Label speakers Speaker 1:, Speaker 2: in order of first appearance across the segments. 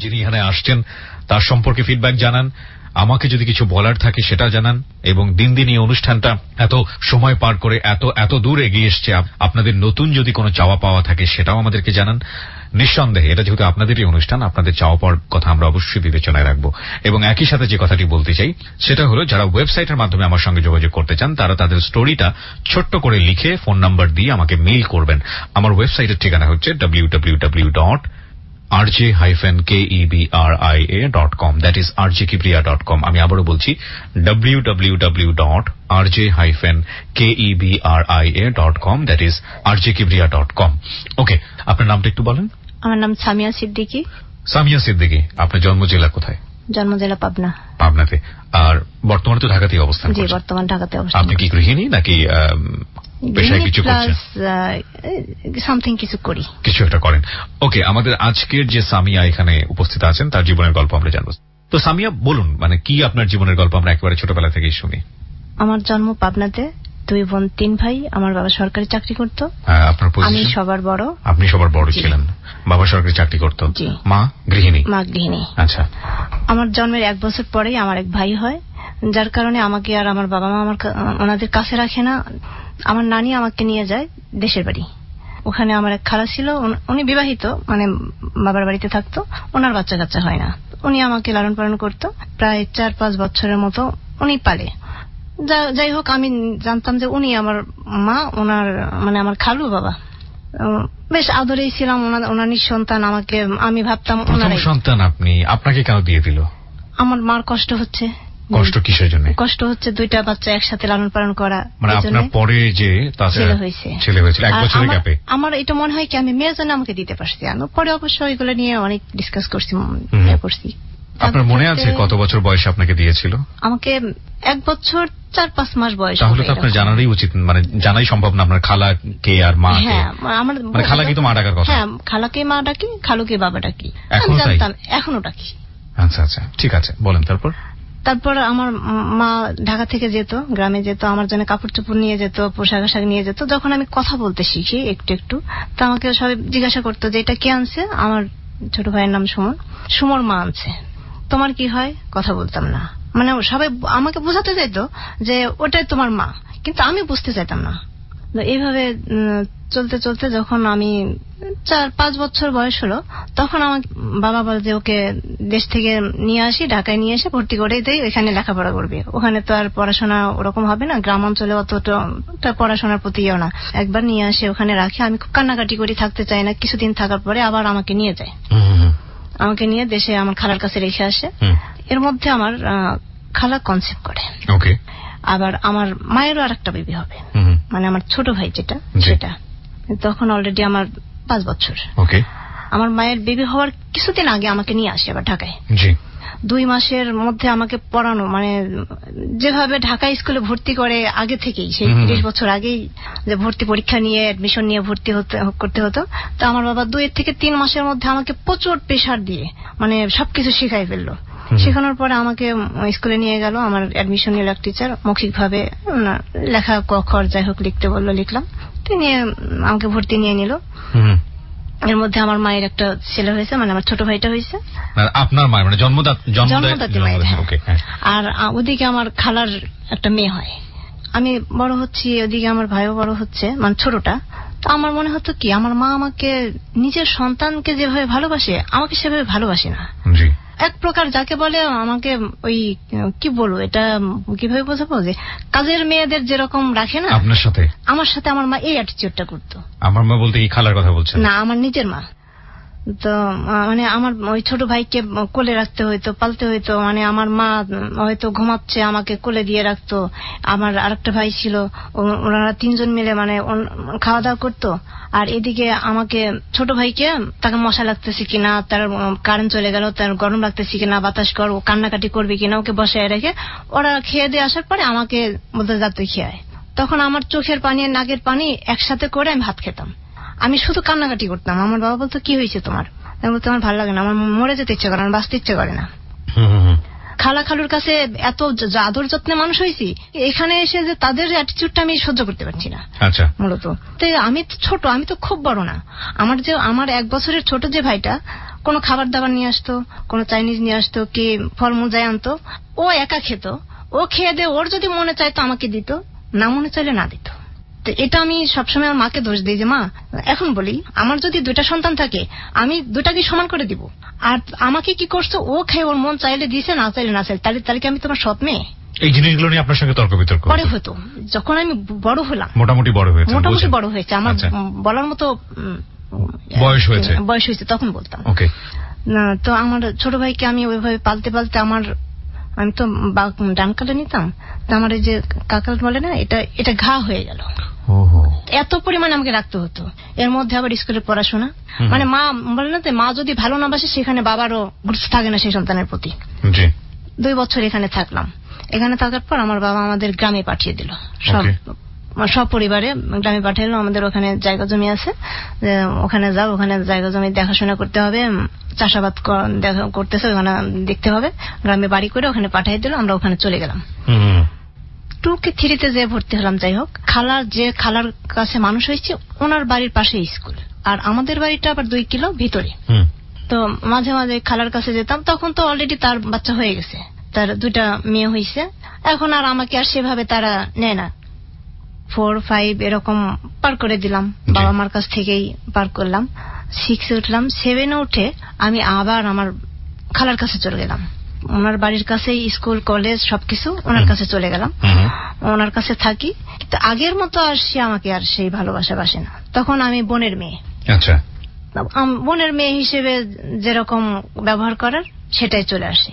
Speaker 1: যিনি এখানে আসছেন তার সম্পর্কে ফিডব্যাক জানান, আমাকে যদি কিছু বলার থাকে সেটা জানান, এবং দিন দিন এই অনুষ্ঠানটা এত সময় পার করে এত দূর এগিয়ে এসছে, আপনাদের নতুন যদি কোনো চাওয়া পাওয়া থাকে সেটাও আমাদেরকে জানান। নিঃসন্দেহে এটা যেহেতু আপনাদেরই অনুষ্ঠান, আপনাদের চাওয়া পাওয়ার কথা আমরা অবশ্যই বিবেচনায় রাখবো। এবং একই সাথে যে কথাটি বলতে চাই সেটা হলো, যারা ওয়েবসাইটের মাধ্যমে আমার সঙ্গে যোগাযোগ করতে চান তারা তাদের স্টোরিটা ছোট্ট করে লিখে ফোন নাম্বার দিয়ে আমাকে মেইল করবেন। আমার ওয়েবসাইটের ঠিকানা হচ্ছে www.rj-kebria.com, that is rjkebria.com। আমি আবারও বলছি www.rj-kebria.com, that is rjkebria.com। ওকে, আপনার নামটা একটু বলেন।
Speaker 2: আমার নাম সামিয়া সিদ্দিকী।
Speaker 1: সামিয়া সিদ্দিকী, আপনার জন্ম জেলা কোথায়?
Speaker 2: জন্ম জেলা পাবনা।
Speaker 1: পাবনাতে। আর বর্তমানে তো ঢাকাতেই অবস্থান করছেন?
Speaker 2: জি, বর্তমান ঢাকাতে অবস্থান।
Speaker 1: আপনি কি গৃহিণী নাকি পেশায় কিছু করছেন?
Speaker 2: সামথিং কিছু করি,
Speaker 1: কিছু একটা করেন। ওকে, আমাদের আজকের যে সামিয়া এখানে উপস্থিত আছেন তার জীবনের গল্প আমরা জানবো। তো সামিয়া বলুন, মানে কি আপনার জীবনের গল্প, আমরা একেবারে ছোটবেলা থেকেই শুনি।
Speaker 2: আমার জন্ম পাবনাতে, 2 বোন 3 ভাই। আমার বাবা সরকারি চাকরি করত।
Speaker 1: আপনার পজিশন?
Speaker 2: আমি সবার বড়।
Speaker 1: আপনি সবার বড় ছিলেন। বাবা সরকারি চাকরি করত। মা গৃহিণী?
Speaker 2: মা গৃহিণী।
Speaker 1: আচ্ছা।
Speaker 2: আমার জন্মের 1 বছর পরেই আমার এক ভাই হয়, যার কারণে আমাকে আর আমার বাবা মা ওনাদের কাছে রাখে না। আমার নানি আমাকে নিয়ে যায় দেশের বাড়ি। ওখানে আমার এক খালা ছিল, উনি বিবাহিত, মানে বাবার বাড়িতে থাকতো। ওনার বাচ্চা কাচ্চা হয় না, উনি আমাকে লালন পালন করতো। প্রায় 4-5 বছরের মতো উনি পালে। যাই হোক, আমি জানতাম যে উনি আমার মা, ওনার মানে আমার খালু বাবা। বেশ আদরেই ছিলাম, ওনার নিঃসন্তান। আমাকে, আমি ভাবতাম ওনারই
Speaker 1: সন্তান। আপনাকে কেন দিয়ে দিল?
Speaker 2: আমার মার কষ্ট হচ্ছে।
Speaker 1: কষ্ট কিসের জন্য? কষ্ট
Speaker 2: হচ্ছে 2টা বাচ্চা একসাথে লালন পালন করা।
Speaker 1: মানে আপনার পরে যে ছেলে হয়েছিল 1 বছরের গ্যাপে।
Speaker 2: আমার এটা মনে হয় কি আমি মেয়ের জন্য আমাকে দিতে পারছি। পরে অবশ্য এগুলো নিয়ে অনেক ডিসকাস করছি।
Speaker 1: আপনার মনে আছে কত বছর বয়সে আপনাকে দিয়েছিল?
Speaker 2: আমাকে 1 বছর 4-5 মাস বয়স।
Speaker 1: তাহলে তো আপনার জানারই উচিত, মানে জানাই সম্ভব না আপনার খালা কে আর মা কে।
Speaker 2: আমার
Speaker 1: মানে খালাকে তো মা ডাকার কথা।
Speaker 2: হ্যাঁ, খালাকে মা ডাকি, খালুকে বাবা ডাকি।
Speaker 1: আমি জানতাম,
Speaker 2: এখনো ডাকি।
Speaker 1: আচ্ছা আচ্ছা, ঠিক আছে, বলেন।
Speaker 2: তারপর আমার মা ঢাকা থেকে যেত, গ্রামে যেত, আমার জন্য কাপড় চোপড় নিয়ে যেত, পোশাক আশাক নিয়ে যেত। যখন আমি কথা বলতে শিখি একটু একটু, তো আমাকে সবাই জিজ্ঞাসা করতো যে এটা কে আনছে। আমার ছোট ভাইয়ের নাম সুমন। সুমর মা আনছে। তোমার কি হয়? কথা বলতাম না, মানে সবাই আমাকে বোঝাতে চাইতো যে ওটাই তোমার মা, কিন্তু আমি বুঝতে চাইতাম না। এইভাবে চলতে চলতে যখন আমি 4-5 বছর বয়স হলো, তখন আমার বাবা বলে যে ওকে দেশ থেকে নিয়ে আসি, ঢাকায় নিয়ে এসে ভর্তি করে দেই, এখানে লেখাপড়া করবে। ওখানে তো আর পড়াশোনা ওরকম হবে না, গ্রাম অঞ্চলে অতটা পড়াশোনার প্রতি ইও না। একবার নিয়ে আসে, ওখানে রাখি। আমি খুব কান্নাকাটি করি, থাকতে চাই না। কিছুদিন থাকার পরে আবার আমাকে নিয়ে যায়। আমাকে নিয়ে দেশে আমার খালার কাছে রেখে আসে। এর মধ্যে আমার খালা কনসেপ্ট করে। আবার আমার মায়েরও আরেকটা বেবি হবে, মানে আমার ছোট ভাই যেটা, সেটা তখন অলরেডি আমার 5 বছর। আমার মায়ের বেবি হওয়ার কিছুদিন আগে আমাকে নিয়ে আসে আবার ঢাকায়। 2 মাসের মধ্যে আমাকে পড়ানো, মানে যেভাবে ঢাকা স্কুলে ভর্তি করে আগে থেকেই, সেই 30 বছর আগেই যে ভর্তি পরীক্ষা নিয়ে অ্যাডমিশন নিয়ে ভর্তি করতে হতো। তো আমার বাবা 2 থেকে 3 মাসের মধ্যে আমাকে প্রচুর প্রেশার দিয়ে মানে সবকিছু শিখাই ফেললো। শেখানোর পরে আমাকে স্কুলে নিয়ে গেল। আমার অ্যাডমিশন নিল এক টিচার, মৌখিক ভাবে লেখা ক খ যাই হোক লিখতে বললো, লিখলাম। তিনি আমাকে ভর্তি নিয়ে নিল। এর মধ্যে আমার মায়ের একটা ছেলে হয়েছে, মানে আমার ছোট ভাইটা হয়েছে।
Speaker 1: আপনার মায়ের মানে
Speaker 2: জন্মদাত্রী মায়ের। আর ওদিকে আমার খালার একটা মেয়ে হয়। আমি বড় হচ্ছি, ওদিকে আমার ভাইও বড় হচ্ছে, মানে ছোটটা। তো আমার মনে হতো কি, আমার মা আমাকে নিজের সন্তানকে যেভাবে ভালোবাসে, আমাকে সেভাবে ভালোবাসে না। এক প্রকার যাকে বলে আমাকে ওই কি বলবো, এটা কিভাবে বোঝাবো, যে কাজের মেয়েদের যেরকম রাখে না, আপনার সাথে আমার সাথে আমার মা এই অ্যাটিটিউডটা করতো।
Speaker 1: আমার মা বলতে কি খালার কথা বলছেন?
Speaker 2: না, আমার নিজের মা। তো মানে আমার ওই ছোট ভাইকে কোলে রাখতে হইতো, পালতে হইতো। মানে আমার মা হয়তো ঘুমাচ্ছে, আমাকে কোলে দিয়ে রাখতো। আমার আরেকটা ভাই ছিল, ওনারা 3 জন মিলে মানে খাওয়া দাওয়া করতো। আর এদিকে আমাকে ছোট ভাইকে, তাকে মশা লাগতেছে কিনা, তার কারেন্ট চলে গেল, তার গরম লাগতেছে কিনা, বাতাস কর, ও কান্নাকাটি করবে কিনা, ওকে বসায় রেখে ওরা খেয়ে দিয়ে আসার পরে আমাকে বলতে যাতে খেয়ায়। তখন আমার চোখের পানি আর নাকের পানি একসাথে করে আমি ভাত খেতাম। আমি শুধু কান্নাকাটি করতাম। আমার বাবা বলতো কি হয়েছে তোমার? আমি বলতো আমার ভালো লাগে না, আমার মরে যেতে ইচ্ছে করে, আমার বাঁচতে ইচ্ছে করে না। খালা খালুর কাছে এত আদর যত্নে মানুষ হয়েছি, এখানে এসে যে তাদের অ্যাটিটিউডটা আমি সহ্য করতে পারছি না মূলত। তো আমি তো ছোট, আমি তো খুব বড় না। আমার 1 বছরের ছোট যে ভাইটা, কোনো খাবার দাবার নিয়ে আসতো, কোনো চাইনিজ নিয়ে আসতো, কি ফলমূল যাই আনতো, ও একা খেত। ও খেয়ে দিয়ে ওর যদি মনে চাইতো আমাকে দিত, না মনে চাইলে না দিত। তো এটা আমি সবসময় আমার মাকে দোষ দিই যে মা, এখন বলি আমার যদি 2টা সন্তান থাকে আমি 2টাকে সমান করে দিব, আর আমাকে কি করছো, ও খেয়ে ওর মন চাইলে দিছে, না চাইলে না চাইলে, তাহলে কি আমি তোমার সৎ মেয়ে?
Speaker 1: এই জিনিসগুলো নিয়ে আপনার সঙ্গে তর্ক বিতর্ক
Speaker 2: পরে হতো যখন আমি বড় হলাম,
Speaker 1: মোটামুটি বড় হয়েছে,
Speaker 2: আমার বলার মতো
Speaker 1: বয়স হয়েছে,
Speaker 2: তখন বলতাম।
Speaker 1: ওকে।
Speaker 2: তো আমার ছোট ভাইকে আমি ওইভাবে পালতে পালতে আমি তো ডান কালে নিতাম, তো আমার এই যে কাকাল বলে না, এটা ঘা হয়ে গেল। এত পরিমাণে আমাকে রাখতে হতো, এর মধ্যে আবার স্কুলের পড়াশোনা, মানে মা বলে না, মা যদি ভালো না বাসে সেখানে বাবারও গুরুত্ব থাকে না সেই সন্তানের প্রতি। 2 বছর এখানে থাকলাম। এখানে থাকার পর আমার বাবা আমাদের গ্রামে পাঠিয়ে দিল, সব পরিবারে গ্রামে পাঠিয়ে দিল। আমাদের ওখানে জায়গা জমি আছে, ওখানে যাও, ওখানে জায়গা জমি দেখাশোনা করতে হবে, চাষাবাদ করতেছে ওখানে দেখতে হবে, গ্রামে বাড়ি করে ওখানে পাঠিয়ে দিল। আমরা ওখানে চলে গেলাম। 2 কি 3 যে ভর্তি হলাম। যাই হোক, খালার কাছে মানুষ হয়েছে, ওনার বাড়ির পাশে স্কুল, আর আমাদের বাড়িটা আবার 2 কিলো ভিতরে। তো মাঝে মাঝে খালার কাছে যেতাম, তখন তো অলরেডি তার বাচ্চা হয়ে গেছে, তার 2টা মেয়ে হয়েছে। এখন আর আমাকে আর সেভাবে তারা নেয় না। 4, 5 এরকম পার করে দিলাম, বাবা মার কাছ থেকেই পার করলাম। 6 উঠলাম, 7 উঠে আমি আবার আমার খালার কাছে চলে গেলাম। ওনার বাড়ির কাছেই স্কুল কলেজ সবকিছু, ওনার কাছে চলে গেলাম, ওনার কাছে থাকি। কিন্তু আগের মতো আর সে আমাকে আর সেই ভালোবাসা বাসে না। তখন আমি বোনের মেয়ে।
Speaker 1: আচ্ছা।
Speaker 2: বোনের মেয়ে হিসেবে যেরকম ব্যবহার করার সেটাই চলে আসে।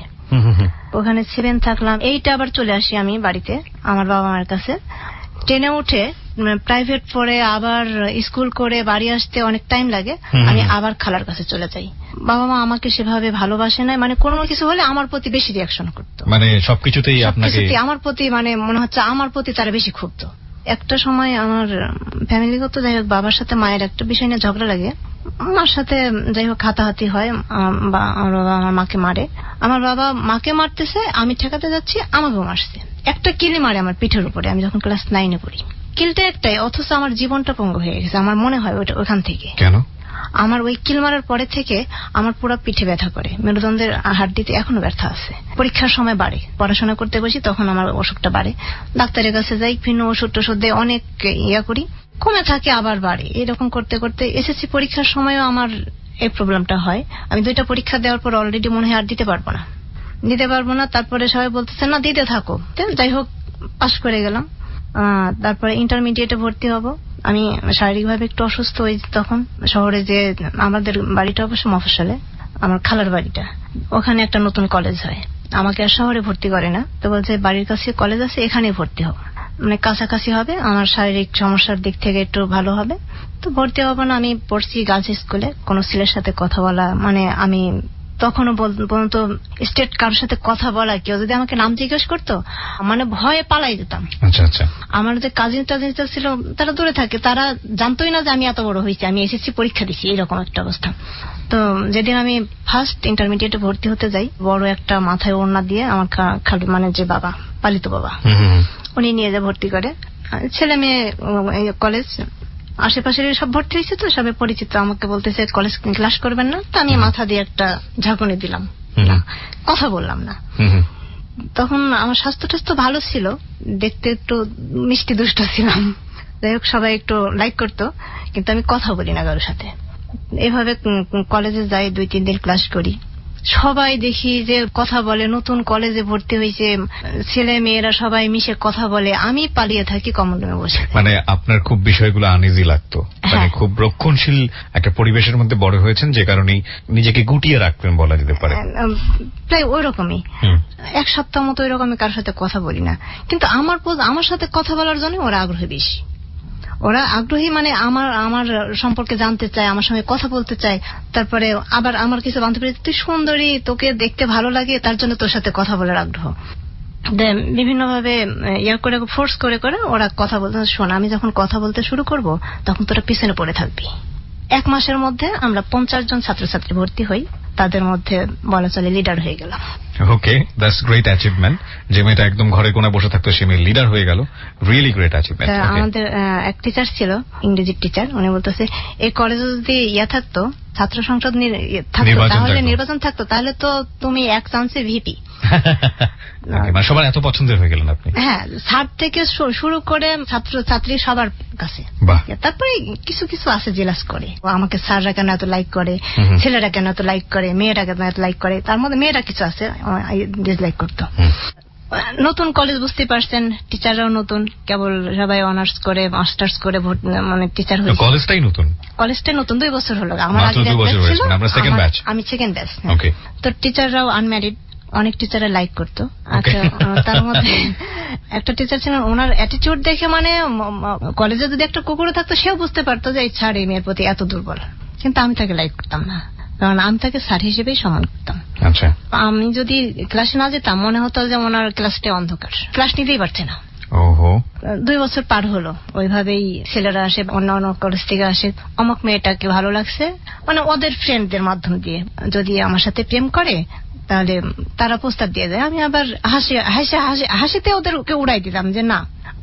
Speaker 2: ওখানে 7 থাকলাম, 8 আবার চলে আসি আমি বাড়িতে আমার বাবা মার কাছে। 10 উঠে প্রাইভেট পড়ে আবার স্কুল করে বাড়ি আসতে অনেক টাইম লাগে, আমি আবার খালার কাছে চলে যাই। বাবা মা আমাকে সেভাবে ভালোবাসে না, মানে কোনো কিছু হলে আমার প্রতি বেশি রিয়াকশন করতো,
Speaker 1: মানে সবকিছুতেই আপনাকে
Speaker 2: আমার প্রতি, মানে মনে হচ্ছে আমার প্রতি তারা বেশি ক্ষুব্ধ। একটা সময় আমার ফ্যামিলিগত যাই হোক বাবার সাথে মায়ের একটা বিষয় নিয়ে ঝগড়া লাগে, মার সাথে যাই হোক হাতাহাতি হয়, আমার বাবা আমার মাকে মারে। আমার বাবা মাকে মারতেছে, আমি ঠেকাতে যাচ্ছি, আমাকেও মারছে। একটা কিলি মারে আমার পিঠের উপরে, আমি যখন ক্লাস 9 পড়ি। কিলটা একটাই, অথচ আমার জীবনটা পঙ্গু হয়ে গেছে। আমার মনে হয় ওখান থেকে,
Speaker 1: কেন
Speaker 2: আমার ওই কিল মারার পরে থেকে আমার পুরো পিঠে ব্যথা করে, মেরুদণ্ডের হাড্ডিতে এখনো ব্যথা আছে। পরীক্ষার সময় বাড়ে, পড়াশোনা করতে বসি তখন আমার অসুখটা বাড়ে, ডাক্তারের কাছে যাই, ভিন্ন ওষুধ টষুধ দিয়ে অনেক ইয়া করি, কমে থাকে আবার বাড়ে। এরকম করতে করতে এসএসসি পরীক্ষার সময়ও আমার এই প্রবলেমটা হয়। আমি 2টা পরীক্ষা দেওয়ার পর অলরেডি মনে হয় আর দিতে পারবো না। তারপরে সবাই বলতেছে না দিতে থাকো, যাই হোক পাশ করে গেলাম। তারপরে ইন্টারমিডিয়েটে ভর্তি হব। আমি শারীরিকভাবে একটু অসুস্থ হই তখন। শহরে যে আমাদের বাড়িটা অবশ্য মফস্বলে, আমার খালার বাড়িটা, ওখানে একটা নতুন কলেজ হয়, আমাকে আর শহরে ভর্তি করে না। তো বলছে বাড়ির কাছে কলেজ আছে, এখানে ভর্তি হব, মানে কাছাকাছি হবে, আমার শারীরিক সমস্যার দিক থেকে একটু ভালো হবে। তো ভর্তি হব না। আমি পড়ছি গার্লস স্কুলে, কোন ছেলের সাথে কথা বলা, মানে আমি তখনও পর্যন্ত স্টেট কারোর সাথে কথা বলা, কেউ যদি আমাকে নাম জিজ্ঞেস করতো মানে ভয়ে পালাই যেতাম।
Speaker 1: আচ্ছা।
Speaker 2: আমার যে কাজিন টাজিনটা ছিল তারা দূরে থাকে, তারা জানতোই না যে আমি এত বড় হয়েছি, আমি এসএসসি পরীক্ষা দিছি, এরকম একটা অবস্থা। তো যেদিন আমি ফার্স্ট ইন্টারমিডিয়েটে ভর্তি হতে যাই, বড় একটা মাথায় ওড়না দিয়ে আমার মানে যে বাবা, পালিত বাবা, উনি নিয়ে যা ভর্তি করে। ছেলে মেয়ে কলেজ আশেপাশের সব ভর্তি হয়েছে, তো সবে পরিচিত। আমাকে বলতেছে কলেজ ক্লাস করবেন না, তো আমি মাথা দিয়ে একটা ঝাঁকুনি দিলাম, কথা বললাম না। তখন আমার স্বাস্থ্য টাস্থ্য ভালো ছিল, দেখতে একটু মিষ্টি দুষ্ট ছিলাম, যাই হোক সবাই একটু লাইক করতো, কিন্তু আমি কথা বলি না কারোর সাথে। এভাবে কলেজে যাই, 2-3 দিন ক্লাস করি, সবাই দেখি যে কথা বলে, নতুন কলেজে ভর্তি হয়েছে, ছেলে মেয়েরা সবাই মিশে কথা বলে, আমি পালিয়ে থাকি কমন রুমে বসে।
Speaker 1: মানে আপনার খুব বিষয়গুলো আনইজি লাগতো, মানে খুব রক্ষণশীল একটা পরিবেশের মধ্যে বড় হয়েছেন, যে কারণে নিজেকে গুটিয়ে রাখতেন বলা যেতে পারে।
Speaker 2: প্রায় ওই রকমই, 1 সপ্তাহ মতো ওই রকমই কারোর সাথে কথা বলি না। কিন্তু আমার সাথে কথা বলার জন্য ওরা আগ্রহী বেশি। ওরা আগ্রহী মানে আমার সম্পর্কে জানতে চায়, আমার সঙ্গে কথা বলতে চায়। তারপরে আবার আমার কিছু বান্ধবী, তুই সুন্দরী, তোকে দেখতে ভালো লাগে, তার জন্য তোর সাথে কথা বলার আগ্রহ। বিভিন্ন ভাবে ইয়ার করে ফোর্স করে ওরা কথা বলতে, শোন আমি যখন কথা বলতে শুরু করব তখন তোরা পিছনে পড়ে থাকবি। 1 মাসের মধ্যে আমরা 50 জন ছাত্রছাত্রী ভর্তি হই, তাদের মধ্যে বলা চলে লিডার হয়ে গেলাম।
Speaker 1: ওকে, দ্যাটস গ্রেট অ্যাচিভমেন্ট। যে মেয়েটা একদম ঘরে কোণে বসে থাকতো সে মেয়ে লিডার হয়ে গেল, রিয়েলি গ্রেট অ্যাচিভমেন্ট।
Speaker 2: আমাদের এক টিচার ছিল, ইংরেজির টিচার, উনি বলতেছে এই কলেজে যদি ইয়া থাকতো ছাত্র সংসদ থাকতো, তাহলে নির্বাচন থাকতো, তাহলে তো তুমি এক চান্সে ভিপি।
Speaker 1: মানে সবার এত পছন্দের হয়ে গেলেন আপনি।
Speaker 2: হ্যাঁ, স্যার থেকে শুরু করে ছাত্র ছাত্রী সবার কাছে। তারপরে কিছু কিছু আছে জেলাস করে, আমাকে স্যাররা কেন এত লাইক করে, ছেলেরা কেন এত লাইক করে, মেয়েরা কেন এত লাইক করে। তার মধ্যে মেয়েরা কিছু আছে ডিসলাইক করতো। নতুন কলেজ, বুঝতে পারছেন, টিচাররাও নতুন, কেবল সবাই অনার্স করে মাস্টার্স করে মানে টিচার হয়েছে।
Speaker 1: কলেজটাই নতুন
Speaker 2: 2 বছর হলো। আমার আগে ছিল, আমি সেকেন্ড ব্যাচ। তো টিচাররাও আনম্যারিড, অনেক টিচাররা লাইক করতো। আচ্ছা, তার মধ্যে একটা টিচার ছিলেন, ওনার অ্যাটিটিউড দেখে মানে কলেজে যদি একটা কুকুরও থাকতো সেও বুঝতে পারতো যে এই স্যার এই মেয়ের প্রতি এত দুর্বল, কিন্তু আমি তাকে লাইক করতাম না, কারণ আমি তাকে স্যার হিসেবেই সম্মান করতাম।
Speaker 1: আচ্ছা,
Speaker 2: আমি যদি ক্লাসে না যেতাম মনে হতো যে ওনার ক্লাসটা অন্ধকার, ক্লাস নিতেই পারছে না। 2 বছর পার হলো, ওইভাবেই ছেলেরা আসে, অন্য অন্য কলেজ থেকে আসে, অমুক মেয়েটাকে ভালো লাগছে, মানে ওদের ফ্রেন্ডদের মাধ্যম দিয়ে যদি আমার সাথে প্রেম করে তাহলে তারা প্রস্তাব দিয়ে দেয়। আমি আবার হাসিতে ওদেরকে উড়াই দিতাম যে না,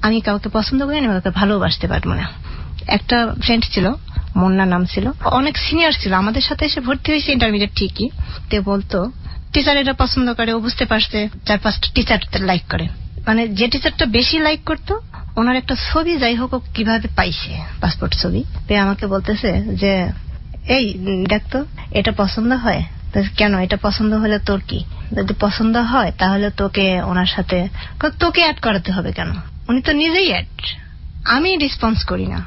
Speaker 2: আমি কাউকে পছন্দ করি না, কাউকে ভালোবাসতে পারবো না। একটা ফ্রেন্ড ছিল, মুন্না নাম ছিল, অনেক সিনিয়র ছিল, আমাদের সাথে এসে ভর্তি হয়েছে ইন্টারমিডিয়েট ঠিকই। তে বলতো টিচার এটা পছন্দ করে, ও বুঝতে পারছে 4-5টা টিচার লাইক করে, মানে যে টিচারটা বেশি লাইক করতো ওনার একটা ছবি যাই হোক কিভাবে পাইছে, পাসপোর্ট ছবি পেয়ে আমাকে বলতেছে যে এই দেখতো এটা পছন্দ হয়। কেন, এটা পছন্দ হলে তোর কি? যদি পছন্দ হয় তাহলে তোকে ওনার সাথে অ্যাড করাতে হবে কেন? উনি তো নিজেই অ্যাড, আমি রেসপন্স করি না,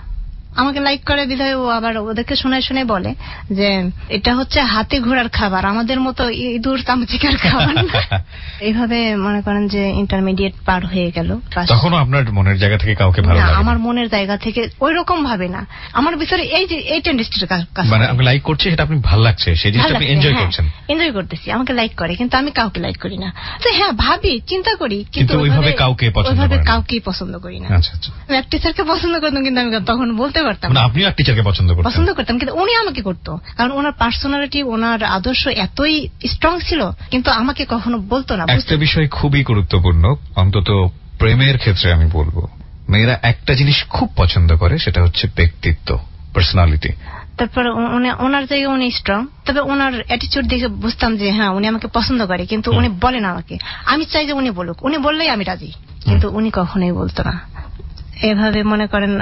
Speaker 2: আমাকে লাইক করে বিধায় ও আবার ওদেরকে শোনায় শোনায় বলে যে এটা হচ্ছে হাতে ঘোড়ার খাবার, আমাদের মতো ইঁদুর চামচিকার খাবার না। এইভাবে মনে করেন যে ইন্টারমিডিয়েট পার হয়ে গেল।
Speaker 1: তখনও আপনার মনের জায়গা থেকে কাউকে ভালো লাগে?
Speaker 2: আমার মনের জায়গা থেকে ওই রকম ভাবে না, আমার ভিতরে এই টেন্ডেন্সিটা কাজ,
Speaker 1: মানে আপনি লাইক করছে সেটা আপনি ভালো লাগছে, সেই জিনিসটা আপনি এনজয় করছেন।
Speaker 2: এনজয় করতেছি, আমাকে লাইক করে, কিন্তু আমি কাউকে লাইক করি না। তো হ্যাঁ, ভাবি, চিন্তা করি, কিন্তু
Speaker 1: ওইভাবে কাউকেই
Speaker 2: পছন্দ করি না।
Speaker 1: আচ্ছা আচ্ছা,
Speaker 2: আমি এক টিচারকে পছন্দ করতাম, কিন্তু আমি তখন বলতে পারতাম
Speaker 1: না। আপনি এক টিচারকে পছন্দ করতাম,
Speaker 2: কিন্তু উনি আমাকে করতো, কারণ ওনার পার্সোনালিটি, ওনার আদর্শ এতই স্ট্রং ছিল, কিন্তু আমাকে কখনো বলতো না।
Speaker 1: একটা বিষয় খুবই গুরুত্বপূর্ণ, অন্তত প্রেমের ক্ষেত্রে আমি বলবো, মেয়েরা একটা জিনিস খুব পছন্দ করে, সেটা হচ্ছে ব্যক্তিত্ব, পার্সোনালিটি।
Speaker 2: তারপর ওনার জায়গায় উনি স্ট্রং, তবে ওনার অ্যাটিটিউড দেখে বুঝতাম যে হ্যাঁ উনি আমাকে পছন্দ করে, কিন্তু উনি বলেন আমাকে, আমি চাই যে উনি বলুক, উনি বললেই আমি রাজি, কিন্তু উনি কখনোই বলতো না। এভাবে মনে করেন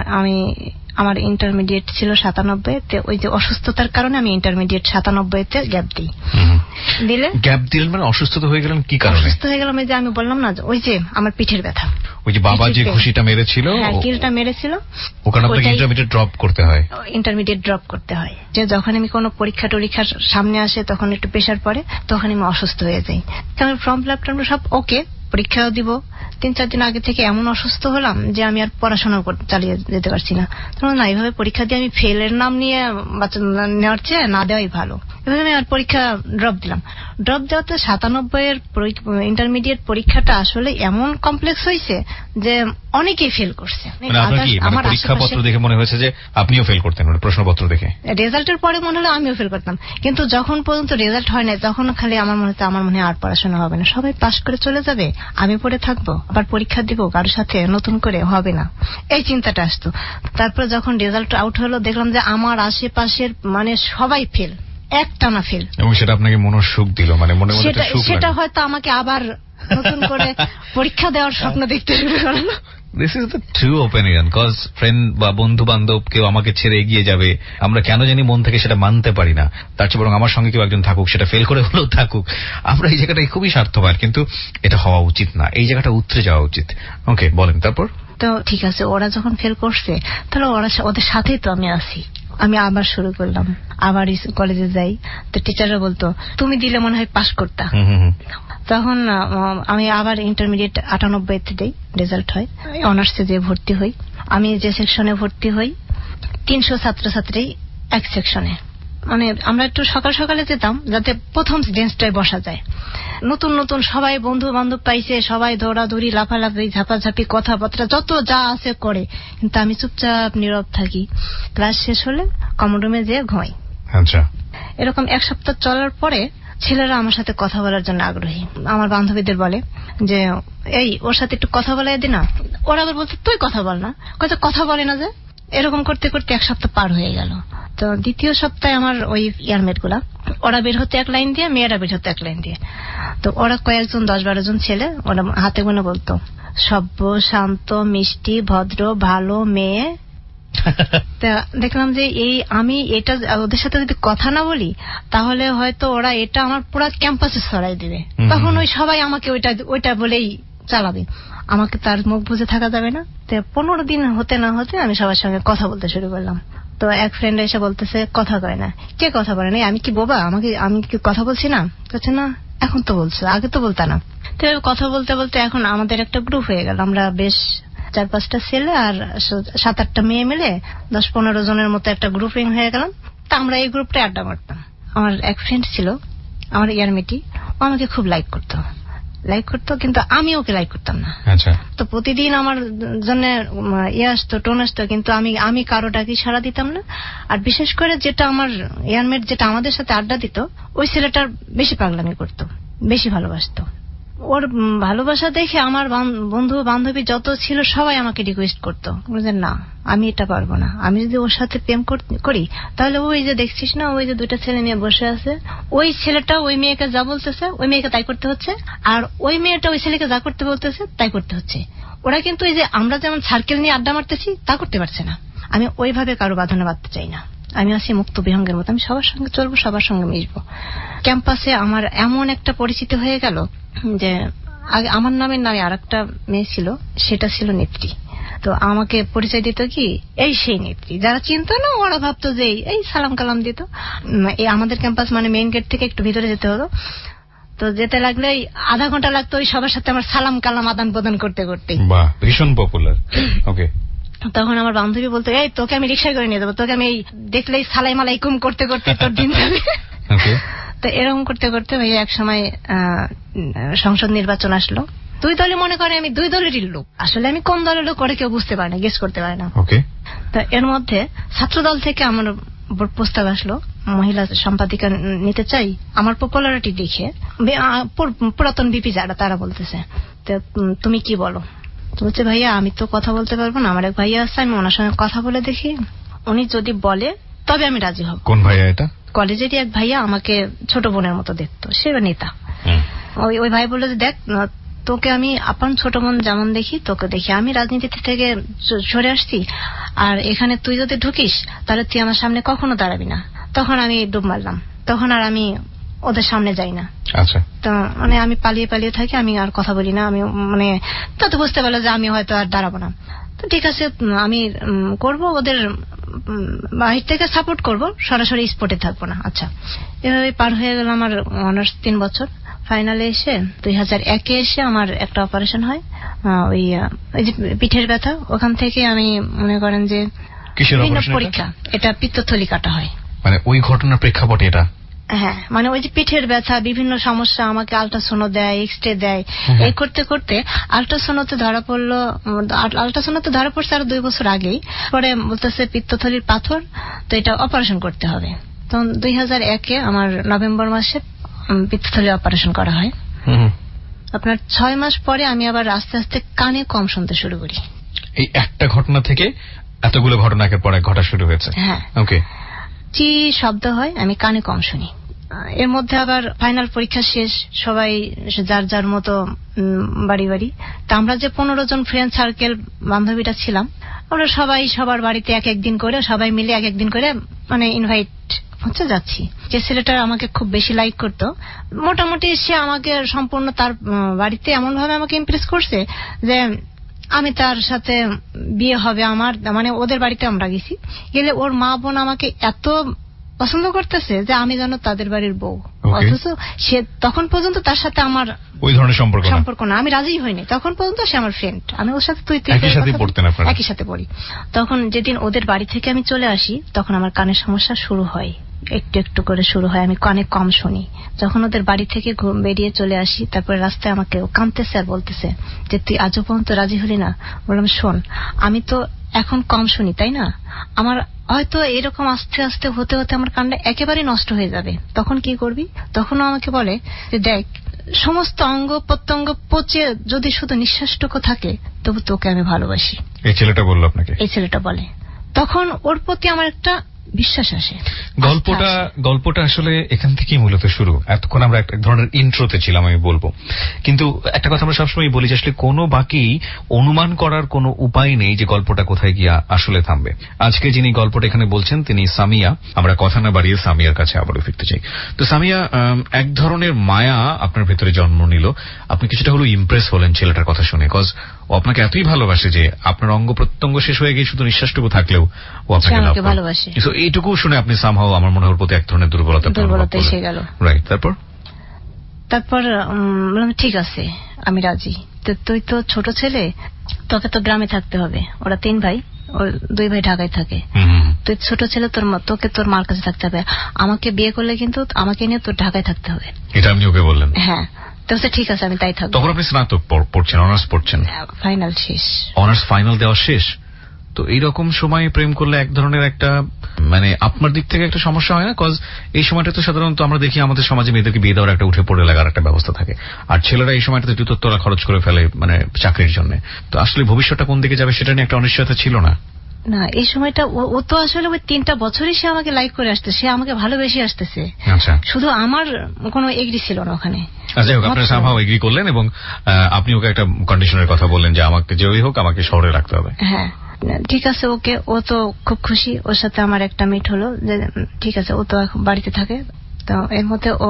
Speaker 2: আমার ইন্টারমিডিয়েট ছিল 97-তে, ওই যে অসুস্থতার কারণে আমি ইন্টারমিডিয়েট 97-তে গ্যাপ দিই।
Speaker 1: গ্যাপ দিলেন মানে অসুস্থতা হয়ে গেলেন কি কারণে? অসুস্থ
Speaker 2: হয়ে গেলাম, যে আমি বললাম না, ওই যে আমার পিঠের ব্যথা,
Speaker 1: ওই যে বাবা যে ঘুষিটা মেরেছিল,
Speaker 2: কিলটা মেরেছিল,
Speaker 1: ওখানে আপনাকে ইন্টারমিডিয়েট
Speaker 2: ড্রপ করতে হয়। যে যখন আমি কোনো পরীক্ষার সামনে আসে তখন একটু প্রেশার পড়ে, তখন আমি অসুস্থ হয়ে যাই। কারণ ফর্ম ফিল আপ সব ওকে, পরীক্ষাও দিব, 3-4 দিন আগে থেকে এমন অসুস্থ হলাম যে আমি আর পড়াশোনা চালিয়ে যেতে পারছি না। তখন না, এইভাবে পরীক্ষা দিয়ে আমি ফেলের নাম নিয়ে নেওয়ার চেয়ে না দেওয়াই ভালো। এভাবে আমি আর পরীক্ষা ড্রপ দিলাম। ড্রপ দেওয়াতে 97-এর ইন্টারমিডিয়েট পরীক্ষাটা আসলে এমন কমপ্লেক্স হয়েছে যে অনেকেই ফেল করছে।
Speaker 1: আমার পরীক্ষাপত্র দেখে মনে হয়েছে যে আপনিও ফেল করতেন, প্রশ্নপত্র দেখে।
Speaker 2: রেজাল্টের পরে মনে হলো আমিও ফেল করতাম, কিন্তু যখন পর্যন্ত রেজাল্ট হয় না তখন খালি আমার মনে হয় আর পড়াশোনা হবে না, সবাই পাস করে চলে যাবে, আমি পড়ে থাকবো, আবার পরীক্ষা দিব, কারোর সাথে নতুন করে হবে না, এই চিন্তাটা আসতো। তারপর যখন রেজাল্ট আউট হলো দেখলাম যে আমার আশেপাশের মানে সবাই ফেল, একটানা ফেল, এবং
Speaker 1: সেটা আপনাকে মনোসুখ দিল, মানে মনে মনে একটা সুখ।
Speaker 2: সেটা হয়তো আমাকে আবার নতুন করে পরীক্ষা দেওয়ার স্বপ্ন দেখতে শুরু করলো।
Speaker 1: This is the true opinion, cause friend বা বন্ধু বান্ধব কেউ আমাকে ছেড়ে এগিয়ে যাবে, আমরা কেন জানি মন থেকে সেটা মানতে পারি না, তার চেয়ে বরং আমার সঙ্গে কেউ একজন থাকুক, সেটা ফেল করে হলেও থাকুক। আমরা এই জায়গাটাই খুবই স্বার্থপর, কিন্তু এটা হওয়া উচিত না, এই জায়গাটা উতরে যাওয়া উচিত। ওকে, বলেন তারপর।
Speaker 2: তো ঠিক আছে, ওরা যখন ফেল করছে তাহলে ওদের সাথেই তো আমি আছি। আমি আবার শুরু করলাম, আবার কলেজে যাই, তো টিচাররা বলতো তুমি দিলে মনে হয় পাস করতা। তখন আমি আবার ইন্টারমিডিয়েট 98-তে দেই, রেজাল্ট হয়, অনার্সে যে ভর্তি হই। আমি যে সেকশনে ভর্তি হই 300 ছাত্রছাত্রী এক সেকশনে, মানে আমরা একটু সকাল সকালে যেতাম যাতে প্রথম বেঞ্চটায় বসা যায়। নতুন নতুন সবাই বন্ধু বান্ধব পাইছে, সবাই দৌড়াদৌড়ি, লাফালাফি, ঝাপাঝাপি, কথাবার্তা যত যা আছে করে, কিন্তু আমি চুপচাপ নীরব থাকি। ক্লাস শেষ হলে কমন রুমে যেয়ে ঘুমাই।
Speaker 1: আচ্ছা,
Speaker 2: এরকম 1 সপ্তাহ চলার পরে ছেলেরা আমার সাথে কথা বলার জন্য আগ্রহী। আমার বান্ধবীদের বলে যে এই ওর সাথে একটু কথা বলাই দি না, ওরা আবার বলছে তুই কথা বল না, কথা বলে না যে। এরকম করতে করতে 1 সপ্তাহ পার হয়ে গেল। তো দ্বিতীয় সপ্তাহে আমার ওই ইয়ারমেট গুলা ওরা বের হতে এক লাইন দিয়ে, মেয়েরা বের হতে এক লাইন দিয়ে। তো ওরা কয়েকজন 10-12 জন ছেলে, ওরা হাতে গোনা বলতো সভ্য, শান্ত, মিষ্টি, ভদ্র, ভালো মেয়ে। তা দেখলাম যে আমি এটা ওদের সাথে যদি কথা না বলি তাহলে হয়তো ওরা এটা আমার পুরো ক্যাম্পাসে ছড়াই দিবে। তখন ওই সবাই আমাকে ওইটা বলেই চালাবে, আমাকে তার মুখ বুঝে থাকা যাবে না। তো 15 দিন হতে না হতে আমি সবার সঙ্গে কথা বলতে শুরু করলাম। তো এক ফ্রেন্ড এসে বলতেছে কথা কয় না। কে কথা বলে না? আমি কি বোবা? আমি কি কথা বলছি না? বলছে না এখন তো বলছো, আগে তো বলতা না। তো কথা বলতে বলতে এখন আমাদের একটা গ্রুপ হয়ে গেল। আমরা বেশ 4-5টা ছেলে আর 7-8টা মেয়ে মিলে 10-15 জনের মতো একটা গ্রুপিং হয়ে গেলাম। তা আমরা এই গ্রুপটা আড্ডা মারতাম। আমার এক ফ্রেন্ড ছিল আমার ইয়ারমেটি, ও আমাকে খুব লাইক করতো, কিন্তু আমি ওকে লাইক করতাম না।
Speaker 1: আচ্ছা।
Speaker 2: তো প্রতিদিন আমার জন্য আসতো, টোন আসতো, কিন্তু আমি কারোটাকে সাড়া দিতাম না। আর বিশেষ করে যেটা আমার ইয়ারমেট যেটা আমাদের সাথে আড্ডা দিত, ওই ছেলেটার বেশি পাগলামি করতো, বেশি ভালোবাসতো। ওর ভালোবাসা দেখে আমার বন্ধু বান্ধবী যত ছিল সবাই আমাকে রিকোয়েস্ট করতো যে না আমি এটা পারবো না, আমি যদি ওর সাথে প্রেম করি তাহলে ওই যে দেখছিস না ওই যে 2টা ছেলে নিয়ে বসে আছে, ওই ছেলেটা ওই মেয়েকে যা বলতেছে ওই মেয়েকে তাই করতে হচ্ছে, আর ওই মেয়েটা ওই ছেলেকে যা করতে বলতেছে তাই করতে হচ্ছে। ওরা কিন্তু এই যে আমরা যেমন সার্কেল নিয়ে আড্ডা মারতেছি তা করতে পারছে না। আমি ওইভাবে কারো বাঁধনে বাঁধতে চাই না। আমি আছি মুক্ত বিহঙ্গের মতো, আমি সবার সঙ্গে চলবো, সবার সঙ্গে মিশবো। ক্যাম্পাসে আমার এমন একটা পরিচিতি হয়ে গেল যে আগে আমার নামের নামে আরেকটা মেয়ে ছিল, সেটা ছিল নেত্রী। তো আমাকে পরিচয় দিত কি এই সেই নেত্রী। যারা চিনতো না ওরা ভাবতো যে এই সালাম কালাম দিত। এই আমাদের ক্যাম্পাস মানে মেইন গেট থেকে একটু ভিতরে যেতে হতো। তো যেতে লাগলে আধা ঘন্টা লাগতো ওই সবার সাথে আমার সালাম কালাম আদান প্রদান করতে করতে।
Speaker 1: বাহ, ভীষণ পপুলার। ওকে।
Speaker 2: তখন আমার বান্ধবী বলতো এই তোকে আমি রিক্সা করে নিয়ে যাবো, তোকে আমি দেখলেই সালাম আলাইকুম করতে করতে তোর দিন যাবে। তো এরকম করতে করতে ভাই এক সময় সংসদ নির্বাচন আসলো। 2 দলে মনে করে আমি 2 দলেরই লোক, আসলে আমি কোন দলের লোক করে কেউ বুঝতে পারে না, গেস করতে পারে না। তো এর মধ্যে ছাত্র দল থেকে আমার প্রস্তাব আসলো মহিলা সম্পাদিকা নিতে চাই। আমার পপুলারিটি দেখে পুরাতন বিপি যারা তারা বলতেছে তুমি কি বলো? বলছে ভাইয়া আমি তো কথা বলতে পারবো না, আমার এক ভাইয়া আছে, আমি ওনার সঙ্গে কথা বলে দেখি, উনি যদি বলে তবে আমি রাজি হব।
Speaker 1: কোন ভাইয়া এটা?
Speaker 2: কলেজেরই এক ভাইয়া, আমাকে ছোট বোনের মতো দেখতো, সে নেতা। ওই ভাই বললো যে দেখ তোকে আমি আপন ছোট বোন যেমন দেখি তোকে দেখি, আমি রাজনীতি থেকে সরে আসছি, আর এখানে তুই যদি ঢুকিস তাহলে তুই আমার সামনে কখনো দাঁড়াবি না। তখন আমি ডুব মারলাম, তখন আর আমি ওদের সামনে যাই না।
Speaker 1: আচ্ছা।
Speaker 2: তো মানে আমি পালিয়ে পালিয়ে থাকি, আমি আর কথা বলি না। আমি মানে তত বুঝতে পারলো যে আমি হয়তো আর দাঁড়াবো না। তো ঠিক আছে আমি করব, ওদের বাহির থেকে সাপোর্ট করব, সরাসরি স্পটে থাকবো না। আচ্ছা, এভাবে পার হয়ে গেল আমার অনার্স 3 বছর। ফাইনালে এসে 2001-এ এসে আমার একটা অপারেশন হয়, ওই যে পিঠের ব্যথা, ওখান থেকে আমি মনে করেন যে পরীক্ষা, এটা পিত্তথলি কাটা হয়।
Speaker 1: মানে ওই ঘটনার প্রেক্ষাপটে এটা?
Speaker 2: হ্যাঁ, মানে ওই যে পিঠের ব্যথা, বিভিন্ন সমস্যা, আমাকে আল্ট্রাসোনো দেয়, এক্সরে দেয়, এই করতে করতে আল্ট্রাসোনোতে ধরা পড়লো। আল্ট্রাসোনোতে ধরা পড়ছে আরো 2 বছর আগেই। পরে বলতেছে পিত্তথলির পাথর, তো এটা অপারেশন করতে হবে। তো 2001-এ আমার নভেম্বর মাসে পিত্তথলি অপারেশন করা হয়। আপনার 6 মাস পরে আমি আবার আস্তে আস্তে কানে কম শুনতে শুরু করি।
Speaker 1: এই একটা ঘটনা থেকে এতগুলো ঘটনাকে পরে ঘটা শুরু হয়েছে?
Speaker 2: হ্যাঁ।
Speaker 1: ওকে।
Speaker 2: চি শব্দ হয়, আমি কানে কম শুনি। এর মধ্যে আবার ফাইনাল পরীক্ষা শেষ, সবাই যার যার মতো বাড়ি বাড়ি। তা আমরা যে 15 জন ফ্রেন্ড সার্কেল বান্ধবীরা ছিলাম, আমরা সবাই সবার বাড়িতে এক একদিন করে, সবাই মিলে এক একদিন করে মানে ইনভাইট হচ্ছে যাচ্ছি। যে ছেলেটা আমাকে খুব বেশি লাইক করতো, মোটামুটি সে আমাকে সম্পূর্ণ তার বাড়িতে এমন ভাবে আমাকে ইমপ্রেস করছে যে আমি তার সাথে বিয়ে হবে আমার, মানে ওদের বাড়িতে আমরা গেছি, গেলে ওর মা বোন আমাকে এত পছন্দ করতেছে যে আমি যেন তাদের বাড়ির বউ। অথচ সে তখন পর্যন্ত তার সাথে আমার
Speaker 1: ওই ধরনের সম্পর্ক
Speaker 2: না, আমি রাজি হইনি। তখন পর্যন্ত সে আমার ফ্রেন্ড, আমি ওর সাথে একই সাথে পড়ি। তখন যেদিন ওদের বাড়ি থেকে আমি চলে আসি তখন আমার কানের সমস্যা শুরু হয়, একটু একটু করে শুরু হয়, আমি কানে কম শুনি। যখন ওদের বাড়ি থেকে বেরিয়ে চলে আসি, তারপরে রাস্তায় আমাকে কাঁদতেছে আর বলতেছে যে তুই আজও পর্যন্ত রাজি হলি না। বললাম শোন, আমি তো এখন কম শুনি তাই না, আমার হয়তো এরকম আস্তে আস্তে হতে হতে আমার কানটা একেবারে নষ্ট হয়ে যাবে, তখন কি করবি? তখনও আমাকে বলে যে দেখ সমস্ত অঙ্গ প্রত্যঙ্গ পচে যদি শুধু নিঃশ্বাসটুকু থাকে তবু তোকে আমি ভালোবাসি।
Speaker 1: এই ছেলেটা বলল আপনাকে?
Speaker 2: এই ছেলেটা বলে। তখন ওর প্রতি আমার একটা বিশ্বাস আসে।
Speaker 1: গল্পটা আসলে এখান থেকেই মূলত শুরু। এতক্ষণ আমরা এক ধরনের ইন্ট্রোতে ছিলাম আমি বলবো, কিন্তু একটা কথা আমরা সবসময় বলি যে আসলে কোনো বাকি অনুমান করার কোনো উপায় নেই যে গল্পটা কোথায় গিয়ে আসলে থামবে। আজকে যিনি গল্পটা এখানে বলছেন তিনি সামিয়া। আমরা কথা না বাড়িয়ে সামিয়ার কাছে আবারও ফিরতে চাই। তো সামিয়া, এক ধরনের মায়া আপনার ভেতরে জন্ম নিল, আপনি কিছুটা হলো ইমপ্রেস হলেন ছেলেটার কথা শুনে, কজ ও আপনাকে এতই ভালোবাসে যে আপনার অঙ্গ প্রত্যঙ্গ শেষ হয়ে গিয়ে শুধু নিঃশ্বাসটুকু থাকলেও ও আপনাকে
Speaker 2: ভালোবাসে।
Speaker 1: এইটুকু শুনে আপনি সামহাও আমার মনে হয় ওর প্রতি এক ধরনের দুর্বলতা
Speaker 2: এসে গেল।
Speaker 1: রাইট, তারপর
Speaker 2: বললাম ঠিক আছে আমি রাজি। তো তুই তো ছোট ছেলে, তোকে তো গ্রামে থাকতে হবে, ওরা 3 ভাই, ওর 2 ভাই ঢাকায় থাকে, তুই ছোট ছেলে, তোকে তোর মার কাছে থাকতে হবে, আমাকে বিয়ে করলে কিন্তু আমাকে নিয়ে তোর ঢাকায় থাকতে হবে।
Speaker 1: এটা আপনি ওকে বললেন?
Speaker 2: হ্যাঁ। তো ঠিক আছে আমি তাই থাকবো।
Speaker 1: তখন আপনি স্নাতক পড়ছেন, অনার্স পড়ছেন?
Speaker 2: ফাইনাল শেষ।
Speaker 1: অনার্স ফাইনাল দেওয়া শেষ। তো এইরকম সময় প্রেম করলে এক ধরনের একটা মানে আপনার দিক থেকে একটা সমস্যা হয় না? কজ এই সময়টা তো সাধারণত আমরা দেখি আমাদের সমাজে মেয়েদেরকে বিয়ে দেওয়ার একটা উঠে পড়ে লাগার একটা ব্যবস্থা থাকে, আর ছেলেরা এই সময়টাতে জুতোর খরচ করে ফেলে মানে চাকরির জন্য। তো আসলে ভবিষ্যৎটা কোন দিকে যাবে সেটা নিয়ে একটা অনিশ্চয়তা ছিল না?
Speaker 2: না, এই সময়টা ও তো আসলে ওই 3টা বছরই সে আমাকে লাইক করে আসতেছে, সে আমাকে ভালোবেসে আসতেছে।
Speaker 1: আচ্ছা,
Speaker 2: শুধু আমার কোনো এগ্রি ছিল না ওখানে।
Speaker 1: আচ্ছা, আপনারা সামহাও এগ্রি করলেন এবং আপনি ওকে একটা কন্ডিশনের কথা বললেন যে আমাকে যেই হোক আমাকে শহরে রাখতে হবে।
Speaker 2: হ্যাঁ, ঠিক আছে ওকে, ও তো খুব খুশি। ওর সাথে আমার একটা মিট হলো যে ঠিক আছে, ও তো এখন বাড়িতে থাকে। তো এর মধ্যে ও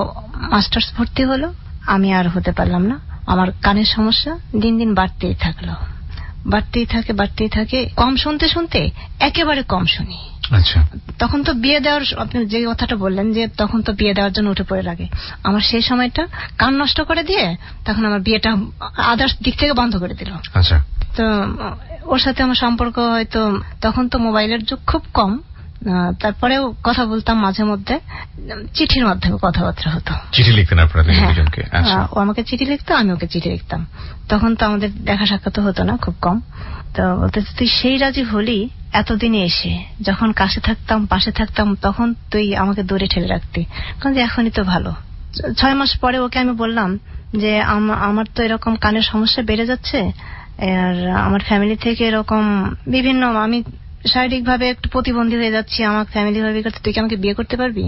Speaker 2: মাস্টার্স ভর্তি হলো, আমি আর হতে পারলাম না। আমার কানের সমস্যা দিন দিন বাড়তেই থাকে। কম শুনতে শুনতে একেবারে কম শুনি।
Speaker 1: আচ্ছা,
Speaker 2: তখন তো বিয়ে দেওয়ার, আপনি যে কথাটা বললেন যে তখন তো বিয়ে দেওয়ার জন্য উঠে পড়ে লাগে, আমার সেই সময়টা কান নষ্ট করে দিয়ে তখন আমার বিয়েটা আদার্স দিক থেকে বন্ধ করে দিল।
Speaker 1: আচ্ছা,
Speaker 2: তো ওর সাথে আমার সম্পর্ক হয়তো তখন তো মোবাইলের যুগ খুব কম, তারপরেও কথা বলতাম মাঝে মধ্যে, চিঠির মাধ্যমে কথাবার্তা হতো।
Speaker 1: চিঠি লিখতেন আপনারা দুজনকে? আচ্ছা,
Speaker 2: ও আমাকে চিঠি লিখতো, আমি ওকে চিঠি লিখতাম। তখন তো আমাদের দেখা সাক্ষাৎ হতো না, খুব কম। তো বলতে তুই সেই রাজি হলি এতদিনে এসে, যখন কাছে থাকতাম পাশে থাকতাম তখন তুই আমাকে দূরে ঠেলে রাখতি, কারণ যে এখনই তো ভালো। 6 মাস পরে ওকে আমি বললাম যে আমার তো এরকম কানের সমস্যা বেড়ে যাচ্ছে, আর আমার ফ্যামিলি থেকে এরকম বিভিন্ন, আমি শারীরিক ভাবে একটু প্রতিবন্ধী হয়ে যাচ্ছি, আমার ফ্যামিলি ভাবে করতে, তুই কি আমাকে বিয়ে করতে পারবি?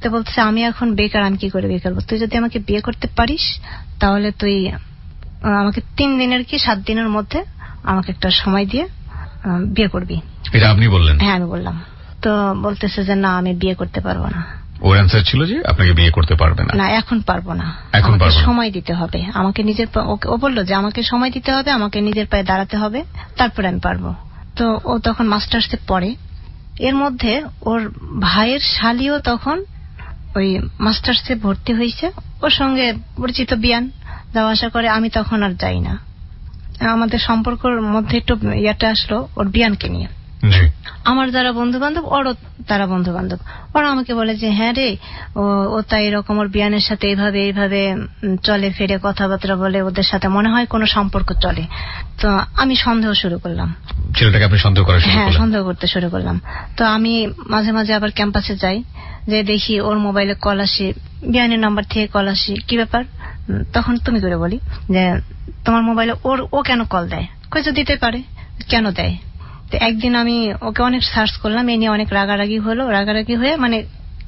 Speaker 2: তো বলছে আমি এখন বেকার, আমি কি করে বিয়ে করবো? তুই যদি আমাকে বিয়ে করতে পারিস তাহলে তুই আমাকে 3 দিনের কি 7 দিনের মধ্যে আমাকে একটা সময় দিয়ে বিয়ে করবি।
Speaker 1: এটা আপনি বললেন?
Speaker 2: হ্যাঁ, আমি বললাম। তো বলতেছে যে না, আমি বিয়ে করতে পারবো না।
Speaker 1: ওর অ্যান্সার ছিল যে আপনাকে বিয়ে করতে পারবে না?
Speaker 2: না, এখন পারবো না,
Speaker 1: আমাকে
Speaker 2: সময় দিতে হবে, আমাকে নিজের, ও বললো যে আমাকে সময় দিতে হবে, আমাকে নিজের পায়ে দাঁড়াতে হবে, তারপরে আমি পারবো। তো ও তখন মাস্টার্সে পড়ে, এর মধ্যে ওর ভাইয়ের শালিও তখন ওই মাস্টার্সে ভর্তি হয়েছে, ওর সঙ্গে পরিচিত বিয়ান যাওয়া আসা করে। আমি তখন আর যাই না, আমাদের সম্পর্কের মধ্যে একটু ইয়াটা আসলো ওর বিয়ানকে নিয়ে। আমার যারা বন্ধু বান্ধব, ওরও তারা বন্ধু বান্ধব, ওরা আমাকে বলে যে হ্যাঁ রে, ও তাই এরকম ওর বিয়ানের সাথে এইভাবে চলে ফিরে কথাবার্তা বলে, ওদের সাথে মনে হয় কোনো সম্পর্ক চলে। তো আমি সন্দেহ শুরু করলাম, ছেলেটাকে আপনি সন্দেহ করা শুরু করলেন? হ্যাঁ, সন্দেহ করতে শুরু করলাম। তো আমি মাঝে মাঝে আবার ক্যাম্পাসে যাই, যে দেখি ওর মোবাইলে কল আসে, বিয়ানের নাম্বার থেকে কল আসে, কি ব্যাপার? তখন তুমি করে বলি যে তোমার মোবাইলে ও কেন কল দেয়? কইছে দিতে পারে, কেন দেয়? তো একদিন আমি ওকে অনেক সার্চ করলাম, এই নিয়ে অনেক রাগারাগি হয়ে মানে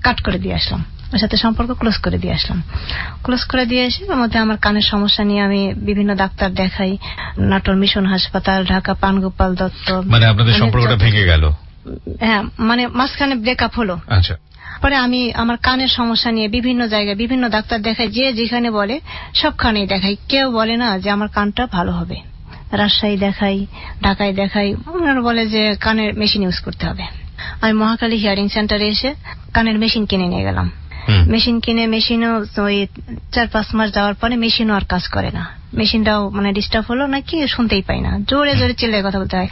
Speaker 2: কাট করে দিয়ে আসলাম, ওর সাথে সম্পর্ক ক্লোজ করে দিয়ে এসে ওর মধ্যে আমার কানের সমস্যা নিয়ে আমি বিভিন্ন ডাক্তার দেখাই, নাটোর মিশন হাসপাতাল, ঢাকা পানগোপাল দত্ত। মানে আপনাদের সম্পর্কটা ভেঙে গেল? হ্যাঁ, মানে মাঝখানে ব্রেকআপ হলো। আচ্ছা, পরে আমি আমার কানের সমস্যা নিয়ে বিভিন্ন জায়গায় বিভিন্ন ডাক্তার দেখাই, যে যেখানে বলে সবখানেই দেখাই, কেউ বলে না যে আমার কানটা ভালো হবে। রাজশাহী দেখাই, ঢাকায় দেখাই, ওনারা বলে যে কানের মেশিন ইউজ করতে হবে। আমি মহাখালী হিয়ারিং সেন্টারে এসে কানের মেশিন কিনে নিয়ে গেলাম। মেশিনও ওই 4-5 মাস যাওয়ার পরে মেশিনও আর কাজ করে না, মেশিনটাও মানে ডিস্টার্ব হলো নাকি শুনতেই পাই না, জোরে জোরে চিল্লায় কথা বলতে হয়।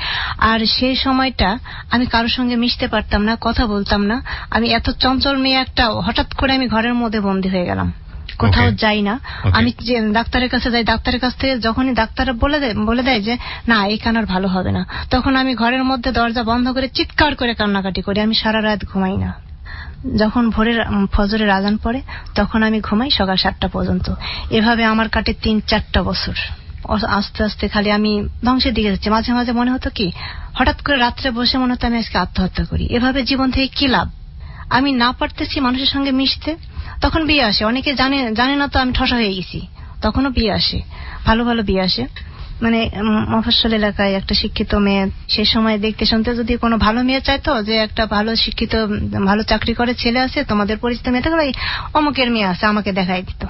Speaker 2: আর সেই সময়টা আমি কারোর সঙ্গে মিশতে পারতাম না, কথা বলতাম না। আমি এত চঞ্চল মেয়ে একটা, হঠাৎ করে আমি ঘরের মধ্যে বন্দী হয়ে গেলাম, কোথাও যাই না। আমি যে ডাক্তারের কাছে যাই, ডাক্তারের কাছ থেকে যখনই ডাক্তার বলে দেয় যে না এই কান আর ভালো হবে না, তখন আমি ঘরের মধ্যে দরজা বন্ধ করে চিৎকার করে কান্নাকাটি করি। আমি সারা রাত ঘুমাই না, যখন ফজরের আজান পড়ে তখন আমি ঘুমাই সকাল 7টা পর্যন্ত। এভাবে আমার কাটে 3-4টা বছর। আস্তে আস্তে খালি আমি ধ্বংসের দিকে যাচ্ছি। মাঝে মাঝে মনে হতো কি, হঠাৎ করে রাত্রে বসে মনে হতো আমি আজকে আত্মহত্যা করি। এভাবে জীবন থেকে কি লাভ? আমি না পারতেছি মানুষের সঙ্গে মিশতে। তখন বিয়ে আসে, অনেকে জানে না তো আমি ঠসা হয়ে গেছি। তখনও বিয়ে আসে, ভালো ভালো বিয়ে আসে। মানে মফস্বল এলাকায় একটা শিক্ষিত মেয়ে, সে সময় দেখতে শুনতে যদি কোনো ভালো মেয়ে চাইতো যে একটা ভালো শিক্ষিত ভালো চাকরি করে ছেলে আছে, তোমাদের পরিচিত মেয়ে থাকলে অমুকের মেয়ে আছে, আমাকে দেখাই দিত।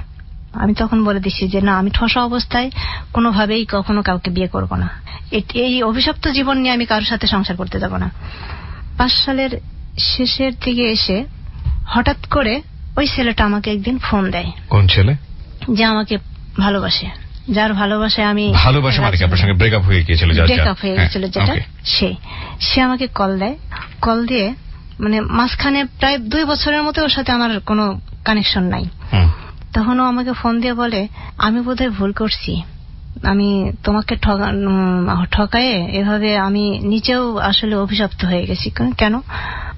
Speaker 2: আমি তখন বলে দিচ্ছি যে না, আমি ঠসা অবস্থায় কোনোভাবেই কখনো কাউকে বিয়ে করব না। এই অভিশপ্ত জীবন নিয়ে আমি কারোর সাথে সংসার করতে যাব না। 5 সালের শেষের দিকে এসে হঠাৎ করে ওই ছেলেটা আমাকে একদিন ফোন দেয়।
Speaker 1: কোন ছেলে?
Speaker 2: যে আমাকে ভালোবাসে, যার ভালোবাসায় আমি
Speaker 1: ভালোবাসা মানে আপনার সঙ্গে ব্রেকআপ হয়ে গিয়েছিল,
Speaker 2: ব্রেকআপ হয়ে গেছিল যেটা, সে আমাকে কল দেয়। কল দিয়ে মানে মাঝখানে প্রায় 2 বছরের মতো ওর সাথে আমার কোনো কানেকশন নাই। তখন ও আমাকে ফোন দিয়ে বলে, আমি বোধহয় ভুল করছি, আমি তোমাকে ঠকায়ে এভাবে আমি নিজেও আসলে অভিশপ্ত হয়ে গেছি। কেন?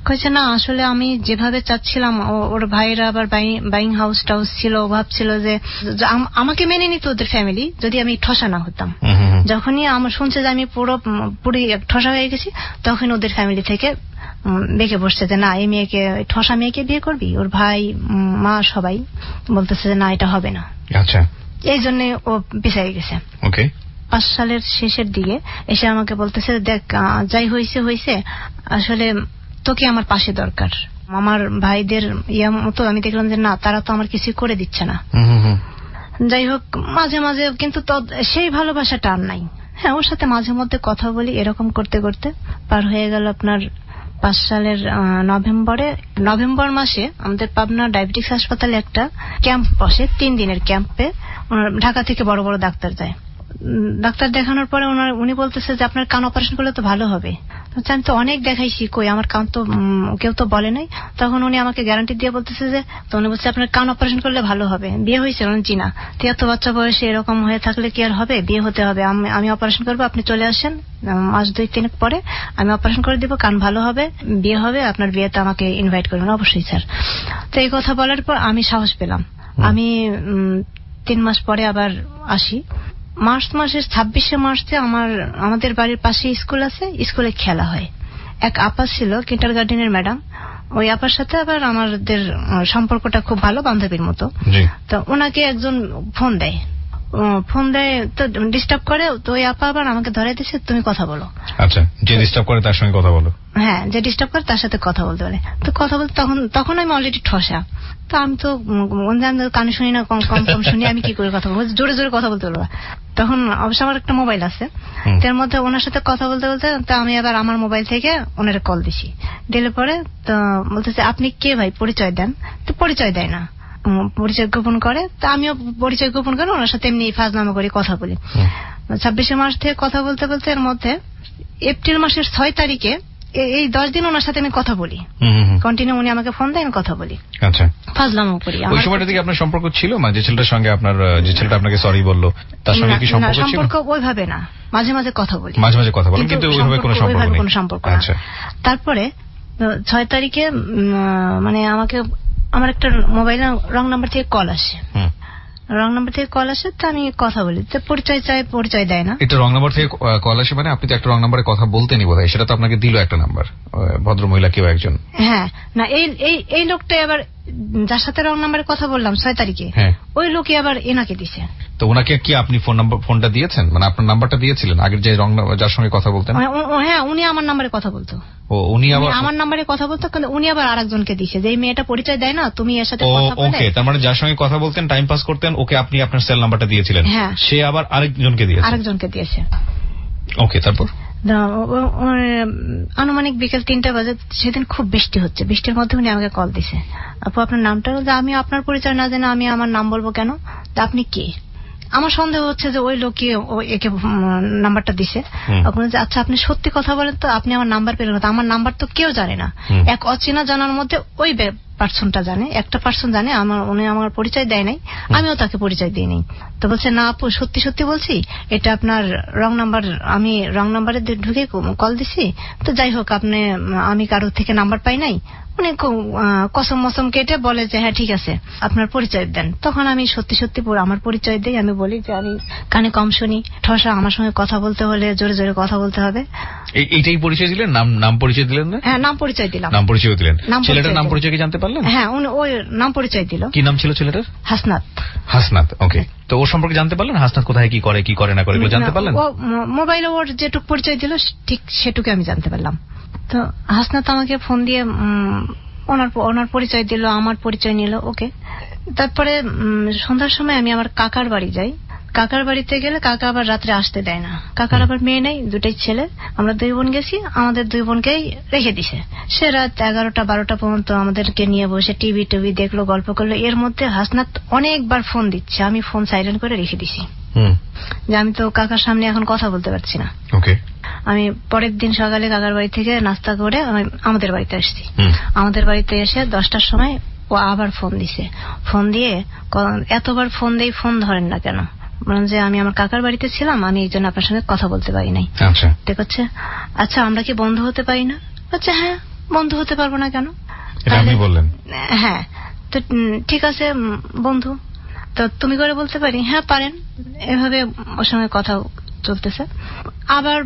Speaker 2: কইছে না, আসলে আমি যেভাবে চাচ্ছিলাম, ওর ভাইয়েরা আবার বাইং হাউস টাউস ছিল, ভাবছিল যে আমাকে মেনে নিত ওদের ফ্যামিলি যদি আমি ঠসা না হতাম। যখনই আমার শুনছে যে আমি পুরো ঠসা হয়ে গেছি, তখন ওদের ফ্যামিলি থেকে দেখে বসছে যে না, এই মেয়েকে, ঠসা মেয়েকে বিয়ে করবি? ওর ভাই মা সবাই বলতেছে যে না, এটা হবে না।
Speaker 1: আচ্ছা,
Speaker 2: এই জন্য ও পিছিয়ে গেছে। 5 সালের শেষের দিকে এসে আমাকে বলতেছে, দেখ যাই হয়েছে, আসলে তোকে আমার পাশে দরকার। আমার ভাইদের মতো আমি দেখলাম যে না, তারা তো আমার কিছু করে দিচ্ছে না। যাই হোক, মাঝে মাঝে কিন্তু সেই ভালোবাসাটা আর নাই। হ্যাঁ, ওর সাথে মাঝে মধ্যে কথা বলি। এরকম করতে করতে পার হয়ে গেল আপনার 5 সালের নভেম্বর মাসে আমাদের পাবনা ডায়াবেটিস হাসপাতালে একটা ক্যাম্প বসে। 3 দিনের ক্যাম্পে ঢাকা থেকে বড় বড় ডাক্তার যায়। ডাক্তার দেখানোর পরে উনি বলতেছে যে আপনার কান অপারেশন করলে তো ভালো হবে। আমি তো অনেক দেখাইছি, কই আমার কান তো কেউ তো বলে নাই। তখন উনি আমাকে গ্যারান্টি দিয়ে বলতেছে যে, তো উনি বলছে আপনার কান অপারেশন করলে ভালো হবে। বিয়ে হয়েছে? জি না। এত বাচ্চা বয়সে এরকম হয়ে থাকলে কি আর হবে? বিয়ে হতে হবে। আমি অপারেশন করবো, আপনি চলে আসেন, মাস 2-3 পরে আমি অপারেশন করে দিব, কান ভালো হবে, বিয়ে হবে, আপনার বিয়েতে আমাকে ইনভাইট করবেন। অবশ্যই স্যার। তো এই কথা বলার পর আমি সাহস পেলাম। আমি 3 মাস পরে আবার আসি। মার্চ মাসের 26শে মার্চে আমাদের বাড়ির পাশে স্কুল আছে, স্কুলে খেলা হয়। এক আপা ছিল, কিন্ডারগার্টেনের ম্যাডাম। ওই আপার সাথে আবার আমাদের সম্পর্কটা খুব ভালো, বান্ধবীর মতো। তো ওনাকে একজন ফোন দেয় তো ডিস্টার্ব করে। তো ওই আপা আবার আমাকে ধরাই দিচ্ছে, তুমি কথা বলো।
Speaker 1: আচ্ছা, যে ডিস্টার্ব করে তার সঙ্গে কথা বলো।
Speaker 2: হ্যাঁ, যে ডিস্টার্ব করে তার সাথে কথা বলতে বলে। তো কথা বলতে তখন আমি অলরেডি ঠসা। তো আমি তো কানে শুনি না, কম শুনি, আমি কি করে কথা বলবো? জোরে জোরে কথা বলতে বলবো। তখন অবশ্য আমার একটা মোবাইল আছে, তার মধ্যে ওনার সাথে কথা বলতে বলতে তো আমি আবার আমার মোবাইল থেকে ওনারে কল দিছি। দিলে পরে তো বলতেছে, আপনি কে ভাই, পরিচয় দেন। তো পরিচয় দেয় না, পরিচয় গোপন করে। তা আমিও পরিচয় গোপন করে ওনার সাথে এমনি ফাজলামো করে কথা বলি। 26শে মার্চ থেকে কথা বলতে বলতে এর মধ্যে এপ্রিল মাসের 6 তারিখে এই 10 দিন ওনার সাথে আমি কথা বলি কন্টিনিউ। উনি আমাকে ফোন দেয়, আমি কথা বলি। আচ্ছা, ফাজলামো করি।
Speaker 1: ওই সময়টা থেকে আপনার সম্পর্ক ছিল? মানে যে ছেলেটার সঙ্গে যে ছেলেটা আপনাকে সরি বললো, তার সঙ্গে কি সম্পর্ক ছিল?
Speaker 2: সম্পর্ক ওইভাবে না, মাঝে মাঝে কথা বলি,
Speaker 1: কিন্তু ওইভাবে কোনো
Speaker 2: সম্পর্ক না। তারপরে 6 তারিখে মানে আমার একটা মোবাইলে রং নাম্বার থেকে কল আসে। তো আমি কথা বলি। তো পরিচয় চাই, পরিচয় দেয় না।
Speaker 1: এটা রং নাম্বার থেকে কল আসে মানে আপনি তো একটা রং নাম্বারে কথা বলতেনি বোধহয়, সেটা তো আপনাকে দিল একটা নাম্বার, ভদ্রমহিলা কেউ একজন।
Speaker 2: হ্যাঁ, না এই লোকটাই আবার যার সাথে রং নাম্বারে কথা বললাম 6 তারিখে, ওই লোকই আবার এনাকে দিছে।
Speaker 1: তো ওনাকে কি আপনি ফোনটা দিয়েছেন? মানে আপনার নাম্বারটা দিয়েছিলেন আগের যে যার সঙ্গে কথা বলতেন?
Speaker 2: হ্যাঁ, উনি আমার নাম্বারে কথা বলতো।
Speaker 1: উনি আবার
Speaker 2: আমার নাম্বারে কথা বলতো, কিন্তু উনি আবার আরেকজনকে দিছে যে এই মেয়েটা পরিচয় দেয় না, তুমি এর সাথে কথা বলে।
Speaker 1: ওকে, তার মানে যার সঙ্গে কথা বলতেন, টাইম পাস করতেন, ওকে আপনি আপনার সেল নাম্বারটা দিয়েছিলেন, সে আবার আরেকজনকে দিয়েছে। ওকে, তারপর
Speaker 2: আনুমানিক বিকেল 3টা বাজে। সেদিন খুব বৃষ্টি হচ্ছে, বৃষ্টির মধ্যে উনি আমাকে কল দিছে। আপু, আপনার নামটা? আমি আপনার পরিচয় না জেনে আমি আমার নাম বলবো কেন? তা আপনি কে? আমার সন্দেহ হচ্ছে যে ওই লোকই একে নাম্বারটা দিছে। আচ্ছা, আপনি সত্যি কথা বলেন তো, আপনি আমার নাম্বার পেলেন? আমার নাম্বার তো কেউ জানে না। এক অচেনা জানার মধ্যে ওই পার্সনটা জানে, একটা পার্সন জানে, উনি আমার পরিচয় দেয় নাই, আমিও তাকে পরিচয় দিই নাই। তো বলছে না আপু সত্যি সত্যি বলছি, এটা আপনার রং নাম্বার, আমি রং নাম্বারে ঢুকে কল দিছি। তো যাই হোক, আমি কারোর থেকে নাম্বার পাই নাই। উনি কসম মসম কেটে বলে যে হ্যাঁ ঠিক আছে আপনার পরিচয় দেন। তখন আমি সত্যি সত্যি আমার পরিচয় দিই। আমি বলি যে আমি কানে কম শুনি, ঠসা, আমার সঙ্গে কথা বলতে হলে জোরে জোরে কথা বলতে হবে।
Speaker 1: এইটাই পরিচয় দিলেন? নাম পরিচয় দিলেন না?
Speaker 2: হ্যাঁ নাম পরিচয় দিলাম।
Speaker 1: নাম পরিচয় দিলেন। ছেলেটার নাম পরিচয় কি জানতে পারলেন?
Speaker 2: হ্যাঁ ওই নাম পরিচয় দিল।
Speaker 1: কি নাম ছিল ছেলেটার?
Speaker 2: হাসনাত।
Speaker 1: হাসনাত, ওকে। তো ওর সম্পর্কে জানতে পারলেন? হাসনাত কোথায় কি করে, কি করে না করে, জানতে পারলেন?
Speaker 2: ও মোবাইলে ওর যেটুক পরিচয় দিল ঠিক সেটুকু আমি জানতে পারলাম। তো হাসনাত আমাকে ফোন দিয়ে ওনার পরিচয় দিল, আমার পরিচয় নিল। ওকে, তারপরে সন্ধ্যার সময় আমি আমার কাকার বাড়ি যাই। কাকার বাড়িতে গেলে কাকা আবার রাত্রে আসতে দেয় না। কাকার আবার মেয়ে নেই, দুটাই ছেলে, আমরা 2 বোন গেছি, আমাদের 2 বোনকেই রেখে দিছে। সে রাত 11টা 12টা পর্যন্ত আমাদেরকে নিয়ে বসে টিভি দেখলো, গল্প করলো। এর মধ্যে হাসনাত অনেকবার ফোন দিচ্ছে, আমি ফোন সাইলেন্ট করে রেখে দিছি যে আমি তো কাকার সামনে এখন কথা বলতে পারছি না। আমি পরের দিন সকালে কাকার বাড়ি থেকে নাস্তা করে আমাদের বাড়িতে আসছি। আমাদের বাড়িতে এসে 10টার সময় ও আবার ফোন দিছে। ফোন দিয়ে এতবার ফোন দেই, ফোন ধরেন না কেন? যে আমি আমার কাকার বাড়িতে ছিলাম, আমি এই জন্য আপনার সঙ্গে কথা বলতে পারি নাই। দেখছে আচ্ছা আমরা কি বন্ধু হতে পারি না? আচ্ছা হ্যাঁ বন্ধু হতে পারবো না কেন?
Speaker 1: আপনি বললেন
Speaker 2: হ্যাঁ। তো ঠিক আছে বন্ধু, তো তুমি করে বলতে পারি? হ্যাঁ পারেন। এভাবে ওর সঙ্গে কথা চলতেছে। আবার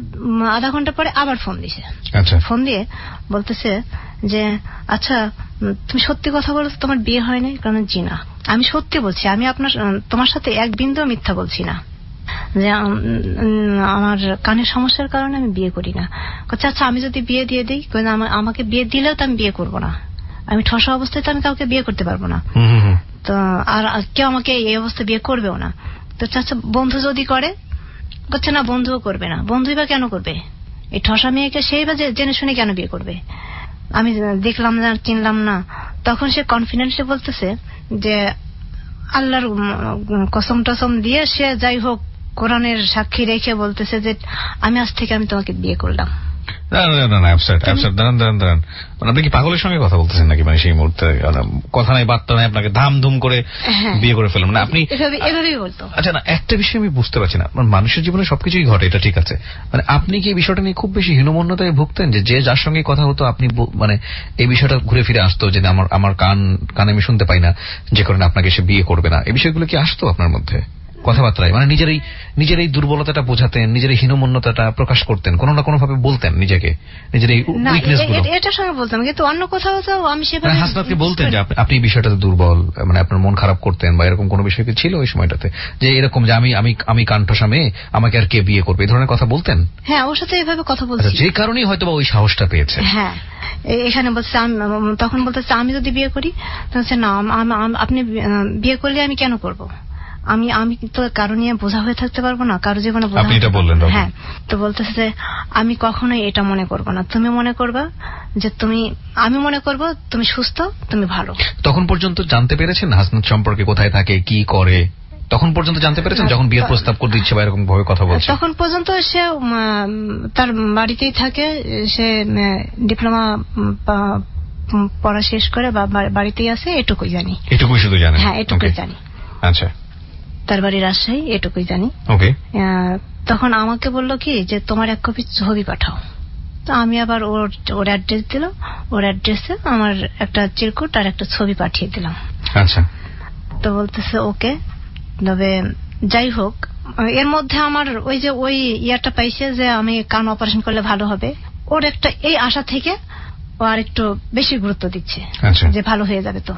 Speaker 2: আধা ঘন্টা পরে আবার ফোন দিছে। ফোন দিয়ে বলতেছে যে আচ্ছা তুমি সত্যি কথা বলো, তোমার বিয়ে হয় নাই? কারণ জি না, আমি সত্যি বলছি, আমি তোমার সাথে এক বিন্দু মিথ্যা বলছি না, যে আমার কানের সমস্যার কারণে আমি বিয়ে করি না। আচ্ছা আমি যদি বিয়ে দিয়ে দিই? আমাকে বিয়ে দিলেও তো আমি বিয়ে করবো না, আমি ঠসা অবস্থায় তো আমি কাউকে বিয়ে করতে পারবো না। তো আর কেউ আমাকে এই অবস্থায় বিয়ে করবেও না। তো আচ্ছা বন্ধু যদি করে? বলছে না বন্ধুও করবে না। বন্ধুই বা কেন করবে? এই ঠসা মেয়েকে সেই বা জেনে শুনে কেন বিয়ে করবে? আমি দেখলাম না, চিনলাম না। তখন সে কনফিডেন্সে বলতেছে যে আল্লাহর কসম টসম দিয়ে সে যাই হোক কোরআনের সাক্ষী রেখে বলতেছে যে আমি আজ থেকে আমি তোমাকে বিয়ে করলাম।
Speaker 1: আপনি কি পাগলের সঙ্গে কথা বলতেছেন নাকি? মানে সেই মুহূর্তে কথা নাই বার্তা নাই, আপনাকে ধাম ধুম করে বিয়ে করে ফেললাম না আপনি?
Speaker 2: এভাবেই বলতো।
Speaker 1: আচ্ছা না, একটা বিষয় আমি বুঝতে পারছি না, মানুষের জীবনে সবকিছুই ঘটে, এটা ঠিক আছে, মানে আপনি কি এই বিষয়টা নিয়ে খুব বেশি হীনমন্যতায় ভুগতেন যে যার সঙ্গে কথা হতো আপনি মানে এই বিষয়টা ঘুরে ফিরে আসতো যে আমার কানে আমি শুনতে পাই না, যে কারণে আপনাকে সে বিয়ে করবে না? এই বিষয়গুলো কি আসতো আপনার মধ্যে কথাবার্তায়? মানে নিজের এই দুর্বলতাটা বোঝাতেন, নিজের এই হীনমন্যতাটা প্রকাশ করতেন, কোনো না কোনো ভাবে বলতেন নিজেকে, নিজের এই উইকনেসগুলো?
Speaker 2: এটা সঙ্গে বলতাম, কিন্তু অন্য কোথাও তো আমি সেভাবে
Speaker 1: হাসনাতকে বলতেন যে আপনি এই বিষয়টাতে দুর্বল, মানে আপনার মন খারাপ করতেন, বা এরকম কোনো বিষয় কি ছিল ওই সময়টাতে, যে এরকম যে আমি কাণ্ঠসা মেয়ে, আমাকে আর কে বিয়ে করবে, এই ধরনের কথা বলতেন?
Speaker 2: হ্যাঁ ওর সাথে এভাবে কথা বলছি।
Speaker 1: যে কারণেই হয়তো বা ওই সাহসটা পেয়েছে।
Speaker 2: হ্যাঁ এখানে বলছে, তখন বলতেছে আমি যদি বিয়ে করি? বলছে না, আপনি বিয়ে করলে আমি কেন করব? আমি তো কারো নিয়ে বোঝা হয়ে থাকতে পারবো না, কারো জীবনে বোঝা।
Speaker 1: আপনি এটা বললেন?
Speaker 2: হ্যাঁ। তো বলতেছে যে আমি কখনোই এটা মনে করব না, তুমি মনে করবা যে আমি মনে করব তুমি সুস্থ, তুমি ভালো।
Speaker 1: তখন পর্যন্ত জানতে পেরেছেন হাসনাত সম্পর্কে, কোথায় থাকে, কি করে? তখন পর্যন্ত জানতে পেরেছেন যখন বিয়ের প্রস্তাব করে দিচ্ছে বা এরকম ভাবে কথা বলছে?
Speaker 2: তখন পর্যন্ত সে তার বাড়িতেই থাকে, সে ডিপ্লোমা পড়া শেষ করে বাড়িতেই আছে, এটুকুই জানি।
Speaker 1: এটুকুই শুধু জানেন?
Speaker 2: হ্যাঁ এটুকুই জানি।
Speaker 1: আচ্ছা,
Speaker 2: তার বাড়ি রাজশাহী, এটুকুই জানি।
Speaker 1: ওকে।
Speaker 2: তখন আমাকে বললো কি যে তোমার 1 কপি ছবি পাঠাও। তো আমি আবার ওর অ্যাড্রেস দিল, ওর অ্যাড্রেসে আমার একটা চিরকুট আর একটা ছবি পাঠিয়ে দিলাম।
Speaker 1: আচ্ছা।
Speaker 2: তো বলতেছে ওকে। তবে যাই হোক, এর মধ্যে আমার ওই ইয়ারটা পাইছে যে আমি কান অপারেশন করলে ভালো হবে, ওর একটা এই আশা থেকে ও আর একটু বেশি গুরুত্ব দিচ্ছে যে ভালো হয়ে যাবে। তো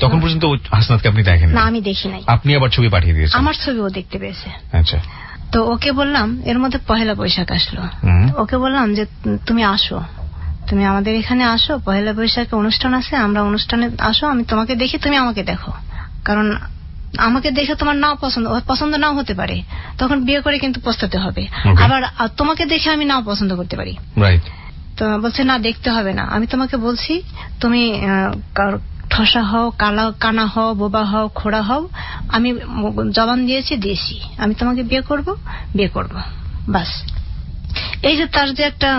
Speaker 1: তখন পর্যন্ত হাসনাতকে আপনি দেখেন না? আমি
Speaker 2: দেখি নাই।
Speaker 1: আপনি আবার ছবি পাঠিয়ে দিয়েছেন?
Speaker 2: আমার ছবি ও দেখতে পেয়েছে।
Speaker 1: আচ্ছা।
Speaker 2: তো ওকে বললাম, এর মধ্যে পহেলা বৈশাখ আসলো, ওকে বললাম যে তুমি আসো, তুমি আমাদের এখানে আসো, পহেলা বৈশাখে অনুষ্ঠান আছে, আমরা অনুষ্ঠানে আসো, আমি তোমাকে দেখি, তুমি আমাকে দেখো, কারণ আমাকে দেখে তোমার নাও পছন্দ নাও হতে পারে, তখন বিয়ে করে কিন্তু পস্তাতে হবে। আবার তোমাকে দেখে আমি নাও পছন্দ করতে পারি। তো বলছে না দেখতে হবে না, আমি তোমাকে বলছি তুমি ঠসা হও, কানা হও, বোবা হও, খোড়া হও, আমি জবান দিয়েছি, আমি তোমাকে বিয়ে করব বাস। এই যে তার যে একটা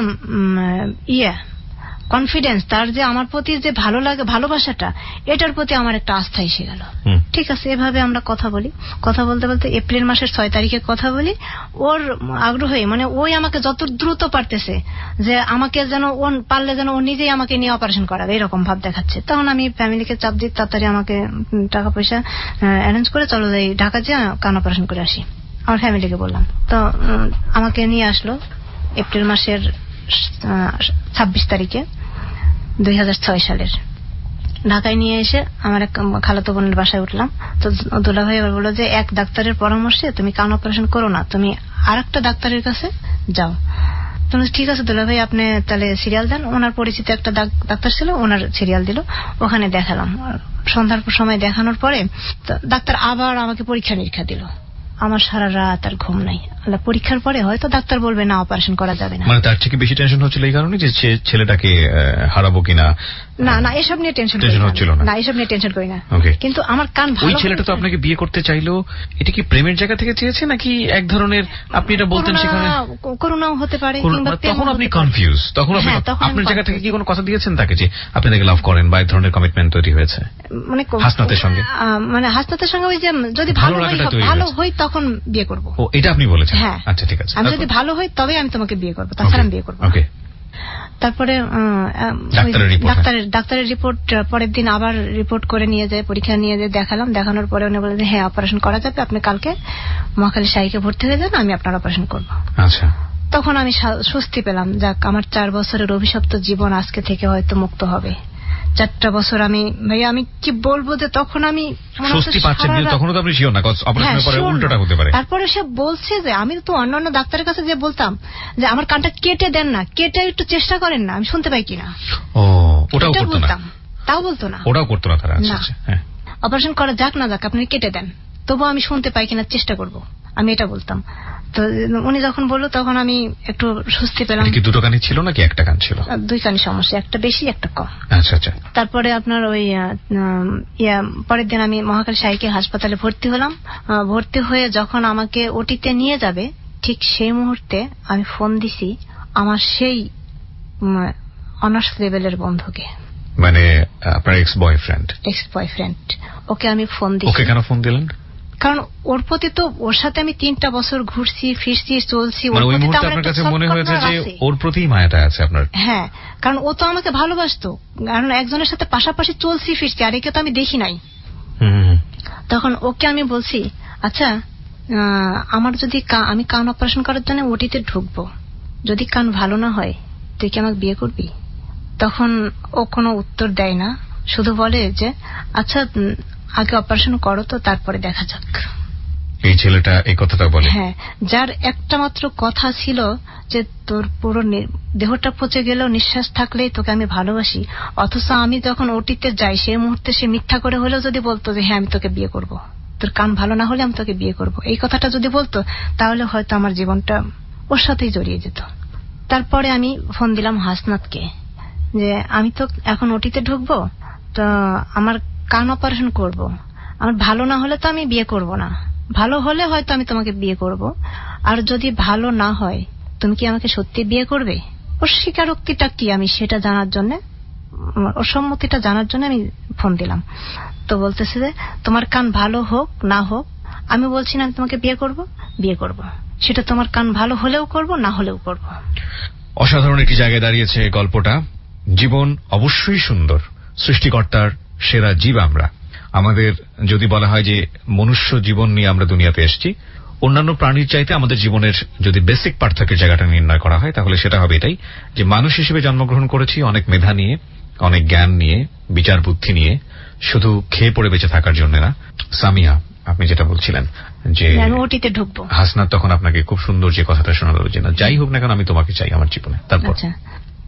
Speaker 2: কনফিডেন্স, তার যে আমার প্রতি যে ভালো লাগে ভালোবাসাটা, এটার প্রতি আমার একটা আস্থা এসে গেল। ঠিক আছে, এভাবে আমরা কথা বলি। কথা বলতে বলতে এপ্রিল মাসের 6 তারিখে কথা বলি। ওর আগ্রহে মানে ওই আমাকে যত দ্রুত পারতেছে যে আমাকে যেন পারলে যেন ও নিজেই আমাকে নিয়ে অপারেশন করাবে এরকম ভাব দেখাচ্ছে। তখন আমি ফ্যামিলিকে চাপ দিই তাড়াতাড়ি আমাকে টাকা পয়সা অ্যারেঞ্জ করে চলো যাই ঢাকা যে কান অপারেশন করে আসি। আমার ফ্যামিলিকে বললাম, তো আমাকে নিয়ে আসলো এপ্রিল মাসের 26 তারিখে 2006 সালের। ঢাকায় নিয়ে এসে আমার এক খালাতো বোনের বাসায় উঠলাম। তো দুলাভাই আবার বললো যে এক ডাক্তারের পরামর্শে তুমি কান অপারেশন করো না, তুমি আরেকটা ডাক্তারের কাছে যাও। তুমি ঠিক আছে দুলাভাই, আপনি তাহলে সিরিয়াল দেন। ওনার পরিচিত একটা ডাক্তার ছিল, ওনার সিরিয়াল দিল, ওখানে দেখালাম। সন্ধ্যার সময় দেখানোর পরে ডাক্তার আবার আমাকে পরীক্ষা নিরীক্ষা দিল। আমার সারা রাত আর ঘুম নাই। পরীক্ষার পরে হয়তো ডাক্তার বলবে না অপারেশন করা যাবে না।
Speaker 1: মানে তার থেকে বেশি টেনশন হচ্ছিল এই কারণে যে ছেলেটাকে হারাবো কিনা।
Speaker 2: না না, এসব নিয়ে টেনশন
Speaker 1: হচ্ছিল না।
Speaker 2: না, এসব নিয়ে টেনশন করি না। কিন্তু আমার কান ভালো।
Speaker 1: ওই ছেলেটা তো আপনাকে বিয়ে করতে চাইলো, এটা কি প্রেমের জায়গা থেকে চেয়েছে নাকি এক ধরনের, আপনি এটা বলতেন সেখানে
Speaker 2: করুণাও হতে পারে,
Speaker 1: তখন আপনি কনফিউজ। তখন আপনার জায়গা থেকে কি কোনো কথা দিয়েছেন তাকে যে আপনি তাকে লাভ করেন বা এক ধরনের কমিটমেন্ট তৈরি হয়েছে
Speaker 2: মানে
Speaker 1: হাসনাতের সঙ্গে?
Speaker 2: মানে হাসনাতের সঙ্গে ওই যে যদি ভালো হই তখন বিয়ে করবো।
Speaker 1: ও, এটা আপনি বলেছেন?
Speaker 2: হ্যাঁ।
Speaker 1: আচ্ছা ঠিক আছে,
Speaker 2: আমি যদি ভালো হই তবে আমি তোমাকে বিয়ে করবো, তাছাড়া আমি বিয়ে করবো। তারপরে ডাক্তারের রিপোর্ট পরের দিন আবার রিপোর্ট করে নিয়ে যায়, পরীক্ষা নিয়ে যায়, দেখালাম। দেখানোর পরে উনি বলে যে হ্যাঁ অপারেশন করা যাবে, আপনি কালকে মহাখালী শাহীকে ভর্তি হয়ে যান, আমি আপনার অপারেশন করবো।
Speaker 1: আচ্ছা,
Speaker 2: তখন আমি স্বস্তি পেলাম, যাক আমার 4 বছরের অভিশপ্ত জীবন আজকে থেকে হয়তো মুক্ত হবে। 4টা বছর আমি আমি কি বলবো যে তখন আমি
Speaker 1: স্বস্তি পাচ্ছেন, কিন্তু তখন তো আপনি শিওর না অপারেশনের পরে উল্টোটা হতে পারে।
Speaker 2: তারপরে সে বলছে যে আমি তো অন্যান্য ডাক্তারের কাছে যে বলতাম যে আমার কানটা কেটে দেন না, কেটে একটু চেষ্টা করেন না, আমি শুনতে পাই কিনা।
Speaker 1: ও, ওটাও করতো না?
Speaker 2: তাও বলতো না,
Speaker 1: ওটাও করতো না তারা। আচ্ছা, হ্যাঁ,
Speaker 2: অপারেশন করা যাক না যাক আপনি কেটে দেন, তবু আমি শুনতে পাই কিনা চেষ্টা করব, আমি এটা বলতাম। তো উনি যখন বললো তখন আমি একটু স্বস্তি পেলাম।
Speaker 1: কি দুটো কানই ছিল নাকি একটা কান ছিল?
Speaker 2: 2 কানই সমস্যা, একটা বেশি একটা কম।
Speaker 1: আচ্ছা আচ্ছা।
Speaker 2: তারপরে আপনার ওই পরের দিন আমি মহাখালী শাহীকে হাসপাতালে ভর্তি হলাম। ভর্তি হয়ে যখন আমাকে ওটিতে নিয়ে যাবে ঠিক সেই মুহূর্তে আমি ফোন দিছি আমার সেই অনার্স লেভেলের বন্ধুকে,
Speaker 1: মানে আপনার এক্স বয়ফ্রেন্ড।
Speaker 2: ওকে আমি ফোন দিছি।
Speaker 1: ওকে কেন ফোন দিলেন?
Speaker 2: কারণ ওর প্রতি তো, ওর সাথে আমি 3টা বছর ঘুরছি ফিরছি চলছি,
Speaker 1: ওর প্রতি আপনার কাছে মনে হয়েছে যে ওর প্রতিই মায়াটা আছে আপনার।
Speaker 2: হ্যাঁ, কারণ ও তো আমাকে ভালোবাসতো, কারণ একজনের সাথে পাশাপাশি চলছি ফিরছি, আর একে তো আমি দেখি নাই। তখন ওকে আমি বলছি আচ্ছা আমার যদি আমি কান অপারেশন করার জন্য ওটিতে ঢুকবো, যদি কান ভালো না হয় তুই কি আমাকে বিয়ে করবি? তখন ও কোনো উত্তর দেয় না, শুধু বলে যে আচ্ছা আগে অপারেশন করো তো তারপরে দেখা যাক।
Speaker 1: এই ছেলেটা এই কথাটা বলে?
Speaker 2: হ্যাঁ, যার একটা মাত্র কথা ছিল যে তোর পুরো দেহটা পচে গেলেও নিঃশ্বাস থাকলেই তোকে আমি ভালোবাসি, অথচ আমি যখন ওটিতে যাই সেই মুহূর্তে সে মিথ্যা করে হলেও যদি বলতো যে হ্যাঁ আমি তোকে বিয়ে করব, তোর কান ভালো না হলে আমি তোকে বিয়ে করব, এই কথাটা যদি বলতো তাহলে হয়তো আমার জীবনটা ওর সাথেই জড়িয়ে যেত। তারপরে আমি ফোন দিলাম হাসনাতকে যে আমি তো এখন ওটিতে ঢুকবো, তো আমার কান অপারেশন করব, আমার ভালো না হলে তো আমি বিয়ে করব না, ভালো হলে হয়তো আমি তোমাকে বিয়ে করব, আর যদি ভালো না হয় তুমি কি আমাকে সত্যি বিয়ে করবে? ওর স্বীকারোক্তিটা কি আমি সেটা জানার জন্য, ওর সম্মতিটা জানার জন্য আমি ফোন দিলাম। তো বলতেছে যে তোমার কান ভালো হোক না হোক আমি বলছি না আমি তোমাকে বিয়ে করব, সেটা তোমার কান ভালো হলেও করব না হলেও করব।
Speaker 1: অসাধারণ একটি জায়গায় দাঁড়িয়েছে গল্পটা। জীবন অবশ্যই সুন্দর, সৃষ্টিকর্তার সেরা জীব আমরা। আমাদের যদি বলা হয় যে মনুষ্য জীবন নিয়ে আমরা দুনিয়াতে এসেছি, অন্যান্য প্রাণীর চাইতে আমাদের জীবনের যদি বেসিক পার্থক্যের জায়গাটা নির্ণয় করা হয় তাহলে সেটা হবে এটাই যে মানুষ হিসেবে জন্মগ্রহণ করেছি অনেক মেধা নিয়ে, অনেক জ্ঞান নিয়ে, বিচার বুদ্ধি নিয়ে, শুধু খেয়ে পড়ে বেঁচে থাকার জন্য না। সামিয়া, আপনি যেটা বলছিলেন যে
Speaker 2: ওটিতে ঢুকবো,
Speaker 1: হাসনাত তখন আপনাকে খুব সুন্দর যে কথাটা শোনালো যে না যাই হোক না কেন আমি তোমাকে চাই আমার জীবনে। তারপর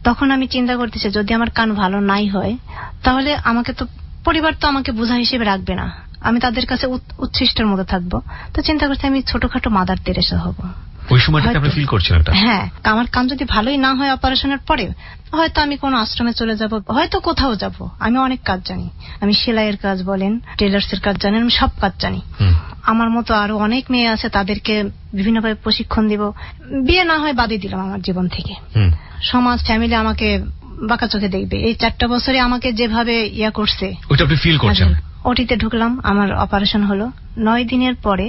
Speaker 2: তখন আমি চিন্তা করতেছি যদি আমার কান ভালো নাই হয় তাহলে আমাকে তো পরিবার তো আমাকে বোঝা হিসেবে রাখবে না, আমি তাদের কাছে উচ্ছিষ্টের মতো থাকবো। তো চিন্তা করছি আমি ছোটখাটো মাদার তেরেসা হব।
Speaker 1: ওই সময়টা আপনি ফিল করছিলেন?
Speaker 2: হ্যাঁ, আমার কান যদি ভালোই না হয় অপারেশনের পরে হয়তো আমি কোনো আশ্রমে চলে যাব, হয়তো কোথাও যাব। আমি অনেক কাজ জানি, আমি সেলাইয়ের কাজ বলেন, টেলার্স এর কাজ জানেন, আমি সব কাজ জানি। আমার মতো আরো অনেক মেয়ে আছে, তাদেরকে বিভিন্নভাবে প্রশিক্ষণ দিব। বিয়ে না হয় বাদই দিলাম আমার জীবন থেকে। সমাজ ফ্যামিলি আমাকে বাঁকা চোখে দেখবে। এই 4টা বছরে আমাকে যেভাবে ইয়া করছে,
Speaker 1: ওটা আপনি ফিল করছেন।
Speaker 2: ওটিতে ঢুকলাম, আমার অপারেশন হলো। 9 দিনের পরে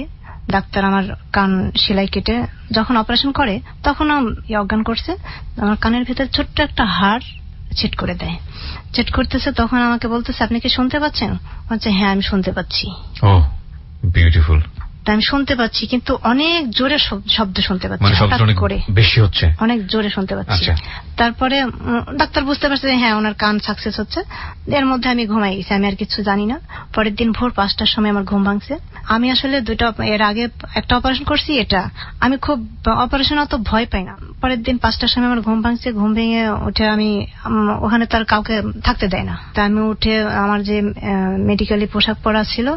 Speaker 2: ডাক্তার আমার কান সেলাই কেটে যখন অপারেশন করে তখন অজ্ঞান করছে, আমার কানের ভিতরে ছোট্ট একটা হাড় ছেট করে দেয়। ছেট করতেছে, তখন আমাকে বলতেছে আপনি কি শুনতে পাচ্ছেন? বলছে হ্যাঁ আমি শুনতে পাচ্ছি।
Speaker 1: ও বিউটিফুল।
Speaker 2: আমি শুনতে পাচ্ছি, কিন্তু অনেক জোরে শব্দ শুনতে পাচ্ছি,
Speaker 1: মানে শব্দ অনেক বেশি হচ্ছে,
Speaker 2: অনেক জোরে শুনতে পাচ্ছি। তারপরে ডাক্তার বুঝতে পারছে যে হ্যাঁ ওনার কান সাকসেস হচ্ছে। এর মধ্যে আমি ঘুমাই গেছি, আমি আর কিছু জানি না। পরের দিন ভোর 5টার সময় আমার ঘুম ভাঙছে। আমি আসলে এর আগে একটা অপারেশন করছি, এটা আমি খুব অপারেশন অত ভয় পাই না। পরের দিন 5টার সময় আমার ঘুম ভাঙছে। ঘুম ভেঙে উঠে আমি ওখানে তার কাউকে থাকতে দেয় না, তা আমি উঠে আমার যে মেডিকেলি পোশাক পরা ছিল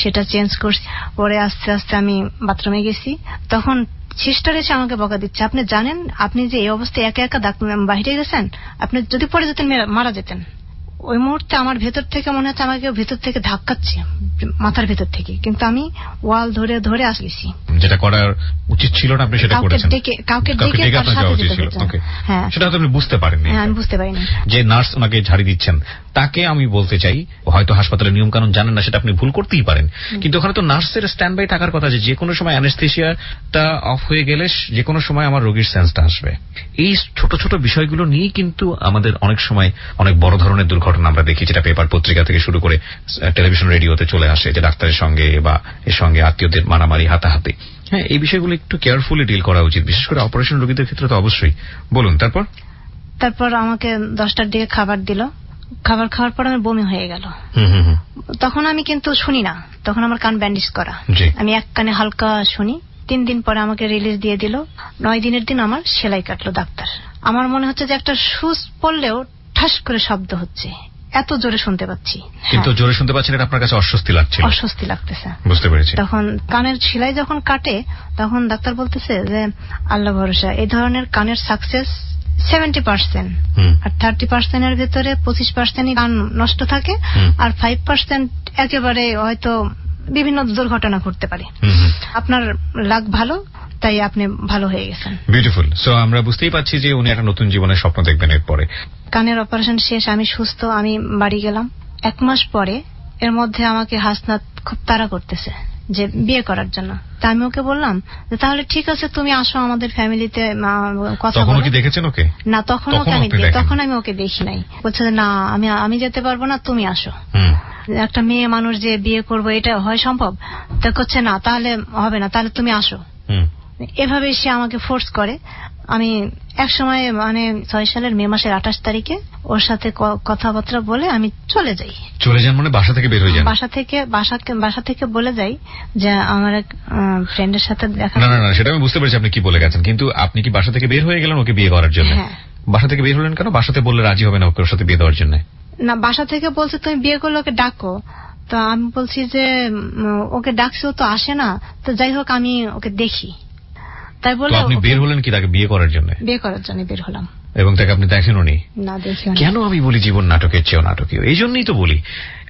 Speaker 2: সেটা চেঞ্জ করছি। পরে আস্তে আস্তে আমি বাথরুমে গেছি। তখন সিস্টার এসে আমাকে বকা দিচ্ছে, আপনি জানেন আপনি যে এই অবস্থায় একা একা বাহিরে গেছেন, আপনি যদি পড়ে যেতেন মারা যেতেন। ওই মুহূর্তে আমার ভেতর থেকে মনে হচ্ছে আমাকে ভেতর থেকে ধাক্কাচ্ছে, মাথার ভেতর থেকে, কিন্তু আমি ওয়াল ধরে ধরে আসছি।
Speaker 1: যেটা করার উচিত ছিল না আপনি সেটা করেছেন।
Speaker 2: কাউকে ডেকে
Speaker 1: আপনার যাওয়া উচিত ছিল। হ্যাঁ, সেটা হয়তো আপনি বুঝতে পারেননি।
Speaker 2: হ্যাঁ, আমি বুঝতে পারিনি।
Speaker 1: যে নার্স ওনাকে ঝাড়ি দিচ্ছেন তাকে আমি বলতে চাই, হয়তো হাসপাতালের নিয়ম কানুন জানেন না, সেটা আপনি ভুল করতেই পারেন, কিন্তু ওখানে তো নার্সের স্ট্যান্ড বাই থাকার কথা, যে কোনো সময় অ্যানেস্থেসিয়াটা অফ হয়ে গেলে যে কোনো সময় আমার রোগীর সেন্সটা আসবে। এই ছোট ছোট বিষয়গুলো নিয়েই কিন্তু আমাদের অনেক সময় অনেক বড় ধরনের দুর্ঘটনা আমরা দেখি, যেটা পেপার পত্রিকা থেকে শুরু করে টেলিভিশন রেডিওতে চলে আসে, যে ডাক্তারের সঙ্গে বা এর সঙ্গে আত্মীয়দের মারামারি, হাতাহাতি। হ্যাঁ, এই বিষয়গুলো একটু কেয়ারফুলি ডিল করা উচিত, বিশেষ করে অপারেশন রোগীদের ক্ষেত্রে তো অবশ্যই। বলুন। তারপর
Speaker 2: আমাকে 10টার দিকে খাবার দিল। খাবার খাওয়ার পর আমার বমি হয়ে গেল। তখন আমি কিন্তু শুনি না, তখন আমার কান ব্যান্ডেজ করা, আমি এক কানে হালকা শুনি। 3 দিন পরে আমাকে রিলিজ দিয়ে দিল। 9 দিনের দিন আমার সেলাই কাটলো ডাক্তার। আমার মনে হচ্ছে যে একটা সুচ পড়লেও ঠাস করে শব্দ হচ্ছে, এত জোরে শুনতে পাচ্ছি।
Speaker 1: কিন্তু জোরে শুনতে পাচ্ছেন, এটা আপনার কাছে অস্বস্তি লাগছে?
Speaker 2: অস্বস্তি লাগতেছে।
Speaker 1: বুঝতে পেরেছি।
Speaker 2: তখন কানের সেলাই যখন কাটে তখন ডাক্তার বলতেছে যে আল্লাহ ভরসা, এই ধরনের কানের সাকসেস 70%, আর 30% এর ভিতরে 25% কান নষ্ট থাকে, আর 5% একেবারে হয়তো বিভিন্ন দুর্ঘটনা ঘটতে পারে। আপনার লাক ভালো, তাই আপনি ভালো হয়ে গেছেন।
Speaker 1: বিউটিফুল। সো আমরা বুঝতেই পারছি যে উনি একটা নতুন জীবনের স্বপ্ন দেখবেন এরপরে।
Speaker 2: কানের অপারেশন শেষ, আমি সুস্থ, আমি বাড়ি গেলাম। 1 মাস পরে এর মধ্যে আমাকে হাসনাত খুব তাড়া করতেছে যে বিয়ে করার জন্য। তা আমি ওকে বললাম যে তাহলে ঠিক আছে তুমি আসো আমাদের ফ্যামিলিতে কথা বলো।
Speaker 1: তখন কি দেখেছেন ওকে?
Speaker 2: না, তখন আমি ওকে দেখি নাই। বলছে যে না আমি যেতে পারবো না, তুমি আসো। একটা মেয়ে মানুষ যে বিয়ে করবো এটা হয় সম্ভব? তা করছে না, তাহলে হবে না, তাহলে তুমি আসো। এভাবে সে আমাকে ফোর্স করে। আমি এক সময় 6 সালের মে মাসের 28 তারিখে ওর সাথে কথাবার্তা বলে আমি চলে যাই।
Speaker 1: চলে যান মানে বাসা থেকে বের হয়ে যান?
Speaker 2: বাসা থেকে বলে যাই যে আমার এক ফ্রেন্ডের সাথে দেখা।
Speaker 1: না, সেটা আমি বুঝতে পেরেছি আপনি কি বলে গেছেন, কিন্তু আপনি কি বাসা থেকে বের হয়ে গেলেন ওকে বিয়ে করার জন্য?
Speaker 2: হ্যাঁ।
Speaker 1: বাসা থেকে বের হলেন কেন? বাসাতে বললে রাজি হবে না ওকে ওর সাথে বিয়ে দেওয়ার জন্য?
Speaker 2: না, বাসা থেকে বলছে তুমি বিয়ে করলে ওকে ডাকো। তো আমি বলছি যে ওকে ডাকছে, ও তো আসে না, তো যাই হোক আমি ওকে দেখি। তাই বলে
Speaker 1: আপনি বের হলেন কি তাকে বিয়ে করার জন্য?
Speaker 2: বিয়ে করার জন্য বের হলাম।
Speaker 1: এবং তাকে আপনি দেখেনও নি?
Speaker 2: না, দেখিও।
Speaker 1: কেন আমি বলি জীবন নাটকের চেয়েও নাটকীয়? এই জন্যই তো বলি,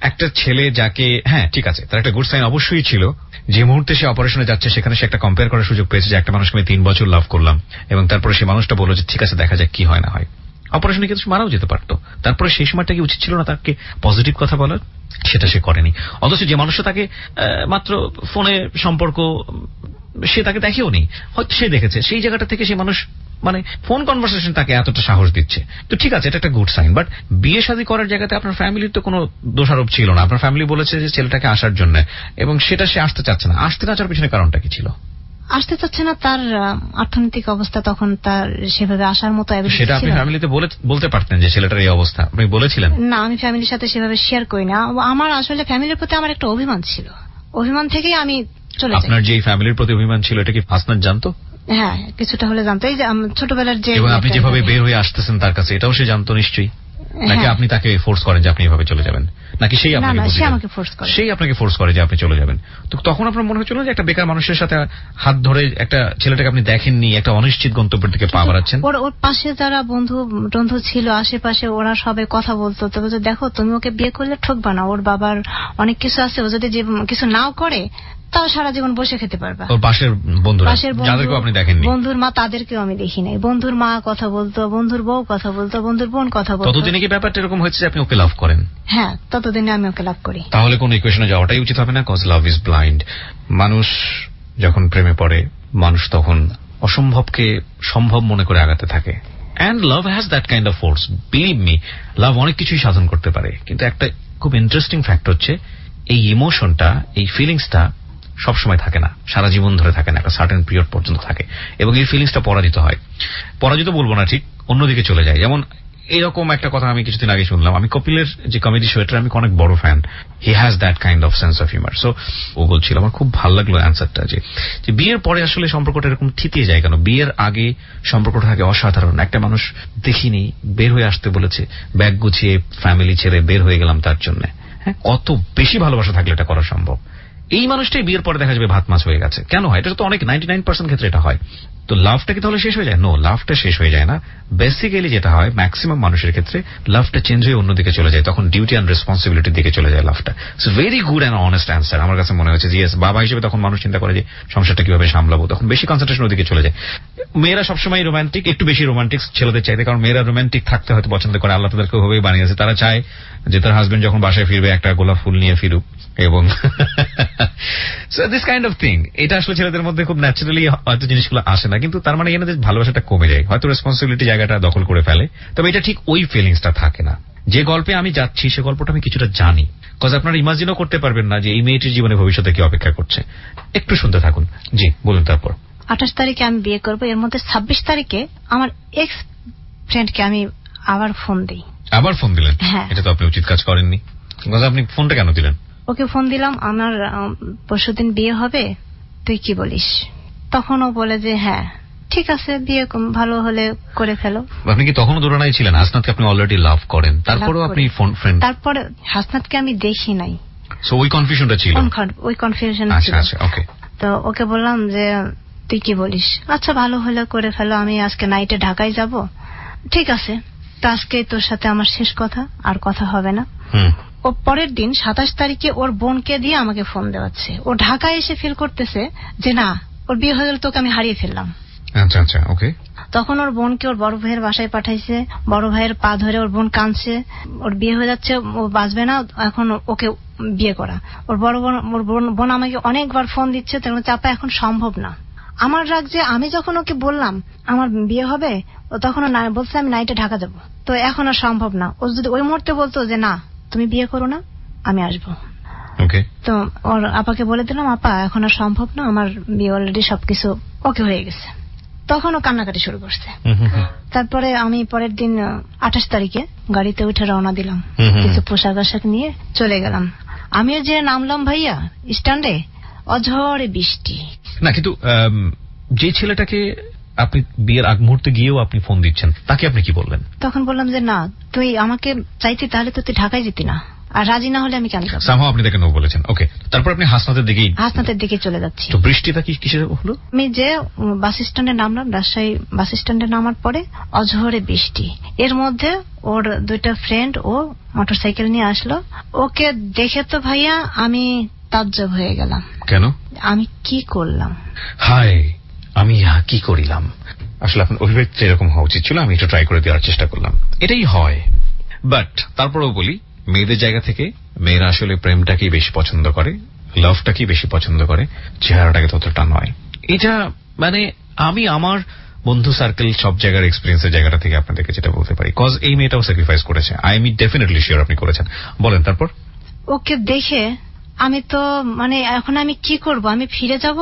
Speaker 1: একটা ছেলে যাকে, হ্যাঁ ঠিক আছে, তার একটা গুড সাইন অবশ্যই ছিল, যে মুহূর্তে সে অপারেশনে যাচ্ছে সেখানে সে একটা কম্পেয়ার করার সুযোগ পেয়েছে যে একটা মানুষকে আমি 3 বছর লাভ করলাম, এবং তারপরে সে মানুষটা বলল যে ঠিক আছে দেখা যাক কি হয় না হয়। অপারেশনে কিন্তু মারাও যেতে পারতো। তারপরে সেই সময়টা কি উচিত ছিল না তাকে পজিটিভ কথা বলার? সেটা সে করেনি। অথচ যে মানুষটা তাকে মাত্র ফোনে সম্পর্ক, সে তাকে দেখেও নি, হয়তো সে দেখেছে, সেই জায়গাটা থেকে সে মানুষ ফোন কনভারসেশন তাকে এতটা সাহস দিচ্ছে, তো ঠিক আছে, এটা একটা গুড সাইন। বাট বিয়ে শাদী করার জায়গাতে আপনার ফ্যামিলির তো কোনো দোষারোপ ছিল না। আপনার ফ্যামিলি বলেছে যে ছেলেটাকে আসার জন্য, এবং সেটা সে আসতে চাচ্ছে না। আসতে না চাওয়ার পিছনে কারণটা কি ছিল?
Speaker 2: আসতে চাচ্ছে না, তার অর্থনৈতিক অবস্থা তখন তার সেভাবে আসার মতো।
Speaker 1: সেটা আপনি ফ্যামিলিতে বলতে পারতেন যে ছেলেটার এই অবস্থা? আপনি বলেছিলেন?
Speaker 2: না, আমি ফ্যামিলির সাথে সেভাবে শেয়ার করি না। আমার আসলে ফ্যামিলির প্রতি আমার একটা অভিমান ছিল, অভিমান থেকেই আমি চলে যাই।
Speaker 1: আপনার যে ফ্যামিলির প্রতি অভিমান ছিল এটা কি হাসনাত জানতো?
Speaker 2: হ্যাঁ, কিছুটা হলে জানতো। এই যে ছোটবেলার যে,
Speaker 1: এবং আপনি যেভাবে বের হয়ে আসতেছেন তার কাছে, এটাও সে জানতো নিশ্চয়ই? নাকি আপনি তাকে ফোর্স করেন যে আপনি এভাবে চলে যাবেন? নাকি সেই আপনাকে ফোর্স করে যে আপনি চলে যাবেন? তো তখন আপনার মনে হচ্ছিল যে একটা বেকার মানুষের সাথে হাত ধরে একটা ছেলেটাকে আপনি দেখেননি, একটা অনিশ্চিত গন্তব্যের দিকে পা বাড়াচ্ছেন।
Speaker 2: ওর পাশে যারা বন্ধু ছিল আশেপাশে, ওরা সবাই কথা বলতো, তবে দেখো তুমি ওকে বিয়ে করলে ঠকবা না, ওর বাবার অনেক কিছু আছে, ও যদি কিছু নাও করে তাও সারা জীবন বসে খেতে পারবা।
Speaker 1: ওর পাশের বন্ধুরা যাদেরকে আপনি দেখেননি,
Speaker 2: বন্ধুর মা তাদেরকেও আমি দেখি নাই। বন্ধুর মা কথা বলতো, বন্ধুর বউ কথা বলতো, বন্ধুর বোন কথা বলতো।
Speaker 1: ততদিনে কি ব্যাপারটা এরকম হয়েছে যে আপনি ওকে লাভ করেন?
Speaker 2: হ্যাঁ, ততদিনে আমি ওকে লাভ করি।
Speaker 1: তাহলে কোন ইকুয়েশনে যাওয়াটাই উচিত হবে না, কজ লাভ ইজ ব্লাইন্ড। মানুষ যখন প্রেমে পড়ে, মানুষ তখন অসম্ভবকে সম্ভব মনে করে আগাতে থাকে। And love has that kind of force, believe me. Love অনেক কিছুই সাধন করতে পারে, কিন্তু একটা খুব ইন্টারেস্টিং ফ্যাক্ট হচ্ছে এই ইমোশনটা, এই ফিলিংসটা সবসময় থাকে না, সারা জীবন ধরে থাকে না, একটা সার্টেন পিরিয়ড পর্যন্ত থাকে, এবং এই ফিলিংসটা পরাজিত হয়। পরাজিত বলবো না, ঠিক অন্যদিকে চলে যায়। যেমন এরকম একটা কথা আমি কিছুদিন আগে শুনলাম। আমি কপিলের যে কমেডি শো, এটার আমি অনেক বড় fan. He has that kind of sense of humour. So ও বলছিল, আমার খুব ভালো লাগলো অ্যান্সারটা, যে বিয়ের পরে আসলে সম্পর্কটা এরকম থিতিয়ে যায় কেন? বিয়ের আগে সম্পর্কটা থাকে অসাধারণ। একটা মানুষ দেখিনি, বের হয়ে আসতে বলেছে, ব্যাগ গুছিয়ে ফ্যামিলি ছেড়ে বের হয়ে গেলাম তার জন্য। হ্যাঁ, কত বেশি ভালোবাসা থাকলে এটা করা সম্ভব। এই মানুষটাই বিয়ের পরে দেখা যাবে ভাত মাছ হয়ে গেছে। কেন হয়? এটা তো অনেক 99% ক্ষেত্রে এটা হয়। তো লাভটা কি তাহলে শেষ হয়ে যায়? নো, লাভটা শেষ হয়ে যায় না। বেসিক্যালি যেটা হয় ম্যাক্সিমাম মানুষের ক্ষেত্রে, লাভটা চেঞ্জ হয়ে অন্যদিকে চলে যায়। তখন ডিউটি অ্যান্ড রেসপন্সিবিলিটির দিকে চলে যায় লাভটা। It's very good and honest answer. আমার কাছে মনে হচ্ছে যে ইয়েস, বাবা হিসেবে তখন মানুষ চিন্তা করে যে সংসারটা কিভাবে সামলাবো, তখন বেশি কনসেন্ট্রেশন ওদিকে চলে যায়। মেয়েরা সবসময় রোমান্টিক, একটু বেশি রোমান্টিক ছেলেদের চাইতে, কারণ মেয়েরা রোমান্টিক থাকতে হয়তো পছন্দ করে, আল্লাহ তাদেরকে ওভাবেই বানিয়েছে। তারা চায় যে তার হাজবেন্ড যখন বাসায় ফিরবে একটা গোলাপ ফুল নিয়ে ফিরুক, এবং দিস কাইন্ড অফ থিং। এটা আসলে ছেলেদের মধ্যে খুব ন্যাচারালি হয়তো জিনিসগুলো আসে না, কিন্তু তার মানে এখানে যে ভালোবাসাটা কমে যায়, হয়তো রেসপন্সিবিলিটি জায়গাটা দখল করে ফেলে। তবে এটা ঠিক ওই ফিলিংসটা থাকে না। যে গল্পে আমি যাচ্ছি সে গল্পটা আমি কিছুটা জানি, কজ আপনারা ইমাজিনও করতে পারবেন না যে এই মেয়েটির জীবনে ভবিষ্যতে কি অপেক্ষা করছে। একটু শুনতে থাকুন। জি বলুন। তারপর
Speaker 2: 28 তারিখে আমি বিয়ে করবো। এর মধ্যে 26 তারিখে আমার এক্স ফ্রেন্ডকে আমি আবার ফোন দিই।
Speaker 1: আবার ফোন দিলেন?
Speaker 2: হ্যাঁ।
Speaker 1: এটা তো আপনি উচিত কাজ করেননি। আপনি ফোনটা কেন দিলেন?
Speaker 2: ওকে ফোন দিলাম, আমার পরশুদিন বিয়ে হবে, তুই কি বলিস? তখন ও বলে যে হ্যাঁ ঠিক আছে, বিয়ে ভালো হলে করে ফেলো।
Speaker 1: আপনি কি তখনও দৌড়ানাই ছিলেন? হাসনাতকে আপনি অলরেডি লাভ করেন, তারপরেও আপনি ফ্রেন্ড?
Speaker 2: তারপরে হাসনাতকে আমি দেখি নাই।
Speaker 1: সো ওই কনফিউশনটা ছিল?
Speaker 2: ওই কনফিউশন ছিল।
Speaker 1: আচ্ছা, ওকে।
Speaker 2: তো ওকে বললাম যে তুই কি বলিস? আচ্ছা ভালো হলে করে ফেলো, আমি আজকে নাইটে ঢাকায় যাব। ঠিক আছে, তো আজকে তোর সাথে আমার শেষ কথা, আর কথা হবে না। ও পরের দিন 27 তারিখে ওর বোনকে দিয়ে আমাকে ফোন দেওয়াচ্ছে। ও ঢাকায় এসে ফিল করতেছে যে না, ওর বিয়ে হয়ে গেল, তোকে আমি হারিয়ে ফেললাম।
Speaker 1: আচ্ছা, ওকে।
Speaker 2: তখন ওর বোনকে ওর বড় ভাইয়ের বাসায় পাঠাইছে। বড় ভাইয়ের পা ধরে ওর বোন কাঁদছে, ওর বিয়ে হয়ে যাচ্ছে, ও বাঁচবে না, এখন ওকে বিয়ে করা। ওর বোন আমাকে অনেকবার ফোন দিচ্ছে, তেমন চাপা এখন সম্ভব না। আমার রাগ যে আমি যখন ওকে বললাম আমার বিয়ে হবে, ও তখন বলছে আমি নাইটে ঢাকা যাব। তো এখন আর সম্ভব না। ও যদি ওই মুহূর্তে বলতো যে না তুমি বিয়ে করো না, আমি আসবো, তো ওর আপাকে বলে দিলাম আপা এখন আর সম্ভব না, আমার বিয়ে অলরেডি সবকিছু ওকে হয়ে গেছে। তখন ও কান্নাকাটি শুরু করছে। তারপরে আমি পরের দিন 28 তারিখে গাড়িতে উঠে রওনা দিলাম, কিছু পোশাক আশাক নিয়ে চলে গেলাম। আমিও যে নামলাম ভাইয়া স্ট্যান্ডে, অঝরে বৃষ্টি।
Speaker 1: না, কিন্তু যে ছেলেটাকে আপনি বিয়ের আগ মুহূর্তে গিয়েও আপনি ফোন দিচ্ছেন, তাকে আপনি কি বললেন?
Speaker 2: তখন বললাম যে না, তুই আমাকে চাইতি তাহলে তো তুই ঢাকায় যেতি না, আর রাজি না হলে আমি কেন যাব।
Speaker 1: সামহাও আপনি তাকে নো বলেছেন। ওকে, তারপর আপনি হাসনাতের দিকে
Speaker 2: চলে যাচ্ছি।
Speaker 1: তো বৃষ্টিটা কিসের হলো?
Speaker 2: আমি যে বাস স্ট্যান্ডে নামলাম, রাজশাহী বাস স্ট্যান্ডে নামার পরে অঝরে বৃষ্টি। এর মধ্যে ওর দুইটা ফ্রেন্ড ও মোটরসাইকেল নিয়ে আসলো। ওকে দেখে তো ভাইয়া আমি তাজ্জব হয়ে গেলাম।
Speaker 1: কেন? আমি
Speaker 2: কি করলাম?
Speaker 1: হায়, আমি কি করিলাম। আসলে আপনার অভিব্যক্তি এরকম হওয়া উচিত ছিল। আমি একটু ট্রাই করে দেওয়ার চেষ্টা করলাম, এটাই হয়। বাট তারপরেও বলি, মেয়েদের জায়গা থেকে মেয়েরা আসলে প্রেমটাকেই বেশি পছন্দ করে, লাভটাকেই বেশি পছন্দ করে, চেহারাটাকে ততটা নয়। এটা মানে আমি আমার বন্ধু সার্কেল সব জায়গার এক্সপিরিয়েন্সের জায়গাটা থেকে আপনাদেরকে যেটা বলতে পারি, কজ এই মেয়েটাও স্যাক্রিফাইস করেছে। আই এম ডেফিনেটলি শিওর আপনি করেছেন। বলেন তারপর।
Speaker 2: ওকে দেখে আমি তো মানে এখন আমি কি করব? আমি ফিরে যাব?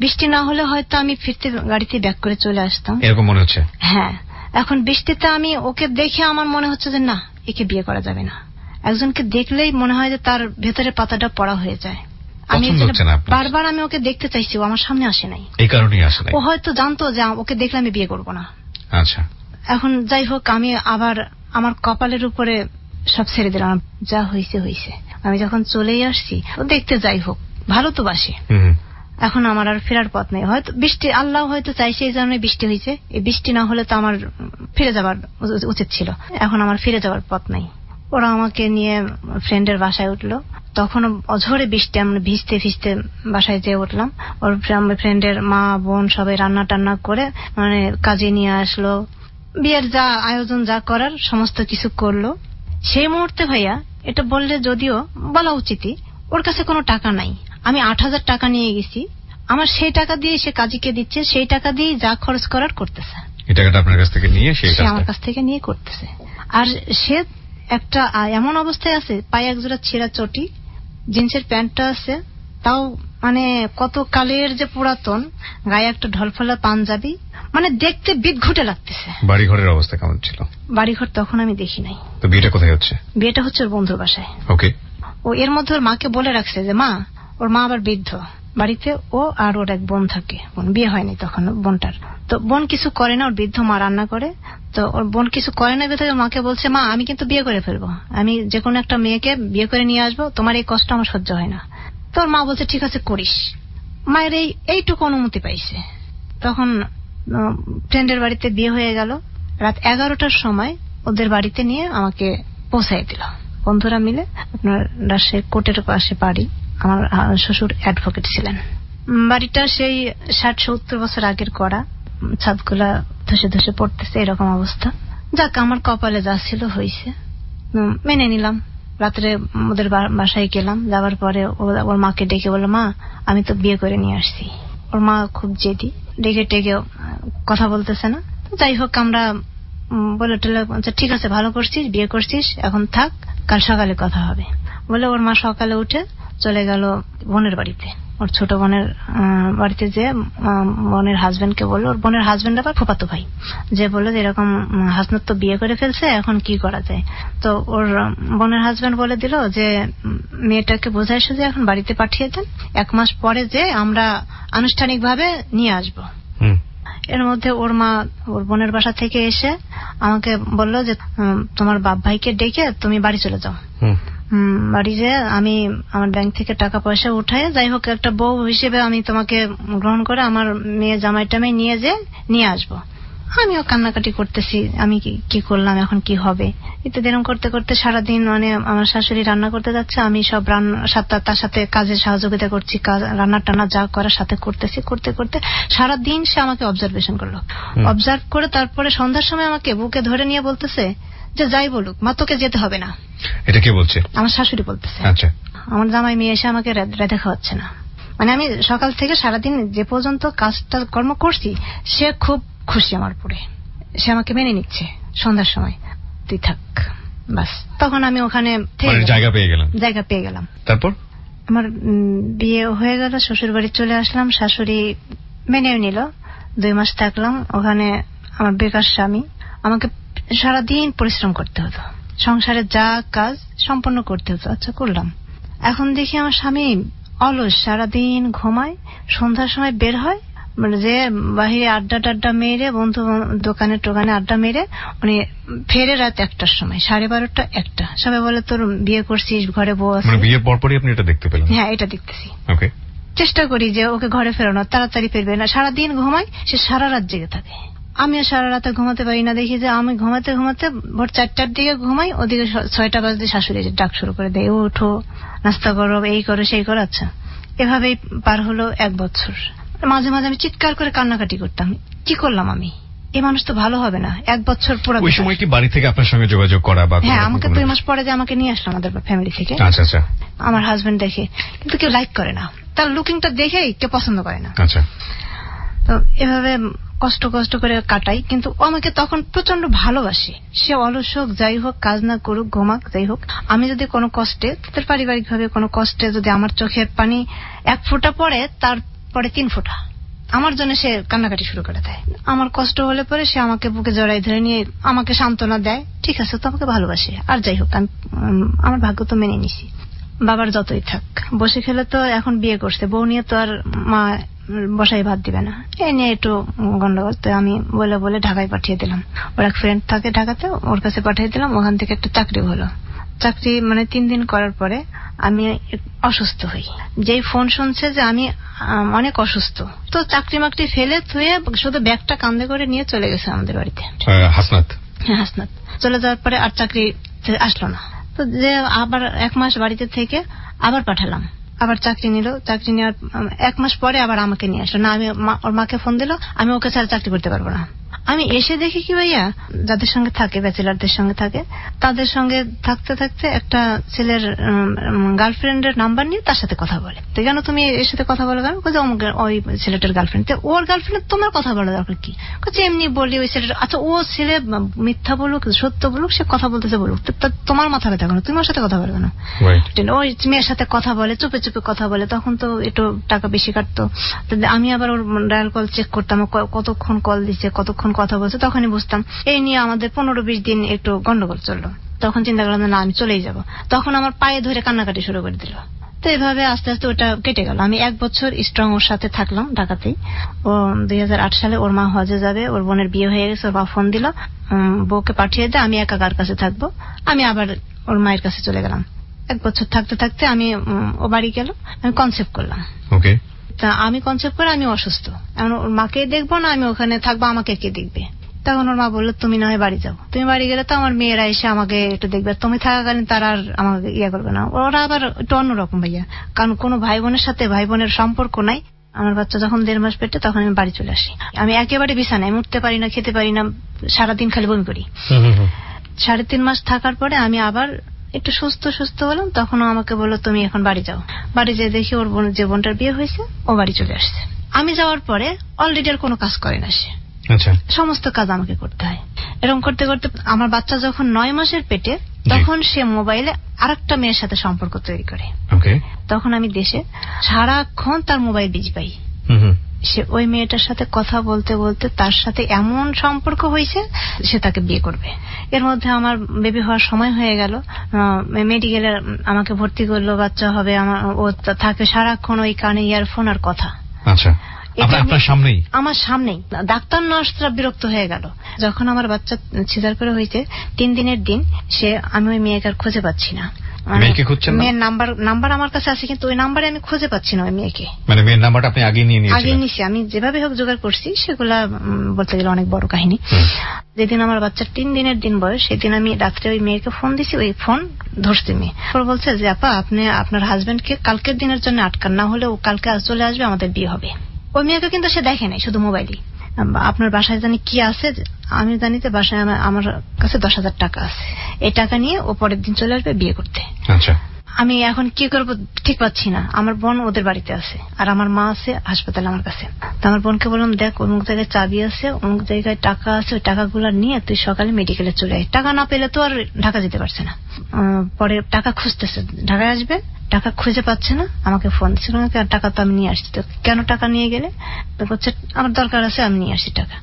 Speaker 2: বৃষ্টি না হলে হয়তো আমি ফিরতে গাড়িতে ব্যাক করে চলে আসতাম, এরকম মনে হচ্ছে। হ্যাঁ, এখন বৃষ্টিতে আমি ওকে দেখে আমার মনে হচ্ছে যে না, একে বিয়ে করা যাবে না। একজনকে দেখলেই মনে হয় যে তার ভেতরে পাতাটা পড়া হয়ে যায়। আমি বারবার আমি ওকে দেখতে চাইছি, ও আমার সামনে আসে নাই, এই কারণেই আসে নাই। ও হয়তো জানতো যে ওকে দেখলে আমি বিয়ে করব না। আচ্ছা, এখন যাই হোক, আমি আবার আমার কপালের উপরে সব ছেড়ে দিলাম, যা হয়েছে হয়েছে। আমি যখন চলেই আসছি, ও দেখতে যাই হোক, ভালো তো বাসে। এখন আমার আর ফেরার পথ নেই। হয়তো বৃষ্টি আল্লাহ হয়তো চাইছে এই জন্য বৃষ্টি হয়েছে। এই বৃষ্টি না হলে তো আমার ফিরে যাবার উচিত ছিল। এখন আমার ফিরে যাওয়ার পথ নাই। ওরা আমাকে নিয়ে ফ্রেন্ডের বাসায় উঠলো। তখন অঝরে বৃষ্টি, আমরা ভিজতে ভিজতে বাসায় যেয়ে উঠলাম। ওর ফ্রেন্ডের মা বোন সবাই রান্না টান্না করে মানে কাজে নিয়ে আসলো, বিয়ের যা আয়োজন যা করার সমস্ত কিছু করলো। সেই মুহূর্তে ভাইয়া এটা বললে যদিও বলা উচিতই, ওর কাছে কোনো টাকা নাই। আমি 8,000 টাকা নিয়ে গেছি, আমার সেই টাকা দিয়ে সে কাজীকে দিচ্ছে, সেই টাকা দিয়ে যা খরচ করার করতেছে।
Speaker 1: এই টাকাটা আপনার কাছ থেকে নিয়ে সে
Speaker 2: আমার কাছ থেকে নিয়ে করতেছে। আর সে একটা এমন অবস্থায় আছে, পায়ে একজোড়া ছেঁড়া চটি, জিন্সের প্যান্টটা আছে, তাও মানে কত কালের যে পুরাতন, গায়ে একটা ঢলফলা পাঞ্জাবি, মানে দেখতে বিদঘুটে লাগতেছে।
Speaker 1: বাড়ি ঘরের অবস্থা কেমন ছিল?
Speaker 2: বাড়িঘর তখন আমি দেখি নাই।
Speaker 1: তো বিয়েটা কোথায় হচ্ছে?
Speaker 2: বিয়েটা হচ্ছে ওর বন্ধুর বাসায়।
Speaker 1: ওকে।
Speaker 2: ও এর মধ্যে ওর মাকে বলে রাখছে যে মা, ওর মা আবার বৃদ্ধ, বাড়িতে ও আর ওর এক বোন থাকে, বিয়ে হয়নি তখন বোনটার। তো বোন কিছু করে না, ওর বৃদ্ধ মা রান্না করে। তো ওর বোন কিছু করে না, ভেতরে মাকে বলছে মা আমি কিন্তু বিয়ে করে ফেলবো, আমি যে কোনো একটা মেয়েকে বিয়ে করে নিয়ে আসবো, তোমার এই কষ্ট আমার সহ্য হয় না। তোর মা বলছে ঠিক আছে করিস। মায়ের এইটুকু অনুমতি পাইছে। তখন ফ্রেন্ডের বাড়িতে বিয়ে হয়ে গেল। রাত 11টার সময় ওদের বাড়িতে নিয়ে আমাকে পৌঁছাই দিল বন্ধুরা মিলে। আপনার রাজশাহী কোর্টের পাশে বাড়ি। আমার শ্বশুর অ্যাডভোকেট ছিলেন। বাড়িটা সেই 60-70 বছর আগের করা, ছাদগুলা ধসে ধসে পড়তেছে, এরকম অবস্থা। যাক, আমার কপালে যা ছিল হয়েছে, মেনে নিলাম। রাত্রে ওদের বাসায় গেলাম, যাওয়ার পরে ওর মাকে ডেকে বলল মা আমি তো বিয়ে করে নিয়ে আসছি। ওর মা খুব জেদি, ডেকে টেকে কথা বলতেছে না। যাই হোক, আমরা বলে টেলে ঠিক আছে ভালো করছিস, বিয়ে করছিস, এখন থাক, কাল সকালে কথা হবে বলে ওর মা সকালে উঠে চলে গেল বোনের বাড়িতে। ওর ছোট বোনের বাড়িতে যে বোনের হাজবেন্ডকে বললো, ওর বোনের হাজবেন্ড আবার ফুফাতো ভাই, যে বললো যে এরকম হাসনাত তো বিয়ে করে ফেলছে, এখন কি করা যায়। তো ওর বোনের হাজবেন্ড বলে দিল যে মেয়েটাকে বোঝাই সুঝে এখন বাড়িতে পাঠিয়ে দেন, 1 মাস পরে যে আমরা আনুষ্ঠানিকভাবে নিয়ে আসবো। এর মধ্যে ওর মা ওর বোনের বাসা থেকে এসে আমাকে বলল যে তোমার বাপ ভাইকে ডেকে তুমি বাড়ি চলে যাও। বাড়ি যে আমি আমার ব্যাংক থেকে টাকা পয়সা উঠায়, যাই হোক একটা বউ হিসেবে আমি তোমাকে গ্রহণ করে আমার মেয়ে জামাইটামাই নিয়ে আসবো। আমিও কান্নাকাটি করতেছি, আমি কি করলাম, এখন কি হবে ইত্যাদি। এরকম করতে করতে সারাদিন মানে আমার শাশুড়ি রান্না করতে যাচ্ছে, আমি সব তার সাথে কাজে সহযোগিতা করছি, রান্না টান্না যা করার সাথে করতেছি। করতে করতে সারাদিন সে আমাকে অবজারভেশন করলো। অবজার্ভ করে তারপরে সন্ধ্যার সময় আমাকে বুকে ধরে নিয়ে বলতেছে যে যাই বলুক মা তোকে যেতে হবে না।
Speaker 1: এটা কে বলছে? আমার
Speaker 2: শাশুড়ি বলতেছে।
Speaker 1: আচ্ছা।
Speaker 2: আমার জামাই মেয়ে এসে আমাকে রেঁধে খাওয়াচ্ছে না। মানে আমি সকাল থেকে সারাদিন যে পর্যন্ত কাজটা কর্ম করছি, সে খুব খুশি আমার পরে, সে আমাকে মেনে নিচ্ছে। সন্ধ্যার সময় তুই থাক, বাস। তখন আমি ওখানে
Speaker 1: জায়গা
Speaker 2: পেয়ে গেলাম।
Speaker 1: তারপর
Speaker 2: আমার বিয়ে হয়ে গেল, শ্বশুর বাড়ি চলে আসলাম, শাশুড়ি মেনেও নিল। 2 মাস থাকলাম ওখানে। আমার বেকার স্বামী, আমাকে সারাদিন পরিশ্রম করতে হতো, সংসারে যা কাজ সম্পন্ন করতে হতো। আচ্ছা করলাম। এখন দেখি আমার স্বামী অলস, সারাদিন ঘুমায়, সন্ধ্যার সময় বের হয়, মানে যে বাহিরে আড্ডা মেরে বন্ধু দোকানে টোকানে আড্ডা মেরে উনি ফেরে রাত 1টার সময়, 12:30 1টা। সবাই বলে তোর বিয়ে করছিস, ঘরে বউ আছে।
Speaker 1: বিয়ের পরপরই আপনি এটা দেখতে পেলেন?
Speaker 2: হ্যাঁ, এটা দেখতেছি। চেষ্টা করি যে ওকে ঘরে ফেরানো, তাড়াতাড়ি ফিরবে না। সারাদিন ঘুমায়, সে সারা রাত জেগে থাকে। আমিও সারা রাতে ঘুমাতে পারি না। দেখি যে আমি ঘুমাতে ঘুমাতে ভোর 4টার দিকে ঘুমাই, ওদিকে 6টা বাজতে শাশুড়ি ডাক শুরু করে দেয়, ওঠো, নাস্তা করো, এই করো সেই করো। আচ্ছা, এভাবেই পার হলো 1 বছর। মাঝে মাঝে আমি চিৎকার করে কান্নাকাটি করতাম, কি করলাম আমি, এই মানুষ তো ভালো হবে না। 1 বছর পুরো।
Speaker 1: ওই সময় কি বাড়ি থেকে আপনার সঙ্গে যোগাযোগ করা?
Speaker 2: হ্যাঁ, আমাকে 2 মাস পরে যে আমাকে নিয়ে আসলো আমাদের ফ্যামিলি থেকে।
Speaker 1: আচ্ছা আচ্ছা।
Speaker 2: আমার হাজবেন্ড দেখে, কিন্তু কেউ লাইক করে না, তার লুকিংটা দেখেই কেউ পছন্দ করে না।
Speaker 1: আচ্ছা।
Speaker 2: তো এভাবে কষ্ট করে কাটাই। কিন্তু ও আমাকে তখন প্রচন্ড ভালোবাসে। সে অলস হোক, যাই হোক, কাজ না করুক, ঘুমাক, যাই হোক, আমি যদি কোনো কষ্টে, তাদের পারিবারিক ভাবে কোনো কষ্টে যদি আমার চোখের পানি 1 ফোঁটা পড়ে, তারপরে 3 ফোঁটা আমার জন্য সে কান্নাকাটি শুরু করে দেয়। আমার কষ্ট হলে পরে সে আমাকে বুকে জড়াই ধরে নিয়ে আমাকে সান্ত্বনা দেয়, ঠিক আছে তো আমাকে ভালোবাসে। আর যাই হোক, আমি আমার ভাগ্য তো মেনে নিছি। বাবার যতই থাক, বসে খেলে তো এখন বিয়ে করছে, বউ নিয়ে তো আর মা বসাই ভাত দিবে না, এই নিয়ে একটু গন্ডগোল। তো আমি বলে ঢাকায় পাঠিয়ে দিলাম। ওর এক ফ্রেন্ড থাকে ঢাকাতে, ওর কাছে পাঠিয়ে দিলাম। ওখান থেকে একটা চাকরি হলো। চাকরি মানে 3 দিন করার পরে আমি অসুস্থ হই। যেই ফোন শুনছে যে আমি অনেক অসুস্থ, তো চাকরি মাকরি ফেলে থুয়ে শুধু ব্যাগটা কাঁধে করে নিয়ে চলে গেছে আমাদের বাড়িতে।
Speaker 1: হাসনাত?
Speaker 2: হ্যাঁ, হাসনাত। চলে যাওয়ার পরে আর চাকরি আসলো না। তো তো যে আবার 1 মাস বাড়িতে থেকে আবার পাঠালাম, আবার চাকরি নিল, চাকরি নেওয়ার 1 মাস পরে আবার আমাকে নিয়ে আসলো। না, আমি ওর মাকে ফোন দিল, আমি ওকে ছাড়া চাকরি করতে পারবো না। আমি এসে দেখি কি ভাইয়া, যাদের সঙ্গে থাকে, ব্যাচেলারদের সঙ্গে থাকে, তাদের সঙ্গে থাকতে থাকতে একটা ছেলের গার্লফ্রেন্ডের নাম্বার নিয়ে তার সাথে কথা বলে। তো কেন তুমি এর সাথে কথা বলো কেন? ওই ছেলেটার গার্লফ্রেন্ড। তো ওর গার্লফ্রেন্ড তোমার কথা বলা দরকার কি? এমনি বলি ওই ছেলেটা। আচ্ছা, ও ছেলে মিথ্যা বলুক সত্য বলুক, সে কথা বলতেছে বলুক, তোমার মাথা ব্যথা কেন? তুমি ওর সাথে কথা বলবে না? ওই মেয়ের সাথে কথা বলে, চুপে চুপে কথা বলে, তখন তো একটু টাকা বেশি কাটতো। আমি আবার ওর ডায়াল কল চেক করতাম, কতক্ষণ কল দিচ্ছে, কতক্ষণ কথা বলছে, তখনই বুঝতাম। এই নিয়ে আমাদের 15-20 দিন একটু গন্ডগোল চললো। তখন চিন্তা করলাম না, আমি চলেই যাব। তখন আমার পায়ে ধরে কান্নাকাটি শুরু করে দিল। তো এইভাবে আস্তে আস্তে ওটা কেটে গেল। আমি 1 বছর স্ট্রং ওর সাথে থাকলাম ঢাকাতেই। ও 2008 সালে ওর মা হজে যাবে, ওর বোনের বিয়ে হয়ে গেছে, ওর বাবা ফোন দিল, বউকে পাঠিয়ে দে, আমি একা কার কাছে থাকবো। আমি আবার ওর মায়ের কাছে চলে গেলাম। 1 বছর থাকতে থাকতে আমি ও বাড়ি গেল, আমি কনসেপ্ট করলাম।
Speaker 1: ওকে।
Speaker 2: তা আমি কনসেপ্ট করে আমি অসুস্থ, এখন ওর মাকে দেখবো না, আমি ওখানে থাকবো, আমাকে কে দেখবে? তখন ওর মা বললো, তুমি না হয় বাড়ি যাও, তুমি বাড়ি গেলে তো আমার মেয়েরা এসে আমাকে একটু দেখবে, তুমি থাকাকালীন তারা আর আমাকে করবে না। ওরা আবার একটু অন্যরকম ভাইয়া, কারণ কোনো ভাই বোনের সাথে ভাই বোনের সম্পর্ক নাই। আমার বাচ্চা যখন 1.5 মাস পেটে, তখন আমি বাড়ি চলে আসি। আমি একেবারে বিছানায় উঠতে পারি না, খেতে পারি না, সারাদিন খালি বমি করি। 3.5 মাস থাকার পরে আমি আবার একটু সুস্থ হলাম। তখন আমাকে বললো, তুমি এখন বাড়ি যাও। বাড়ি যেয়ে দেখি ওর বোন, যে বোনটার বিয়ে হয়েছে, ও বাড়ি চলে আসছে। আমি যাওয়ার পরে অলরেডি আর কোনো কাজ করে না সে। আচ্ছা, সমস্ত কাজ আমাকে করতে হয়। এরকম করতে করতে আমার বাচ্চা যখন 9 মাসের পেটে, তখন সে মোবাইলে আরেকটা মেয়ের সাথে সম্পর্ক তৈরি করে। তখন আমি দেশে, সারাক্ষণ তার মোবাইল বিজি পাই। সে ওই মেয়েটার সাথে কথা বলতে বলতে তার সাথে এমন সম্পর্ক হয়েছে, সে তাকে বিয়ে করবে। এর মধ্যে আমার বেবি হওয়ার সময় হয়ে গেল, মেডিকেলে আমাকে ভর্তি করলো, বাচ্চা হবে। ও থাকে সারাক্ষণ ওই কানে ইয়ারফোন আর কথা। আচ্ছা, আমার সামনেই। ডাক্তার নার্সরা বিরক্ত হয়ে গেল। যখন আমার বাচ্চা সিজার করে হয়েছে 3 দিনের দিন, আমি ওই মেয়েকে আর খুঁজে পাচ্ছি না। মেয়ের নাম্বার আমার কাছে আছে, কিন্তু ওই নাম্বারে আমি খুঁজে পাচ্ছি না ওই মেয়েকে। মানে মেয়ের নাম্বারটা আপনি আগে নিয়েছি, আমি যেভাবে হোক জোগাড় করছি। সেগুলা বলতে গেলে অনেক বড় কাহিনী। যেদিন আমার বাচ্চার 3 দিনের দিন বয়স, সেদিন আমি রাত্রে ওই মেয়েকে ফোন দিছি, ওই ফোন ধরছে মেয়ে। বলছে যে, আপা, আপনি আপনার হাজবেন্ডকে কালকের দিনের জন্য আটকান, না হলে ও কালকে চলে আসবে, আমাদের বিয়ে হবে। ওই মেয়েকে কিন্তু সে দেখে নাই, শুধু মোবাইলই। আপনার বাসায় জানি কি আছে, আমি জানি যে বাসায় আমার কাছে 10,000 টাকা আছে, এই টাকা নিয়ে ও পরের দিন চলে আসবে বিয়ে করতে। আচ্ছা, আমি এখন কি করবো ঠিক পাচ্ছি না। আমার বোন ওদের বাড়িতে আছে, আর আমার মা আছে হাসপাতালে আমার কাছে। তো আমার বোনকে বললাম, দেখ, অমুক জায়গায় চাবি আছে, অমুক জায়গায় টাকা আছে, ওই টাকাগুলো নিয়ে তুই সকালে মেডিকেলে চলে আয়। টাকা না পেলে তো আর ঢাকা যেতে পারছে না। পরে টাকা খুঁজতেছে, ঢাকায় আসবে, টাকা খুঁজে পাচ্ছে না, আমাকে ফোন দিচ্ছিল, টাকা তো আমি নিয়ে আসছি। তো কেন টাকা নিয়ে গেলে? তো বলছে, আমার দরকার আছে, আমি নিয়ে আসছি টাকা।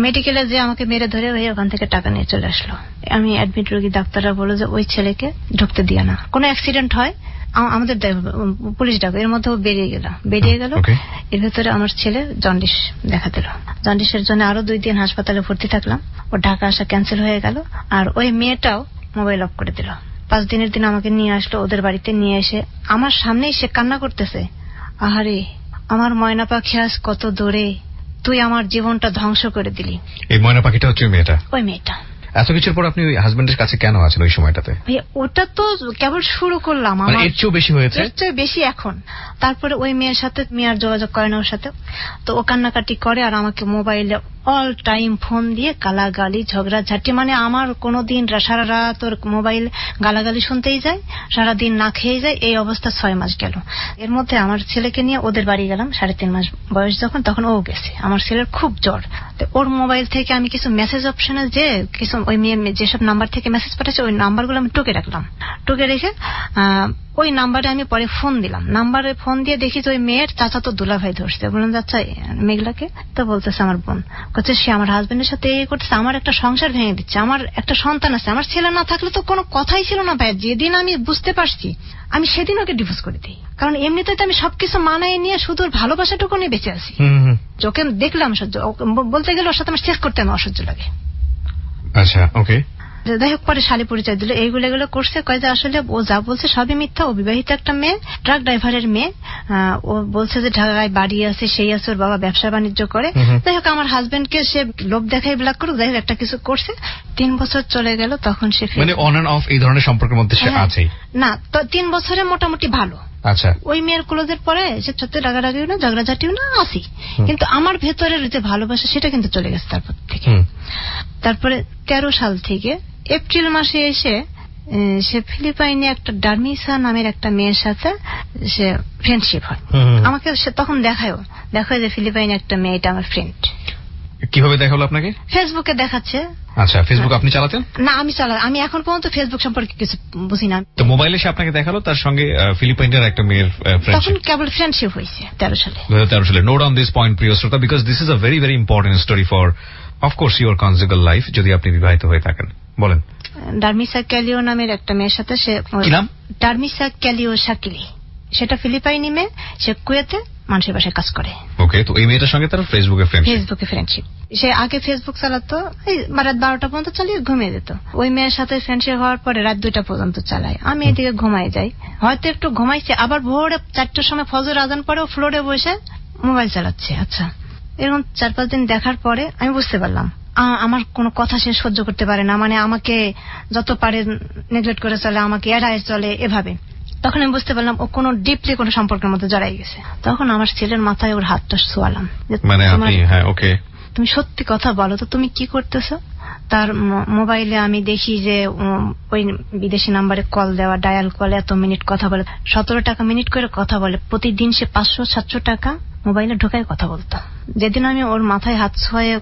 Speaker 2: মেডিকেলে যে আমাকে মেরে ধরে ওখান থেকে টাকা নিয়ে চলে আসলো। আমি অ্যাডমিট রোগী, ডাক্তাররা বললো যে ওই ছেলেকে ঢুকতে দিয়ে না, কোনো অ্যাক্সিডেন্ট হয় আমাদের পুলিশ ডাকো। এর মধ্যে বেরিয়ে গেল। এর ভেতরে আমার ছেলে জন্ডিস দেখা দিল। জন্ডিসের জন্য আরো 2 দিন হাসপাতালে ভর্তি থাকলাম। ও ঢাকা আসা ক্যান্সেল হয়ে গেল। আর ওই মেয়েটাও মোবাইল অফ করে দিল। 5 দিনের দিন আমাকে নিয়ে আসলো ওদের বাড়িতে। নিয়ে এসে আমার সামনেই সে কান্না করতেছে, আহারে আমার ময়না পাখি আজ কত দূরে, তুই আমার জীবনটা ধ্বংস করে দিলি।
Speaker 3: এই ময়না পাখিটা হচ্ছে
Speaker 2: ওই মেয়েটা।
Speaker 3: এত কিছুর পর আপনি ওই হাজবেন্ডের কাছে কেন আছেন ওই সময়টাতে?
Speaker 2: ওটা তো কেবল শুরু করলাম, আমার
Speaker 3: এর চেয়েও বেশি হয়েছে,
Speaker 2: এর চেয়ে বেশি এখন। তারপরে ওই মেয়ের সাথে মেয়ের যোগাযোগ করে না ওর সাথে। তো ও কান্নাকাটি করে আর আমাকে মোবাইলে অল টাইম ফোন দিয়ে গালাগালি, ঝগড়াঝাটি। মানে আমার কোনোদিন সারা রাত ওর মোবাইল গালাগালি শুনতেই যায়, সারাদিন না খেয়ে যায়। এই অবস্থা 6 মাস গেল। এর মধ্যে আমার ছেলেকে নিয়ে ওদের বাড়ি গেলাম। 3.5 মাস বয়স যখন, তখন ও গেছে। আমার ছেলের খুব জ্বর। ওর মোবাইল থেকে আমি কিছু মেসেজ অপশনে যে কিছু ওই মেয়ে যেসব নাম্বার থেকে মেসেজ পাঠাচ্ছে, ওই নাম্বারগুলো আমি টুকে রাখলাম। টুকে রেখে ওই নাম্বারে আমি পরে ফোন দিলাম। নাম্বারে ফোন দিয়ে দেখি যে ওই মেয়ের চাচা তো দুলাভাই ধরছে। বললাম, আচ্ছা মেঘলাকে? তো বলতেছে আমার বোন, বলছে সে আমার হাজবেন্ডের সাথে এই করতেছে, আমার একটা সংসার ভেঙে দিচ্ছে, আমার একটা সন্তান আছে, আমার ছেলে না থাকলে তো কোনো কথাই ছিল না ভাই। যেদিন আমি বুঝতে পারছি, আমি সেদিন ওকে ডিভোর্স করে দিই। কারণ এমনিতে তো আমি সবকিছু মানায় নিয়ে শুধু ভালোবাসাটুকু নিয়ে বেঁচে আছি। চোখে দেখলাম সহ্য, বলতে গেলে ওর সাথে আমার শেষ করতে আমার অসহ্য লাগে।
Speaker 3: আচ্ছা, ওকে।
Speaker 2: যাই হোক পরে শালী পরিচয় দিল, এগুলো করছে, কয় যে আসলে ও যা বলছে সবই মিথ্যা, ও বিবাহিত একটা মেয়ে, ট্রাক ড্রাইভারের মেয়ে, ও বলছে যে ঢাকায় বাড়ি আছে, সেই আছে, ওর বাবা ব্যবসা বাণিজ্য করে। যাই হোক আমার হাজবেন্ডকে সে লোভ দেখাই ব্ল্যাক করুক, যাই হোক একটা কিছু করছে। 3 বছর চলে গেল, তখন সে
Speaker 3: মানে অন এন্ড অফ এই ধরনের সম্পর্কের মধ্যে সে আছেই
Speaker 2: না, তো 3 বছরে মোটামুটি ভালো।
Speaker 3: আচ্ছা,
Speaker 2: ওই মেয়ের ক্লোজের পরে সে সত্যি রাগারাগিও না, ঝগড়াঝাটিও না, আসি, কিন্তু আমার ভেতরের যে ভালোবাসা সেটা কিন্তু চলে গেছে তারপর থেকে। তারপরে 13 সাল থেকে এপ্রিল মাসে এসে সে ফিলিপাইনে একটা ডার্মিসা নামের একটা মেয়ের সাথে সে ফ্রেন্ডশিপ হয়। আমাকে সে তখন দেখায় যে ফিলিপাইনে একটা মেয়ে, এটা আমার ফ্রেন্ড।
Speaker 3: কিভাবে দেখালো আপনাকে?
Speaker 2: ফেসবুকে দেখাচ্ছে।
Speaker 3: আচ্ছা, ফেসবুক আপনি চালাতেন?
Speaker 2: না, আমি এখন পর্যন্ত ফেসবুক সম্পর্কে কিছু বুঝি না।
Speaker 3: তো মোবাইলে সে আপনাকে দেখালো তার সঙ্গে ফিলিপাইনের একটা মেয়ের
Speaker 2: তখন
Speaker 3: ফ্রেন্ডশিপ।
Speaker 2: কেবল ফ্রেন্ডশিপ হয়েছে 13 সালে।
Speaker 3: 2013 সালে। নোট অন দিস পয়েন্ট প্রিয় শ্রোতা, because this is a very very important story for of course your conjugal life, যদি আপনি বিবাহিত হয়ে থাকেন। বলেন।
Speaker 2: ডার্মিসা ক্যালিও নামের একটা মেয়ের সাথে সে,
Speaker 3: কি নাম?
Speaker 2: ডার্মিসা ক্যালিও শাকিলি, সেটা ফিলিপাইনি মেয়ে, সে কুয়েতে মানুষের বাসায় কাজ করে।
Speaker 3: ওকে, তো এই মেয়েটার সঙ্গে তার ফেসবুকে
Speaker 2: ফ্রেন্ডশিপ। সে আগে ফেসবুক চালাতো, রাত 12টা পর্যন্ত চালিয়ে ঘুমিয়ে যেত। ওই মেয়ের সাথে ফ্রেন্ডশিপ হওয়ার পরে রাত 2টা পর্যন্ত চালায়, আমি এদিকে ঘুমাই যাই, হয়তো একটু ঘুমাইছে, আবার ভোরে 4টার সময় ফজর আজান পরে ফ্লোরে বসে মোবাইল চালাচ্ছে। আচ্ছা, এরকম 4-5 দিন দেখার পরে আমি বুঝতে পারলাম আমার কোনো কথা সে সহ্য করতে পারে না, মানে আমাকে যত পারে নেগলেক্ট করে চলে, আমাকে এড়ায় চলে এভাবে। তখন আমি বুঝতে পারলাম ও কোনো ডিপলি কোনো সম্পর্কের মধ্যে জড়াই গেছে। তখন আমার ছেলের মাথায় ওর হাতটা ছোঁয়ালাম,
Speaker 3: মানে আপনি, হ্যাঁ ওকে,
Speaker 2: তুমি সত্যি কথা বলো তো, তুমি কি করতেছো? তার মোবাইলে আমি দেখি যে ওই বিদেশি নাম্বারে কল দেওয়া, ডায়াল কলে এত মিনিট কথা বলে, 17 টাকা মিনিট করে কথা বলে প্রতিদিন। সে 500-700 টাকা মোবাইলে ঢোকায় কথা বলতো। যেদিন আমি ওর মাথায় হাত ছোঁয়ে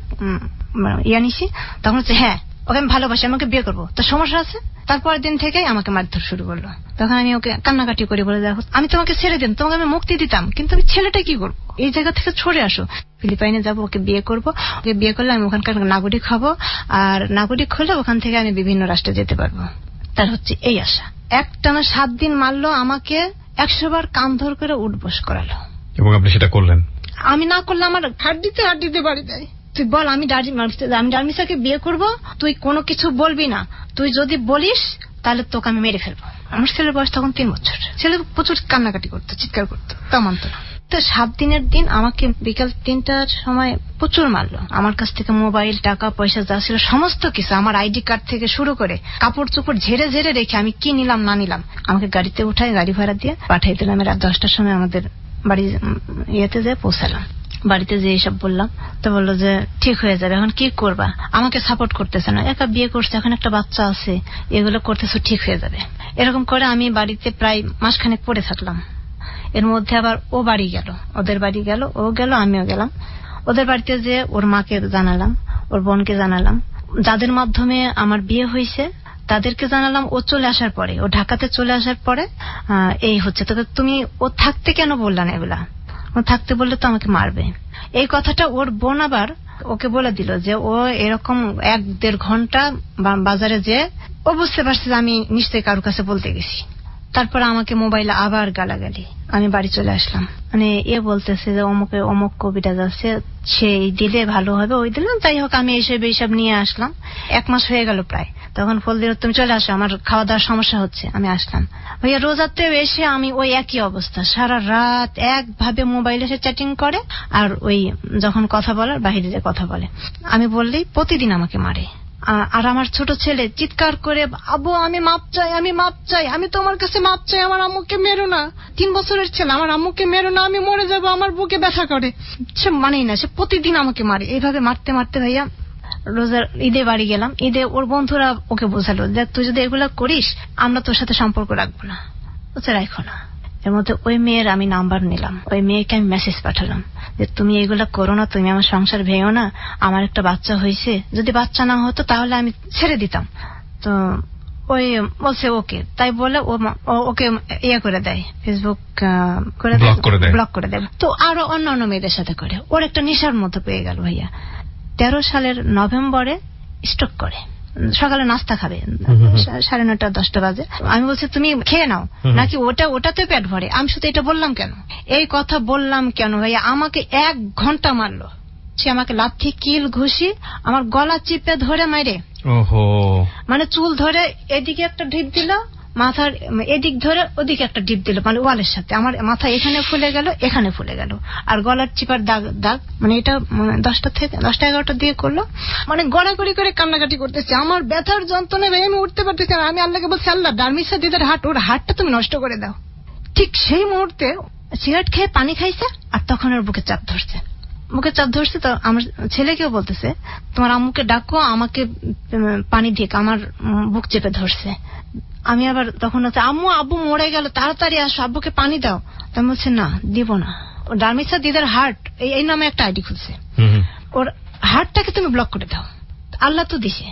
Speaker 2: নিছি, তখন হচ্ছে হ্যাঁ ওকে আমি ভালোবাসি, আমাকে বিয়ে করবো, তো সমস্যা আছে। তারপরের দিন থেকেই আমাকে মারধর শুরু করলো। তখন আমি ওকে কান্নাকাটি করে বলে, দেখো আমি তোমাকে ছেড়ে দিন, তোমাকে আমি মুক্তি দিতাম, কিন্তু আমি ছেলেটা কি করবো, এই জায়গা থেকে সরে আসো, ফিলিপাইনে যাবো, ওকে বিয়ে করবো, ওকে বিয়ে করলে আমি ওখানকার নাগরিক হব, আর নাগরিক হলে ওখান থেকে আমি বিভিন্ন রাষ্ট্রে যেতে পারবো। তার হচ্ছে এই আশা। একটানা 7 দিন মারলো আমাকে, 100 বার কান ধর করে উঠবস করালো।
Speaker 3: এবং আপনি সেটা করলেন?
Speaker 2: আমি না করলে আমার হাড্ডিতে বাড়ি দেয়। তুই বল, আমি ডার্মিসাকে বিয়ে করব, তুই কোনো কিছু বলবি না, তুই যদি বলিস তাহলে তোকে আমি মেরে ফেলবো। আমার ছেলের বয়স তখন 3 বছর। ছেলে প্রচুর কান্নাকাটি করতো, চিৎকার করতো, তা মানতো না। তো 7 দিনের দিন আমাকে বিকাল 3টার সময় প্রচুর মারলো। আমার কাছ থেকে মোবাইল, টাকা পয়সা যা ছিল সমস্ত কিছু, আমার আইডি কার্ড থেকে শুরু করে কাপড় চোপড় ঝেড়ে রেখে আমি কি নিলাম না নিলাম আমাকে গাড়িতে উঠায়, গাড়ি ভাড়া দিয়ে পাঠিয়ে দিলাম। রাত 10টার সময় আমাদের বাড়ি ইয়েতে যেয়ে পৌঁছালাম। বাড়িতে যে এসব বললাম, তো বললো যে ঠিক হয়ে যাবে, এখন কি করবা, আমাকে সাপোর্ট করতেছে না, একা বিয়ে করছে, এখন একটা বাচ্চা আছে, এগুলো করতেছো, ঠিক হয়ে যাবে। এরকম করে আমি বাড়িতে প্রায় মাসখানেক পড়ে থাকলাম। এর মধ্যে আবার ও বাড়ি গেল, ওদের বাড়ি গেল, ও গেল, আমিও গেলাম। ওদের বাড়িতে যে ওর মাকে জানালাম, ওর বোনকে জানালাম, যাদের মাধ্যমে আমার বিয়ে হয়েছে তাদেরকে জানালাম। ও চলে আসার পরে, ও ঢাকাতে চলে আসার পরে এই হচ্ছে, তবে তুমি ও থাকতে কেন বললা না এগুলা, ও থাকতে বললে তো আমাকে মারবে। এই কথাটা ওর বোন আবার ওকে বলে দিল যে ও এরকম 1-1.5 ঘন্টা বাজারে যে ও বুঝতে পারছে যে আমি নিশ্চয়ই কারোর কাছে বলতে গেছি। তারপর আমাকে মোবাইলে আবার গালাগালি। আমি বাড়ি চলে আসলাম, মানে এ বলতেছে যে অমুক কবিতা যাচ্ছে, সেই দিলে ভালো হবে, ওই দিলাম। যাই হোক আমি এইসব নিয়ে আসলাম। 1 মাস হয়ে গেল প্রায়। তখন ফোন দিল, তুমি চলে আসো, আমার খাওয়া দাওয়ার সমস্যা হচ্ছে। আমি আসলাম। ভাইয়া রোজাতেও এসে আমি ওই একই অবস্থা, সারা রাত একভাবে মোবাইলে সে চ্যাটিং করে, আর ওই যখন কথা বলার বাহিরে যে কথা বলে। আমি বললেই প্রতিদিন আমাকে মারে। আর আমার ছোট ছেলে চিৎকার করে, আব্বু আমি মাপ চাই, আমি তোমার কাছে মাপ চাই, আমার আম্মুকে মেরো না। 3 বছরের ছেলে, আমার আম্মুকে মেরো না, আমি মরে যাবো, আমার বুকে ব্যথা করে। সে মানেই না, সে প্রতিদিন আমাকে মারে। এইভাবে মারতে ভাইয়া রোজার ঈদে বাড়ি গেলাম। ঈদে ওর বন্ধুরা ওকে বোঝালো যে তুই যদি এগুলা করিস আমরা তোর সাথে সম্পর্ক রাখবো না, ওকে রাখো না। এর মধ্যে ওই মেয়ের আমি নাম্বার নিলাম, ওই মেয়েকে আমি মেসেজ পাঠালাম যে তুমি এগুলা করো না, তুমি আমার সংসার ভেঙো না, আমার একটা বাচ্চা হয়েছে, যদি বাচ্চা না হতো তাহলে আমি ছেড়ে দিতাম। তো ওই বলছে ওকে, তাই বলে ওকে ইয়ে করে দেয়, ফেসবুক ব্লক করে দেয়। তো আরো অন্যান্য মেয়েদের সাথে করে। ওর একটা নেশার মতো পেয়ে গেল ভাইয়া। 13 সালের নভেম্বরে স্ট্রোক করে। সকালে নাস্তা খাবে 9:30-10টা বাজে। আমি বলছি তুমি খেয়ে নাও, নাকি ওটাতে পেট ভরে। আমি শুধু এটা বললাম কেন, এই কথা বললাম কেন ভাইয়া, আমাকে 1 ঘন্টা মারলো। সে আমাকে লাথি কিল ঘুষি আমার গলা চিপে ধরে মাইরে,
Speaker 3: ওহো,
Speaker 2: মানে চুল ধরে এদিকে একটা ঢিপ দিল, মাথার এদিক ধরে ওদিকে একটা ডিপ দিল, মানে ওয়ালের সাথে আমার মাথা এখানে ফুলে গেল, এখানে ফুলে গেল, আর গলার চিপার দাগ, মানে এটা 10টা-11টার দিকে করলো। মানে গড়াগড়ি করে কান্নাকাটি করতেছে, আমার ব্যথার যন্ত্রণায় ভাই আমি উঠতে পারতেছি না। আমি আল্লাহকে বলছি, আল্লাহ ডার্মিসা দিদার ওর হার্টটা তুমি নষ্ট করে দাও। ঠিক সেই মুহূর্তে সিগারেট খেয়ে পানি খাইছে, আর তখন ওর বুকে চাপ ধরছে। তো আমার ছেলেকেও বলতেছে, তোমার আম্মুকে ডাকো, আমাকে পানি দিয়ে আমার বুক চেপে ধরছে। আমি আবার তখন আব্বু মরে গেল, তাড়াতাড়ি আসো, আব্বুকে পানি দাও। তো আমি বলছি না, দিব না। ডার্মিসা দিদার হার্ট এই নামে একটা আইডি খুলছে, ওর হার্টটাকে তুমি ব্লক করে দাও। আল্লাহ তো দিছে।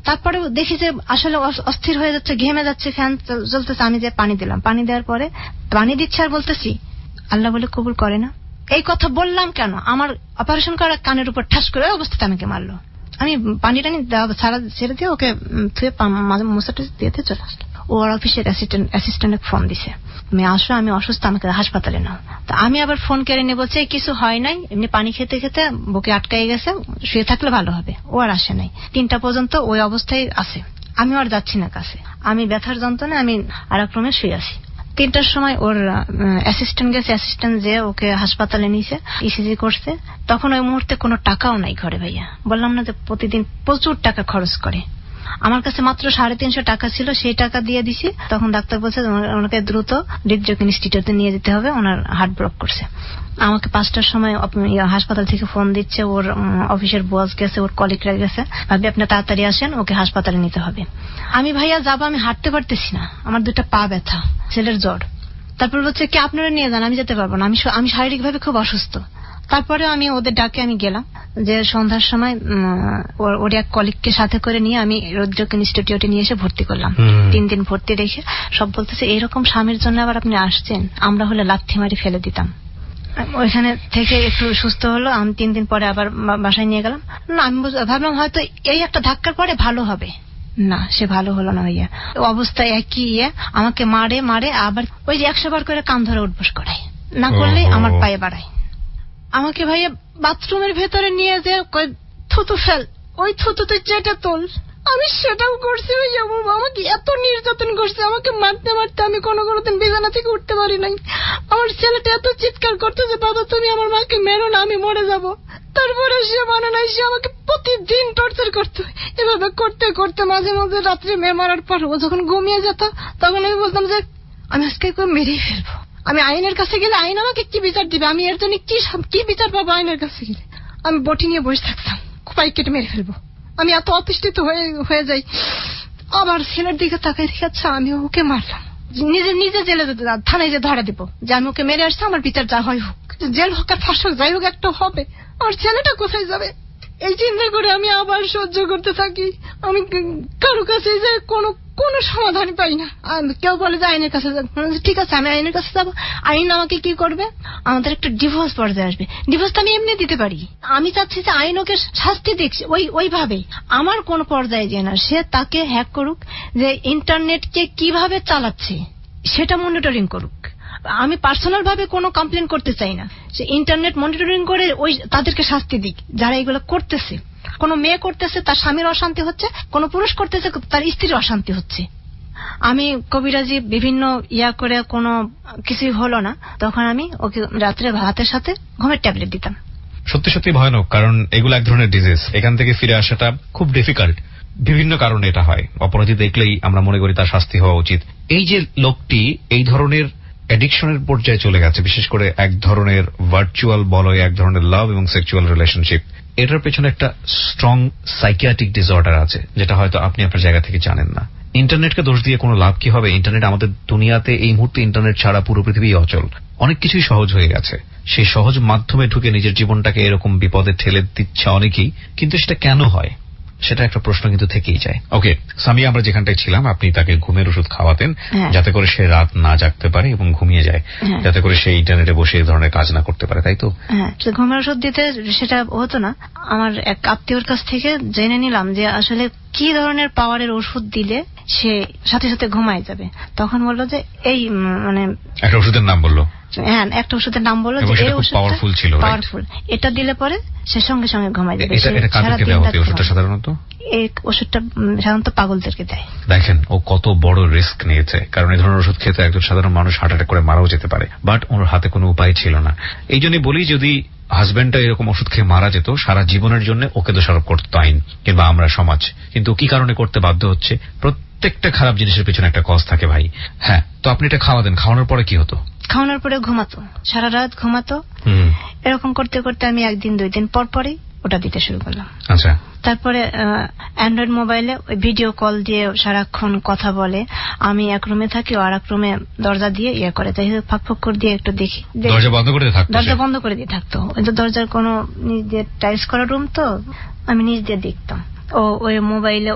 Speaker 2: তারপরে দেখি যে আসলে অস্থির হয়ে যাচ্ছে, ঘেমে যাচ্ছে, ফ্যান চলতেছে। আমি যে পানি দিলাম, পানি দেওয়ার পরে পানি দিচ্ছে আর বলতেছি, আল্লাহ বলে কবুল করে না। এই কথা বললাম কেন, আমার অপারেশন করা কানের উপর ঠাস করে অবস্থাতে আমাকে মারলো। আমি পানি টানি সারা ছেড়ে দিয়ে ওকে মশাটা দিয়ে চলে আসলাম। ওর অফিসের অ্যাসিস্ট্যান্ট ফোন দিছে, তুমি আসো, আমি অসুস্থ, আমাকে হাসপাতালে নাও। তো আমি আবার ফোন কেড়ে নিয়ে বলছে কিছু হয় নাই, এমনি পানি খেতে খেতে বুকে আটকাই গেছে, শুয়ে থাকলে ভালো হবে। ও আর আসে নাই, 3টা পর্যন্ত ওই অবস্থায় আছে। আমি আর যাচ্ছি না কাছে, আমি ব্যথার যন্ত্রণায় আমি আর এক রুমে শুয়ে আছি। 3টার সময় ওর অ্যাসিস্ট্যান্ট গেছে, অ্যাসিস্ট্যান্ট যে ওকে হাসপাতালে নিয়েছে, ইসিজি করছে। তখন ওই মুহূর্তে কোনো টাকাও নাই ঘরে ভাইয়া। বললাম না যে প্রতিদিন প্রচুর টাকা খরচ করে। আমার কাছে মাত্র 350 টাকা ছিল, সেই টাকা দিয়ে দিছি। তখন ডাক্তার বলছে ওনাকে দ্রুত হৃদরোগ ইনস্টিটিউটে নিয়ে যেতে হবে, ওনার হার্ট ব্লক করছে। আমাকে 5টার সময় হাসপাতাল থেকে ফোন দিচ্ছে, ওর অফিসের বস গেছে, ওর কলিগরা গেছে, ভাবি আপনি তাড়াতাড়ি আসেন, ওকে হাসপাতালে নিতে হবে। আমি ভাইয়া যাবো, আমি হাঁটতে পারতেছি না, আমার 2টা পা ব্যথা, ছেলের জ্বর। তারপর বলছে কি আপনারা নিয়ে যান, আমি যেতে পারবো না, আমি শারীরিকভাবে খুব অসুস্থ। তারপরে আমি ওদের ডাকে আমি গেলাম, যে সন্ধ্যার সময় ওর এক কলিগকে সাথে করে নিয়ে আমি হৃদরোগ ইনস্টিটিউটে নিয়ে এসে ভর্তি করলাম। 3 দিন ভর্তি রেখে সব বলতেছে এরকম স্বামীর জন্য আবার আপনি আসছেন, আমরা হলে লাথি মারি ফেলে দিতাম। ওইখানে থেকে একটু সুস্থ হলো, আমি 3 দিন পরে আবার বাসায় নিয়ে গেলাম। না আমি ভাবলাম হয়তো এই একটা ধাক্কার পরে ভালো হবে, না সে ভালো হলো না ভাইয়া। অবস্থা একই, আমাকে মারে আবার ওই যে 100 বার করে কান ধরে উঠবস করায়, না করলে আমার পায়ে বাড়ায়। আমাকে ভাইয়া বাথরুমের ভেতরে নিয়ে যে থুতু ফেল, ওই থুতু তুই চেটে তোল, আমি সেটাও করছি ভাইয়া। আমাকে এত নির্যাতন করছে, আমাকে মারতে মারতে আমি কোনোদিন বিছানা থেকে উঠতে পারি নাই। আমার ছেলেটা এত চিৎকার করতে যে বাবা তুমি আমার মাকে মেরো না, আমি মরে যাব। তারপরে সে মানে নাই, সে আমাকে প্রতিদিন টর্চার করতো। এভাবে করতে করতে মাঝে মাঝে রাত্রে মারার পর ও যখন ঘুমিয়ে যেত, তখন আমি বলতাম যে আমি আজকে মেরেই ফেলবো। আমি আইনের কাছে গেলে আইন আমাকে কি বিচার দিবে, আমি এর জন্য কি বিচার পাবো আইনের কাছে গেলে? আমি বটি নিয়ে বসে থাকতাম, খোপাই কেটে মেরে ফেলবো। আমি এত অতিষ্ঠিত হয়ে যাই। আবার ছেলের দিকে তাকাই দেখি, আচ্ছা আমি ওকে মারলাম, নিজে জেলে থানায় যে ধরা দিব যে আমি ওকে মেরে আসছি, আমার বিচার যা হয় হোক, জেল হোক আর ফাঁস হোক, যাই হোক একটা হবে। আমার ছেলেটা কোথায় যাবে এই চিন্তা করে আমি আবার সহ্য করতে থাকি। আমি কারো কাছে যে কোনো সমাধান পাই না। কেউ বলে যে আইনের কাছে যাবো, ঠিক আছে আমি আইনের কাছে যাবো। আইন আমাকে কি করবে, আমাদের একটা ডিভোর্স পর্যায়ে আসবে। ডিভোর্স তো আমি এমনি দিতে পারি, আমি চাচ্ছি যে আইন ওকে শাস্তি দিক ওইভাবে। আমার কোন পর্যায়ে যে না, সে তাকে হ্যাক করুক, যে ইন্টারনেটকে কিভাবে চালাচ্ছে সেটা মনিটরিং করুক। আমি পার্সোনাল ভাবে কোনো কমপ্লেন করতে চাই না, সে ইন্টারনেট মনিটরিং করে তাদেরকে শাস্তি দিক যারা এগুলো করতেছে। কোন মেয়ে করতেছে তার স্বামীর অশান্তি হচ্ছে, কোন পুরুষ করতেছে তার স্ত্রীর অশান্তি হচ্ছে। আমি কবিরাজি বিভিন্ন করে কোনো কিছুই হলো না, তখন আমি ওকে রাত্রে ভাতের সাথে ঘুমের ট্যাবলেট দিতাম।
Speaker 3: সত্যি সত্যি ভয়ানক, কারণ এগুলো এক ধরনের ডিজিজ, এখান থেকে ফিরে আসাটা খুব ডিফিকাল্ট। বিভিন্ন কারণে এটা হয়। অপরাধী দেখলেই আমরা মনে করি তার শাস্তি হওয়া উচিত। এই যে লোকটি এই ধরনের অ্যাডিকশনের পর্যায়ে চলে গেছে, বিশেষ করে এক ধরনের ভার্চুয়াল বলয়, এক ধরনের লাভ এবং সেক্সুয়াল রিলেশনশিপ, এটার পেছনে একটা স্ট্রং সাইকিয়াট্রিক ডিসঅর্ডার আছে, যেটা হয়তো আপনি আপনার জায়গা থেকে জানেন না। ইন্টারনেটকে দোষ দিয়ে কোনো লাভ কি হবে? ইন্টারনেট আমাদের দুনিয়াতে এই মুহূর্তে ইন্টারনেট ছাড়া পুরো পৃথিবী অচল। অনেক কিছুই সহজ হয়ে গেছে। সেই সহজ মাধ্যমে ঢুকে নিজের জীবনটাকে এরকম বিপদে ঠেলে দিচ্ছে অনেকেই, কিন্তু সেটা কেন হয় সেটা একটা প্রশ্ন কিন্তু থেকেই যায়। ওকে সামি, আমরা যেখানটায় ছিলাম, আপনি তাকে ঘুমের ওষুধ খাওয়াতেন যাতে করে সে রাত না জাগতে পারে এবং ঘুমিয়ে যায়, যাতে করে সে ইন্টারনেটে বসে এই ধরনের কাজ না করতে পারে, তাই তো?
Speaker 2: হ্যাঁ, ঘুমের ওষুধ দিতে সেটা হতো না। আমার এক আত্মীয়র কাছ থেকে জেনে নিলাম যে আসলে কি ধরনের পাওয়ারের ওষুধ দিলে সে সাথে সাথে ঘুমায় যাবে। তখন বললো যে এই মানে
Speaker 1: একটা ওষুধের নাম বললো,
Speaker 2: হ্যাঁ একটা ওষুধের নাম বললো যে এই ওষুধটা
Speaker 1: পাওয়ারফুল ছিল,
Speaker 2: পাওয়ারফুল, এটা দিলে পরে সে সঙ্গে সঙ্গে ঘুমায় যাবে।
Speaker 1: এটা কাদেরকে দেওয়া হতো ওষুধটা সাধারণত?
Speaker 2: এই ওষুধটা সাধারণত পাগলদেরকে দেয়।
Speaker 1: দেখেন ও কত বড় রিস্ক নিয়েছে, কারণ এই ধরনের ওষুধ খেতে একজন সাধারণ মানুষ হার্ট অ্যাটাক করে মারাও যেতে পারে, বাট ওর হাতে কোনো উপায় ছিল না। এই জন্যই বলি, যদি হাজবেন্ডটা এরকম ওষুধ খেয়ে মারা যেত, সারা জীবনের জন্য ওকে দোষারোপ করতো আইন কিংবা আমরা সমাজ। কিন্তু কি কারণে করতে বাধ্য হচ্ছে? প্রত্যেকটা খারাপ জিনিসের পেছনে একটা কজ থাকে ভাই। হ্যাঁ, তো আপনি এটা খাওয়াতেন, খাওয়ানোর পরে কি হতো?
Speaker 2: খাওয়ানোর পরে ঘুমাতো, সারা রাত ঘুমাতো। এরকম করতে করতে আমি 1 দিন 2 দিন পর পরই ওটা দিতে শুরু করলাম।
Speaker 1: আচ্ছা,
Speaker 2: তারপরে অ্যান্ড্রয়েড মোবাইলে ভিডিও কল দিয়ে সারাক্ষণ কথা বলে। আমি এক রুমে থাকি, ও আর এক রুমে দরজা দিয়ে ইয়ে করে, তাই ফাঁক ফাঁক করে দিয়ে একটু দেখি।
Speaker 1: দরজা বন্ধ করে থাকতো?
Speaker 2: দরজা বন্ধ করে দিয়ে থাকতো। দরজার কোনো নিচ দিয়ে টাইলস করা রুম, তো আমি নিচ দিয়ে দেখতাম। ও ওই মোবাইলে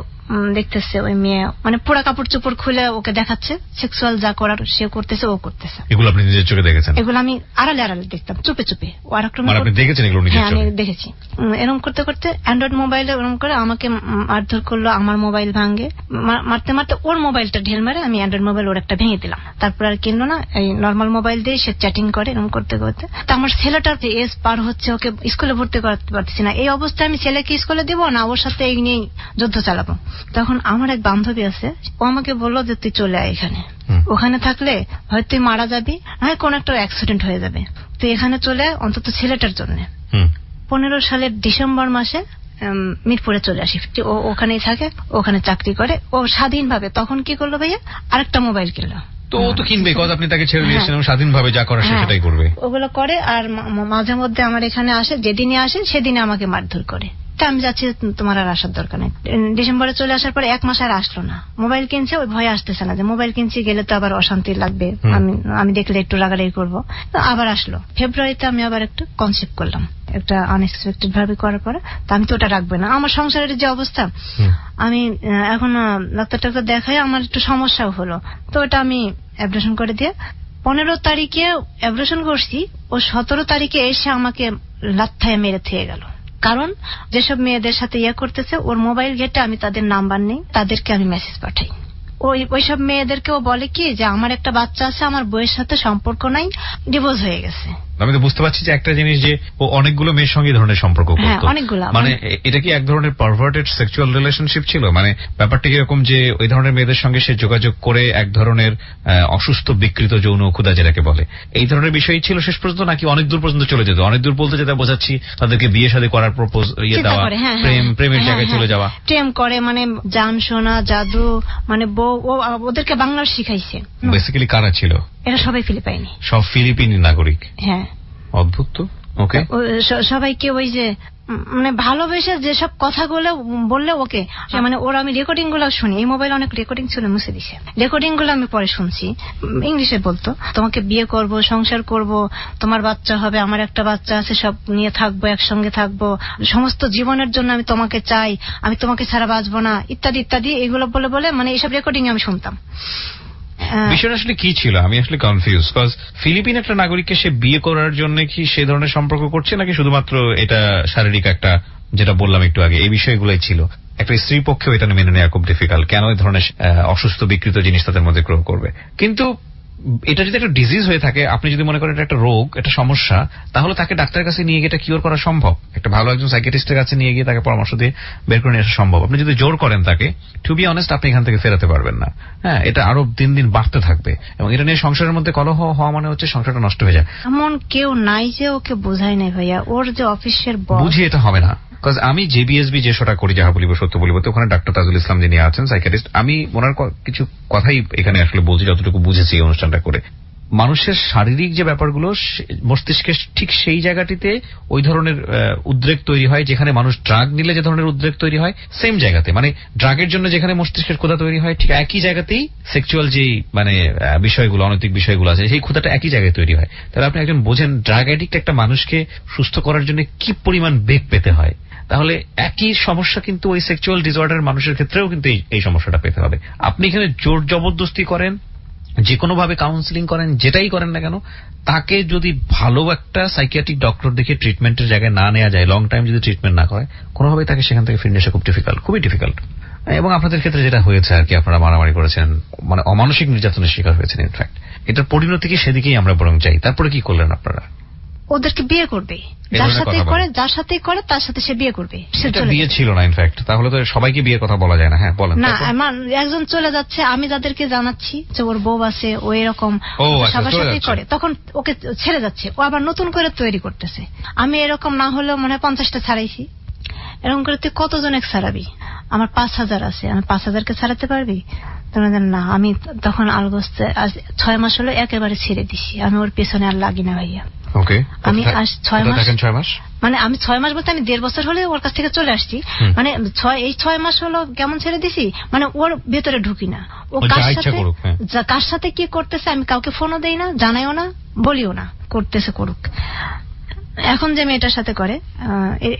Speaker 2: দেখতেছে ওই মেয়ে মানে পুরো কাপড় চোপড় খুলে ওকে দেখাচ্ছে, সেক্সুয়াল যা করার সে করতেছে, ও করতেছে।
Speaker 1: এগুলো আপনি নিজের চোখে দেখেছেন?
Speaker 2: এগুলো আমি আড়ালে আড়ালে দেখতাম, চুপে চুপে। ও আর
Speaker 1: মানে আপনি দেখেছেন এগুলো নিজের চোখে?
Speaker 2: হ্যাঁ, আমি দেখেছি। এরকম করতে করতে অ্যান্ড্রয়েড মোবাইলে এরকম করে আমাকে মারধর করলো, আমার মোবাইল ভাঙে। মারতে মারতে ওর মোবাইলটা ঢেল মারে, আমি অ্যান্ড্রয়েড মোবাইল ওর একটা ভেঙে দিলাম। তারপর আর কিনলো না, এই নর্মাল মোবাইল দিয়ে সে চ্যাটিং করে। এরকম করতে করতে তো আমার ছেলেটার এজ পার হচ্ছে, ওকে স্কুলে ভর্তি করাতে পারতেছি না। এই অবস্থায় আমি ছেলেকে স্কুলে দিব না, ওর সাথে এই নিয়েই যুদ্ধ চালাবো। তখন আমার এক বান্ধবী আছে, ও আমাকে বললো যে তুই চলে আয় এখানে, ওখানে থাকলে হয়তো তুই মারা যাবি, হয় কোন একটা অ্যাক্সিডেন্ট হয়ে যাবে, তুই এখানে চলে আয় অন্তত ছেলেটার জন্য। 15 সালের ডিসেম্বর মাসে মিরপুরে চলে আসি। ও ওখানেই থাকে, ওখানে চাকরি করে, ও স্বাধীনভাবে। তখন কি করলো ভাইয়া, আরেকটা মোবাইল কিনলো।
Speaker 1: তো ও তো কিনবে, কজ আপনি তাকে ছেড়ে দিয়েছেন, স্বাধীনভাবে যা করার সেটাই করবে।
Speaker 2: ওগুলো করে, আর মাঝে মধ্যে আমার এখানে আসে, যেদিনই আসে সেদিনে আমাকে মারধর করে। তা আমি যাচ্ছি, তোমার আর আসার দরকার নেই। ডিসেম্বরে চলে আসার পরে 1 মাস আর আসলো না। মোবাইল কিনছে, ওই ভয় আসতেছে না যে মোবাইল কিনছি, গেলে তো আবার অশান্তি লাগবে, আমি দেখলে একটু রাগারাগি করবো। আবার আসলো ফেব্রুয়ারিতে, আমি আবার একটু কনসেপ্ট করলাম, একটা আনএক্সপেক্টেড ভাবে করার পরে। তো আমি তো ওটা রাখবো না, আমার সংসারের যে অবস্থা, আমি এখন ডাক্তার দেখাই, আমার একটু সমস্যাও হলো, তো ওটা আমি অ্যাবর্শন করে দিয়ে 15 তারিখে অ্যাবর্শন করছি। ও 17 তারিখে এসে আমাকে লাথিয়ে মেরে থুয়ে গেল। কারণ যেসব মেয়েদের সাথে ইয়ে করতেছে, ওর মোবাইল ঘেটে আমি তাদের নাম্বার নেই, তাদেরকে আমি মেসেজ পাঠাই। ওইসব মেয়েদেরকেও বলে কি যে আমার একটা বাচ্চা আছে, আমার বউয়ের সাথে সম্পর্ক নাই, ডিভোর্স হয়ে গেছে।
Speaker 1: আমি তো বুঝতে পারছি যে একটা জিনিস, যে ও অনেকগুলো মেয়ের সঙ্গে ধরনের সম্পর্ক করতো।
Speaker 2: অনেকগুলো।
Speaker 1: মানে এটা কি এক ধরনের পারভার্টেড সেক্সুয়াল রিলেশনশিপ ছিল? মানে ব্যাপারটা কি এরকম যে ওই ধরনের মেয়েদের সঙ্গে সে যোগাযোগ করে এক ধরনের অসুস্থ বিকৃত যৌন ক্ষুধা যেটাকে বলে, এই ধরনের বিষয় ছিল শেষ পর্যন্ত, নাকি অনেক দূর পর্যন্ত চলে যেত? অনেক দূর বলতে যেটা বোঝাচ্ছি, তাদেরকে বিয়ে শাদী করার প্রপোজ দেওয়া, প্রেমের জায়গায় চলে যাওয়া,
Speaker 2: প্রেম করে, মানে জান সোনা জাদু, মানে বউ ওদেরকে বাংলা শিখাইছে।
Speaker 1: বেসিক্যালি কারা ছিল?
Speaker 2: এরা সবাই ফিলিপাইনি,
Speaker 1: সব ফিলিপিনি নাগরিক।
Speaker 2: হ্যাঁ,
Speaker 1: অদ্ভুত তো। ওকে,
Speaker 2: সবাইকে ওই যে মানে ভালোবেসে যেসব কথাগুলো বললে ওকে, মানে ওর আমি রেকর্ডিং গুলো শুনি, এই মোবাইলে অনেক রেকর্ডিং ছিল, মুছে দিছে। রেকর্ডিং গুলো আমি পরে শুনছি, ইংলিশে বলতো, তোমাকে বিয়ে করব, সংসার করব, তোমার বাচ্চা হবে, আমার একটা বাচ্চা আছে, সব নিয়ে থাকবো, একসঙ্গে থাকবো, সমস্ত জীবনের জন্য আমি তোমাকে চাই, আমি তোমাকে ছাড়া বাঁচবো না, ইত্যাদি ইত্যাদি। এগুলো বলে বলে মানে এইসব রেকর্ডিং আমি শুনতাম।
Speaker 1: বিষয়টা আসলে কি ছিল, আমি আসলে কনফিউজ। কজ ফিলিপিন একটা নাগরিককে সে বিয়ে করার জন্য কি সে ধরনের সম্পর্ক করছে, নাকি শুধুমাত্র এটা শারীরিক একটা, যেটা বললাম একটু আগে, এই বিষয়গুলোই ছিল? একটা স্ত্রী পক্ষেও এটা মেনে নেওয়া খুব ডিফিকাল্ট, কেন এই ধরনের অসুস্থ বিকৃত জিনিস তাদের মধ্যে গ্রহ করবে। কিন্তু এটা যদি একটা ডিজিজ হয়ে থাকে, আপনি যদি মনে করেন এটা একটা রোগ, একটা সমস্যা, তাহলে তাকে ডাক্তারের কাছে নিয়ে গিয়ে এটা কিওর করা সম্ভব। একটা ভালো একজন সাইকিয়াট্রিস্টের কাছে নিয়ে গিয়ে তাকে পরামর্শ দিয়ে বের করে নিয়ে আসা সম্ভব। আপনি যদি জোর করেন তাকে, টু বি অনেস্ট, আপনি এখান থেকে ফেরাতে পারবেন না। হ্যাঁ, এটা আরো দিন দিন বাড়তে থাকবে, এবং এটা নিয়ে সংসারের মধ্যে কলহ হওয়া মানে হচ্ছে সংসারটা নষ্ট হয়ে যায়।
Speaker 2: এমন কেউ নাই যে ওকে বোঝায় নাই ভাইয়া, ওর যে অফিসের বস,
Speaker 1: বুঝি এটা হবে না। আমি জেবিএসবি যে শোটা করি, যাহা বলিব সত্য বলিব, তো ওখানে ডাক্তার তাজুল ইসলাম যিনি আছেন সাইকিয়াট্রিস্ট, আমি ওনার কিছু কথাই এখানে আসলে বলছি যতটুকু বুঝেছি এই অনুষ্ঠানটা করে। মানুষের শারীরিক যে ব্যাপারগুলো, মস্তিষ্কের ঠিক সেই জায়গাটিতে ওই ধরনের উদ্রেক তৈরি হয়, যেখানে মানুষ ড্রাগ নিলে যে ধরনের উদ্রেক তৈরি হয়, সেম জায়গাতে, মানে ড্রাগের জন্য যেখানে মস্তিষ্কের ক্ষুধা তৈরি হয়, ঠিক একই জায়গাতেই সেক্সুয়াল যে মানে বিষয়গুলো, অনৈতিক বিষয়গুলো আছে, সেই ক্ষুধাটা একই জায়গায় তৈরি হয়। তাহলে আপনি একজন বোঝেন, ড্রাগ অ্যাডিক্ট একটা মানুষকে সুস্থ করার জন্য কি পরিমাণ বেগ পেতে হয়। তাহলে একই সমস্যা কিন্তু ওই সেক্সুয়াল ডিসঅর্ডার মানুষের ক্ষেত্রেও কিন্তু এই সমস্যাটা পেতে হবে। আপনি এখানে জোর জবরদস্তি করেন, যে কোনো ভাবে কাউন্সিলিং করেন, যেটাই করেন না কেন, তাকে যদি ভালো একটা সাইকিয়াট্রিক ডক্টর দেখে ট্রিটমেন্টের জায়গায় না নেওয়া যায়, লং টাইম যদি ট্রিটমেন্ট না করে, কোনোভাবেই তাকে সেখান থেকে ফিরে আসা খুব ডিফিকাল্ট, খুবই ডিফিকাল্ট।
Speaker 3: এবং আপনাদের ক্ষেত্রে যেটা হয়েছে আর কি, আপনারা মারামারি করেছেন, মানে অমানসিক নির্যাতনের শিকার হয়েছেন। ইনফ্যাক্ট এটার পরিণতি কি সেদিকেই আমরা বরং চাই। তারপরে কি করলেন আপনারা?
Speaker 2: ওদেরকে বিয়ে করবে, যার সাথে করে তার সাথে সে বিয়ে করবে।
Speaker 3: সেটা বিয়ে ছিল না ইনফ্যাক্ট, তাহলে তো সবাইকে বিয়ের কথা বলা যায় না। হ্যাঁ বলেন।
Speaker 2: না, আমার একজন চলে যাচ্ছে, আমি যাদেরকে জানাচ্ছি যে ওর বউ আছে, ও এরকম সবার সাথেই করে, তখন ওকে ছেড়ে যাচ্ছে, ও আবার নতুন করে তৈরি করতেছে। আমি এরকম না হলেও মনে হয় 50টা ছাড়াইছি। এরকম করে তুই কতজনে ছাড়াবি? আমার 5000 আছে, আমি 5000কে ছাড়াতে পারবি? না, আমি তখন আলগোস্তে 6 মাস হলো একেবারে ছেড়ে দিছি, আমি ওর পেছনে আর লাগি না ভাইয়া।
Speaker 3: ওকে,
Speaker 2: আমি 6
Speaker 3: মাস,
Speaker 2: মানে আমি 6 মাস বলতে আমি 1.5 বছর হলে ওর কাছ থেকে চলে আসছি। মানে 6 মাস হলো কেমন ছেড়ে দিছি, মানে ওর ভেতরে ঢুকি না। ও কার সাথে কি করতেছে আমি কাউকে ফোনও দেই না, জানাইও না, বলিও না, করতেছে করুক। এখন যে মেয়েটার সাথে করে,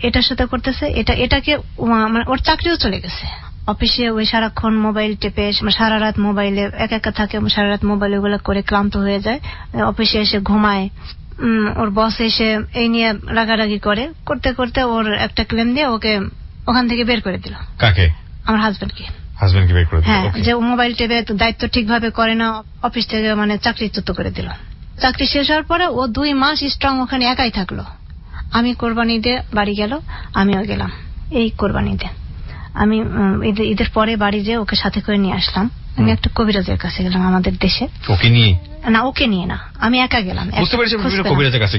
Speaker 2: এটার সাথে করতেছে, এটাকে মানে ওর চাকরিও চলে গেছে। অফিসে ওই সারাক্ষণ মোবাইল টেপে, সারা রাত মোবাইলে একা থাকে, সারা রাত মোবাইলে ওগুলো করে ক্লান্ত হয়ে যায়। অফিসে এসে ঘুমায়। ওর বস এসে এই নিয়ে রাগারাগি করতে করতে ওর একটা ক্লেম দিয়ে ওকে ওখান থেকে বের করে দিল।
Speaker 3: কাকে?
Speaker 2: আমার হাজবেন্ডকে।
Speaker 3: বের করে দিল?
Speaker 2: হ্যাঁ, যে মোবাইল টেপে দায়িত্ব ঠিকভাবে করে না, অফিস থেকে মানে চাকরিচ্যুত করে দিল। চাকরি শেষ হওয়ার পরে ও 2 মাস স্ট্রং ওখানে একাই থাকলো। আমি কোরবানি দিয়ে বাড়ি গেল, আমিও গেলাম এই কোরবানি দিয়ে। আমি ঈদের পরে বাড়ি যেয়ে ওকে সাথে করে নিয়ে আসলাম। আমি একটা কবিরাজের কাছে গেলাম আমাদের দেশে।
Speaker 3: ওকে নিয়ে?
Speaker 2: না, ওকে নিয়ে না, আমি একা গেলাম।
Speaker 3: বুঝতে পেরেছি, কবিরাজের কাছে